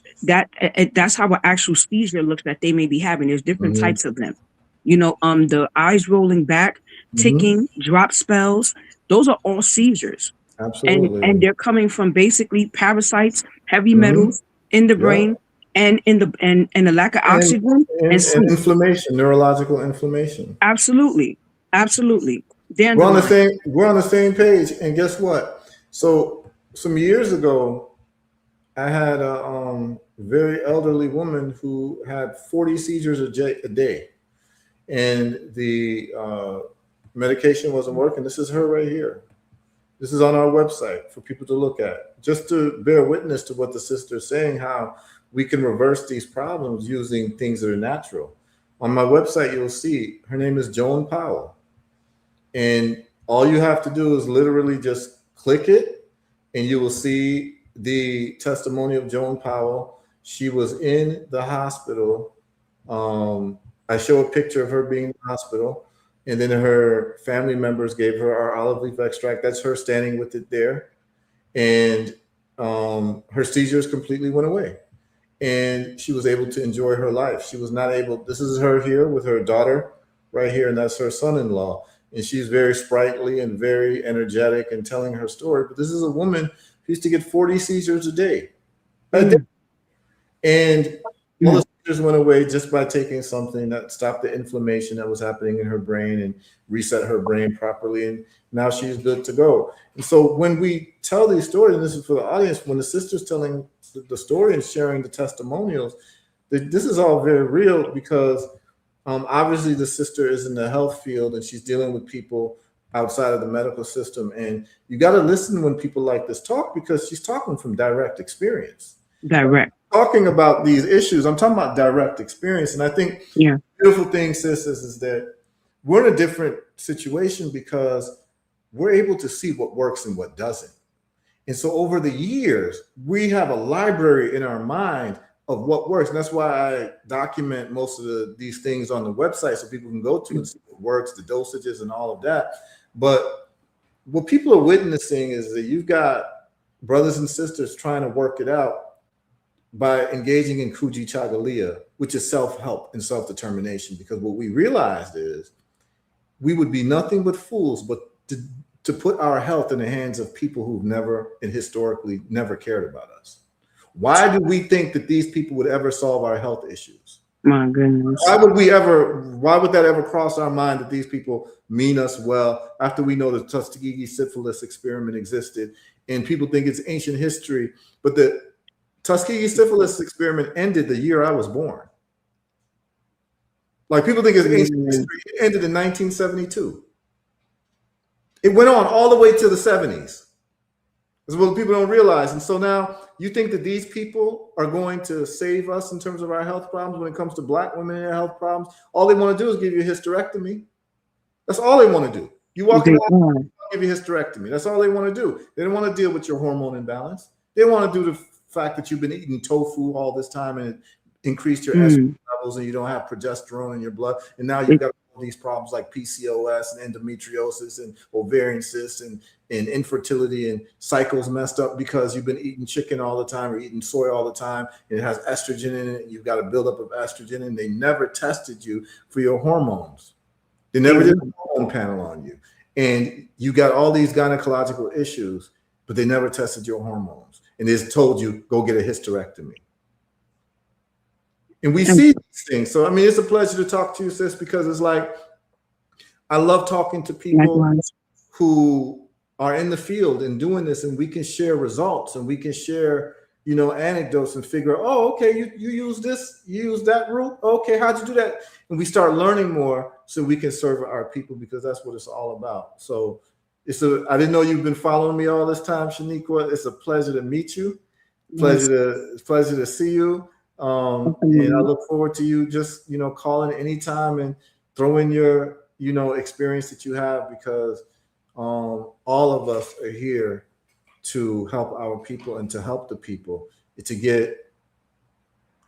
that's how an actual seizure looks that they may be having. There's different types of them. You know, the eyes rolling back, ticking, drop spells. Those are all seizures.
Absolutely.
And they're coming from basically parasites, heavy metals in the brain, and in the and the lack of oxygen
and inflammation, neurological inflammation.
Absolutely.
We're on the same page. And guess what? So some years ago, I had a very elderly woman who had 40 seizures a day, and the medication wasn't working. This is her right here. This is on our website for people to look at, just to bear witness to what the sister is saying, how we can reverse these problems using things that are natural. On my website, you'll see her name is Joan Powell. And all you have to do is literally just click it, and you will see the testimony of Joan Powell. She was in the hospital. I show a picture of her being in the hospital, and then her family members gave her our olive leaf extract. That's her standing with it there. And her seizures completely went away. And she was able to enjoy her life. She was not able, this is her here with her daughter right here, and that's her son-in-law. And she's very sprightly and very energetic and telling her story. But this is a woman who used to get 40 seizures a day. And all the seizures went away just by taking something that stopped the inflammation that was happening in her brain and reset her brain properly. And now she's good to go. And so when we tell these stories, and this is for the audience, when the sister's telling the story and sharing the testimonials, this is all very real, because obviously the sister is in the health field and she's dealing with people outside of the medical system. And you got to listen when people like this talk, because she's talking from direct experience. Talking about these issues, I'm talking about direct experience. And I think the beautiful thing, sis, is that we're in a different situation because we're able to see what works and what doesn't. And so over the years, we have a library in our mind of what works. And that's why I document most of these things on the website so people can go to and see what works, the dosages and all of that. But what people are witnessing is that you've got brothers and sisters trying to work it out by engaging in Kuji Chagalia, which is self-help and self-determination. Because what we realized is we would be nothing but fools but to put our health in the hands of people who've never and historically never cared about us. Why do we think that these people would ever solve our health issues?
My goodness.
Why would that ever cross our mind that these people mean us well after we know the Tuskegee syphilis experiment existed and people think it's ancient history? But the Tuskegee syphilis experiment ended the year I was born. Like, people think it's ancient history. It ended in 1972. It went on all the way to the 70s. That's what people don't realize. And so now you think that these people are going to save us in terms of our health problems when it comes to Black women and their health problems. All they want to do is give you a hysterectomy. That's all they want to do. You walk in, give you a hysterectomy. That's all they want to do. They don't want to deal with your hormone imbalance. They want to do the fact that you've been eating tofu all this time and it increased your estrogen levels and you don't have progesterone in your blood. And now you've got all these problems like PCOS and endometriosis and ovarian cysts and infertility and cycles messed up because you've been eating chicken all the time or eating soy all the time. And it has estrogen in it. You've got a buildup of estrogen and they never tested you for your hormones. They never did a hormone panel on you. And you got all these gynecological issues, but they never tested your hormones. And they just told you, go get a hysterectomy. And we see these things. So, I mean, it's a pleasure to talk to you, sis, because it's like, I love talking to people who are in the field and doing this, and we can share results and we can share, you know, anecdotes and figure out, oh, okay, you use this, you use that route. Okay, how'd you do that? And we start learning more so we can serve our people, because that's what it's all about. So I didn't know you've been following me all this time, Shaniqua. It's a pleasure to meet you. Pleasure to see you. And I look forward to you just, you know, calling anytime and throw in your, you know, experience that you have, because all of us are here to help our people and to help the people, to get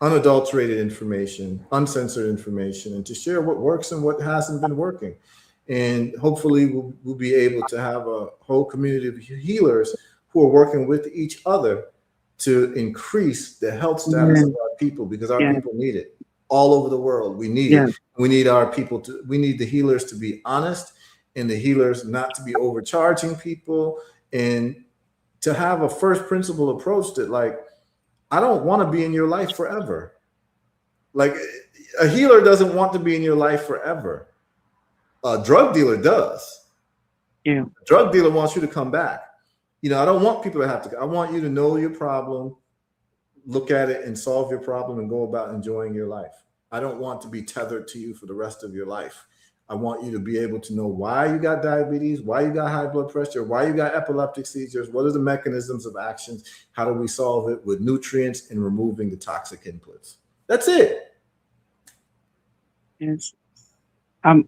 unadulterated information, uncensored information, and to share what works and what hasn't been working. And hopefully we'll be able to have a whole community of healers who are working with each other to increase the health status of our people, because our people need it all over the world. We need it. We need our people we need the healers to be honest, and the healers not to be overcharging people, and to have a first principle approach that, like, I don't want to be in your life forever. Like, a healer doesn't want to be in your life forever. A drug dealer does.
Yeah.
A drug dealer wants you to come back. You know, I don't want people to have to. I want you to know your problem, look at it and solve your problem and go about enjoying your life. I don't want to be tethered to you for the rest of your life. I want you to be able to know why you got diabetes, why you got high blood pressure, why you got epileptic seizures, what are the mechanisms of actions, how do we solve it with nutrients and removing the toxic inputs. That's it.
Yes. I'm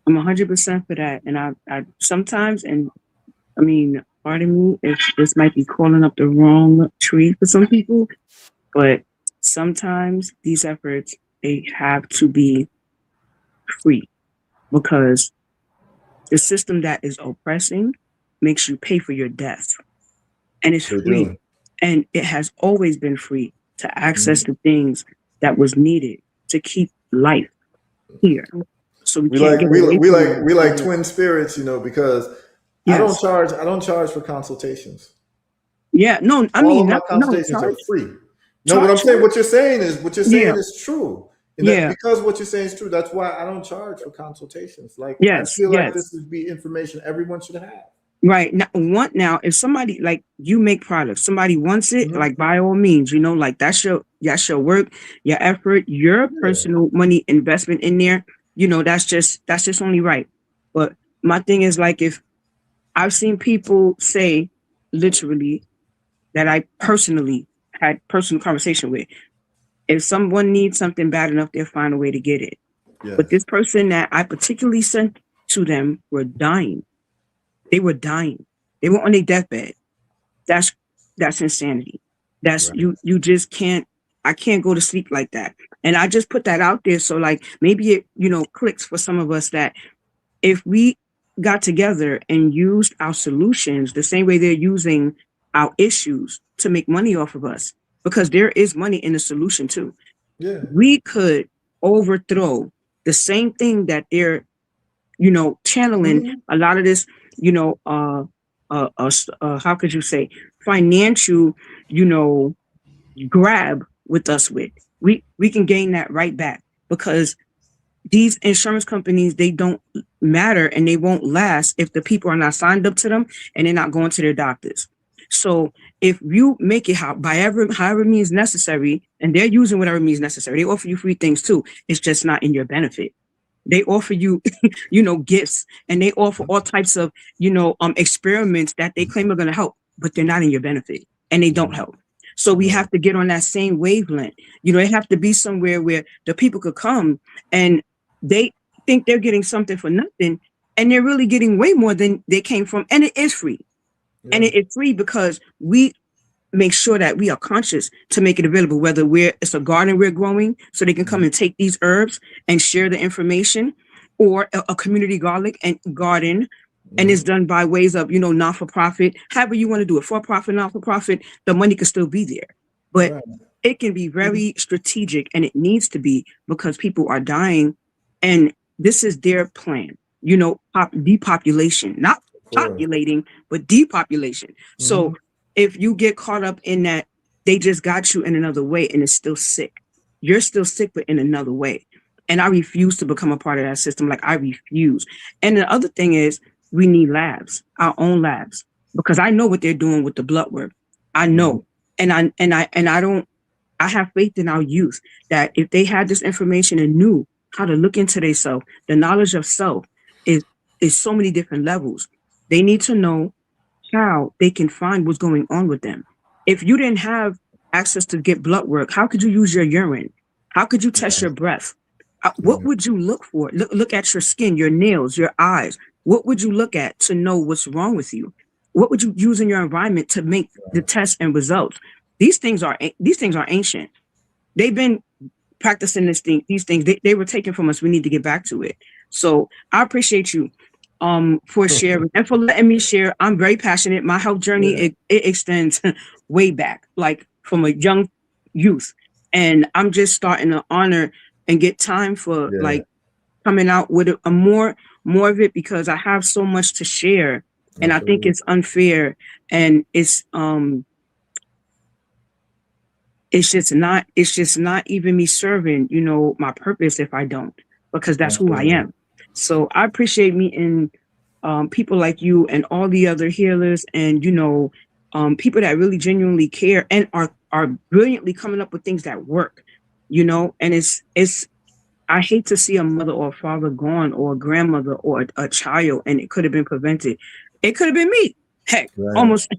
100% for that. And I sometimes, and I mean, pardon me if this might be calling up the wrong tree for some people, but sometimes these efforts, they have to be free, because the system that is oppressing makes you pay for your death. And it's free. And it has always been free to access the things that was needed to keep life here. So we like twin spirits, you know, because I don't charge for consultations. Yeah, no, I mean, my
consultations are free. No, what I'm saying, what you're saying is true. And because what you're saying is true, that's why I don't charge for consultations. Like, I feel like this would be information everyone should have.
Right. Now, if somebody, like, you make products, somebody wants it, like, by all means, you know, like, that's your work, your effort, your personal money investment in there, you know, that's just only right. But my thing is, like, if I've seen people say literally that I personally had personal conversation with, if someone needs something bad enough, they'll find a way to get it. Yes. But this person that I particularly sent to them were dying. They were dying. They were on their deathbed. That's insanity. That's right. You just can't. I can't go to sleep like that. And I just put that out there so, like, maybe it, you know, clicks for some of us that if we got together and used our solutions the same way they're using our issues to make money off of us, because there is money in the solution too. Yeah. We could overthrow the same thing that they're, you know, channeling a lot of this, you know, how could you say, financial, you know, grab with us with. We can gain that right back, because these insurance companies, they don't matter and they won't last if the people are not signed up to them and they're not going to their doctors. So if you make it however means necessary, and they're using whatever means necessary, they offer you free things too. It's just not in your benefit. They offer you, gifts, and they offer all types of, experiments that they claim are going to help, but they're not in your benefit and they don't help. So we have to get on that same wavelength. It have to be somewhere where the people could come and they think they're getting something for nothing, and they're really getting way more than they came from. And it is free. Yeah. And it is free because we make sure that we are conscious to make it available, whether it's a garden we're growing so they can come and take these herbs and share the information, or a community garden. And it's done by ways of, non-for-profit, however you want to do it, for-profit, non-for-profit, the money can still be there. But it can be very strategic, and it needs to be, because people are dying. And this is their plan, depopulation, not populating, but depopulation. So if you get caught up in that, they just got you in another way and it's still sick. You're still sick, but in another way. And I refuse to become a part of that system. Like, I refuse. And the other thing is, we need labs, our own labs, because I know what they're doing with the blood work. I know. And I have faith in our youth that if they had this information and knew how to look into themselves, the knowledge of self is so many different levels. They need to know how they can find what's going on with them. If you didn't have access to get blood work, how could you use your urine? How could you test your breath? What would you look for? Look at your skin, your nails, your eyes. What would you look at to know what's wrong with you? What would you use in your environment to make the tests and results? These things are ancient. They've been practicing these things. They were taken from us. We need to get back to it. So I appreciate you for sharing and for letting me share. I'm very passionate. My health journey, it extends way back, like from a young youth. And I'm just starting to honor and get time for like coming out with a more of it, because I have so much to share. And I think it's unfair, and it's just not even me serving, my purpose if I don't, because that's who I am. So I appreciate meeting people like you and all the other healers, and people that really genuinely care and are brilliantly coming up with things that work, and it's I hate to see a mother or a father gone, or a grandmother or a child, and it could have been prevented. It could have been me. Heck, almost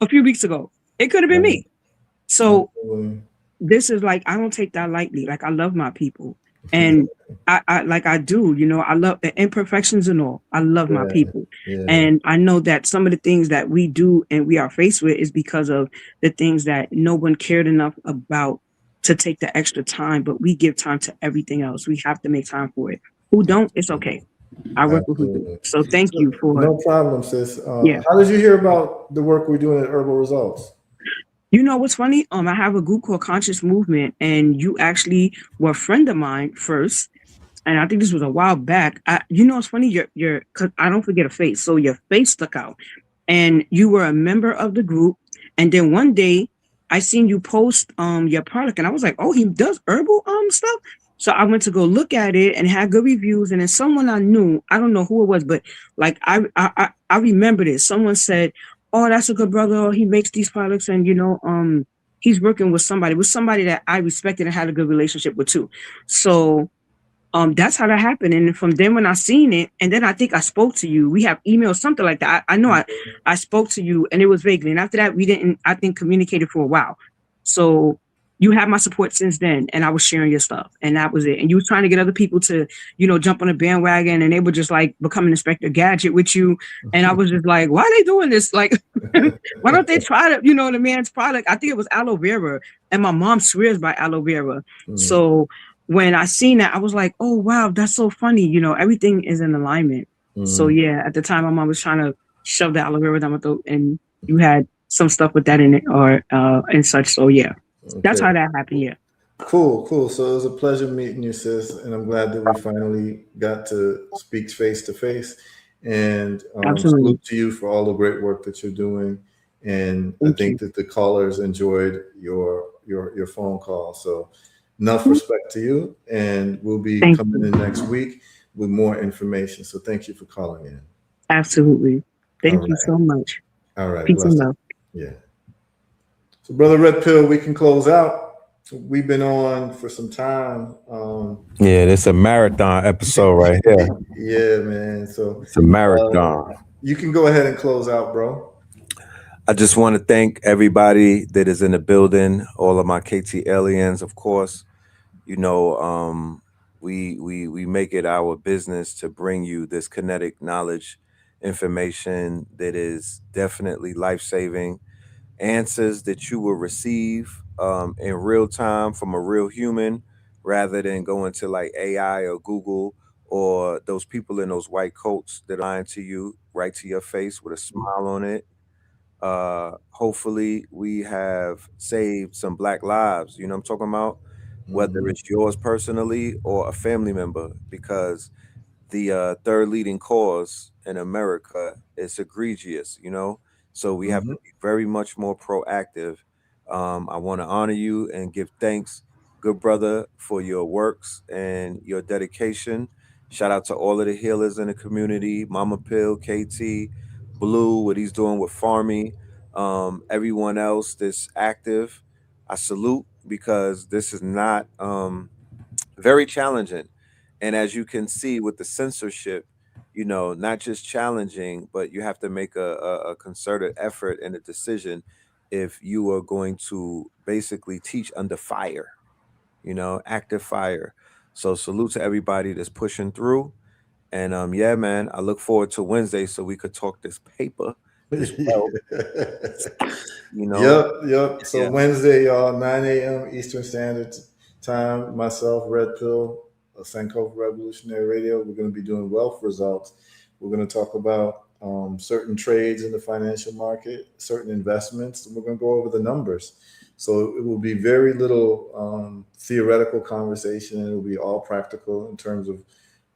a few weeks ago, it could have been me. So this is like, I don't take that lightly. Like, I love my people, and I do, I love the imperfections and all. I love my people. And I know that some of the things that we do and we are faced with is because of the things that no one cared enough about to take the extra time, but we give time to everything else. We have to make time for it. Who don't, it's okay. I work with who do. So thank you for.
No problem, sis. How did you hear about the work we're doing at Herbal Results?
What's funny? I have a group called Conscious Movement, and you actually were a friend of mine first. And I think this was a while back. It's funny, cause I don't forget a face. So your face stuck out, and you were a member of the group. And then one day I seen you post your product, and I was like, oh, he does herbal stuff. So I went to go look at it, and had good reviews. And then someone I knew, I don't know who it was, but like I remember this. Someone said, oh, that's a good brother. He makes these products, and he's working with somebody that I respected and had a good relationship with too. So that's how that happened. And from then, when I seen it, and then I think I spoke to you. We have emails, something like that. I know I spoke to you, and it was vaguely. And after that, we didn't, I think, communicated for a while. So you have my support since then, and I was sharing your stuff, and that was it. And you were trying to get other people to, jump on a bandwagon, and they were just like becoming Inspector Gadget with you. And I was just like, why are they doing this? Like, why don't they try to, the man's product? I think it was aloe vera, and my mom swears by aloe vera. So when I seen that, I was like, oh, wow, that's so funny. Everything is in alignment. So yeah, at the time, my mom was trying to shove the aloe vera down my throat, and you had some stuff with that in it, or and such. So yeah. Okay. That's how that happened. Yeah.
Cool. So it was a pleasure meeting you, sis. And I'm glad that we finally got to speak face to face. And salute to you for all the great work that you're doing. And I think that the callers enjoyed your phone call. So enough respect to you. And we'll be coming in next week with more information. So thank you for calling in.
Absolutely. Thank you so much.
All right.
Peace and love.
Yeah. So, Brother Red Pill, we can close out. we've been on for some time.
Yeah, it's a marathon episode right here.
Yeah, man. So
It's a
uh,
marathon.
you can go ahead and close out, bro.
I just want to thank everybody that is in the building, all of my KT aliens, of course. You know, we make it our business to bring you this kinetic knowledge information that is definitely life saving, answers that you will receive in real time from a real human rather than going to like AI or Google or those people in those white coats that are lying to you right to your face with a smile on it. Hopefully we have saved some black lives, you know what I'm talking about, whether
Hmm.
it's yours personally or a family member, because the third leading cause in America is egregious, you know? So we have to
Hmm.
be very much more proactive. I want to honor you and give thanks, good brother, for your works and your dedication. Shout out to all of the healers in the community, Mama Pill, KT, Blue, what he's doing with Farmy, everyone else that's active. I salute because this is not very challenging. And as you can see with the censorship, you know, not just challenging, but you have to make a concerted effort and a decision if you are going to basically teach under fire, you know, active fire. So salute to everybody that's pushing through. And yeah, man, I look forward to Wednesday so we could talk this paper, this well, you know.
Yep, yep. So
Yeah.
Wednesday, y'all, 9 a.m. Eastern Standard Time. Myself, Red Pill, Sankofa Revolutionary Radio. We're going to be doing wealth results. We're going to talk about certain trades in the financial market, certain investments, and we're going to go over the numbers. So it will be very little theoretical conversation. It will be all practical in terms of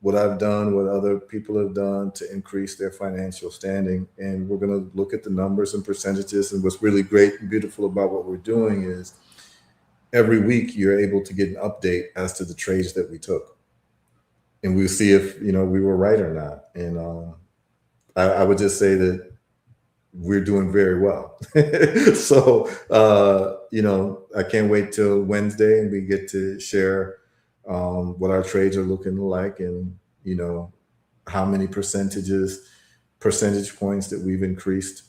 what I've done, what other people have done to increase their financial standing. And we're going to look at the numbers and percentages. And what's really great and beautiful about what we're doing is every week you're able to get an update as to the trades that we took. And we'll see if, we were right or not. And I would just say that we're doing very well. So, I can't wait till Wednesday and we get to share what our trades are looking like and, how many percentage points that we've increased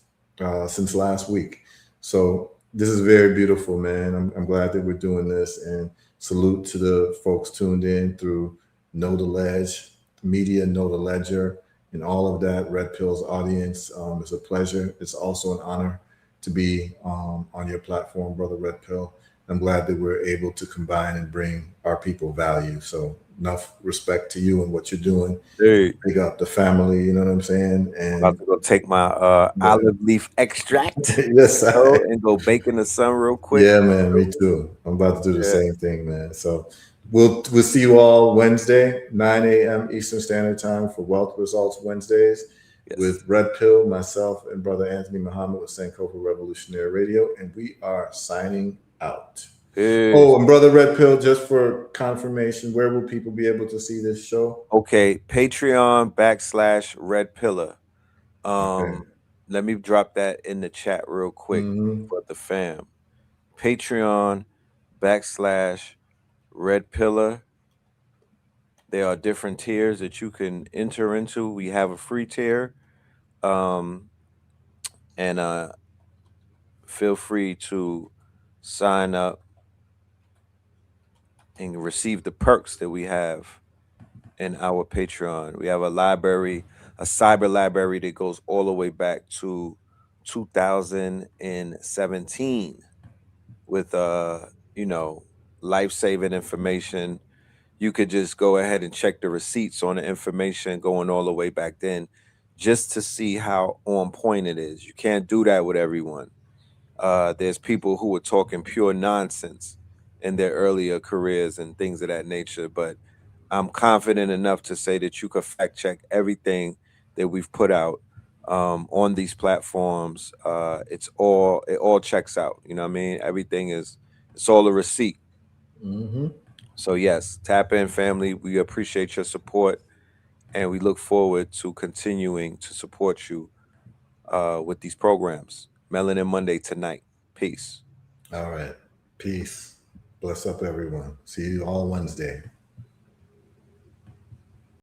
since last week. So this is very beautiful, man. I'm glad that we're doing this, and salute to the folks tuned in through Know the Ledge Media, Know the Ledger, and all of that. Red Pill's audience. It's a pleasure. It's also an honor to be on your platform, Brother Red Pill. I'm glad that we're able to combine and bring our people value. So enough respect to you and what you're doing.
Hey,
Big up the family, you know what I'm saying?
about
And
to go take my
yeah,
olive leaf extract,
yes,
and go bake in the sun real quick.
yeah, man, me too. I'm about to do the
Yeah.
same thing, man. So we'll see you all Wednesday, 9 a.m. Eastern Standard Time for Wealth Results Wednesdays
Yes.
with Red Pill, myself, and Brother Anthony Muhammad with Sankofa Revolutionary Radio, and we are signing out.
Peace.
Oh, and Brother Red Pill, just for confirmation, where will people be able to see this show?
Okay, Patreon /Red Pillar.
Okay.
Um, Let me drop that in the chat real quick
Hmm.
for the fam. Patreon /Red Pillar. There are different tiers that you can enter into. We have a free tier. Um, and feel free to sign up and receive the perks that we have in our Patreon. We have a library, a cyber library that goes all the way back to 2017 with you know, life-saving information. You could just go ahead and check the receipts on the information going all the way back then just to see how on point it is. You can't do that with everyone. There's people who were talking pure nonsense in their earlier careers and things of that nature. But I'm confident enough to say that you could fact check everything that we've put out on these platforms. It all checks out. You know what I mean? It's all a receipt.
Hmm.
So yes, tap in, family. We appreciate your support, and we look forward to continuing to support you with these programs. Melanin Monday tonight. Peace.
All right. Peace. Bless up, everyone. See you all Wednesday.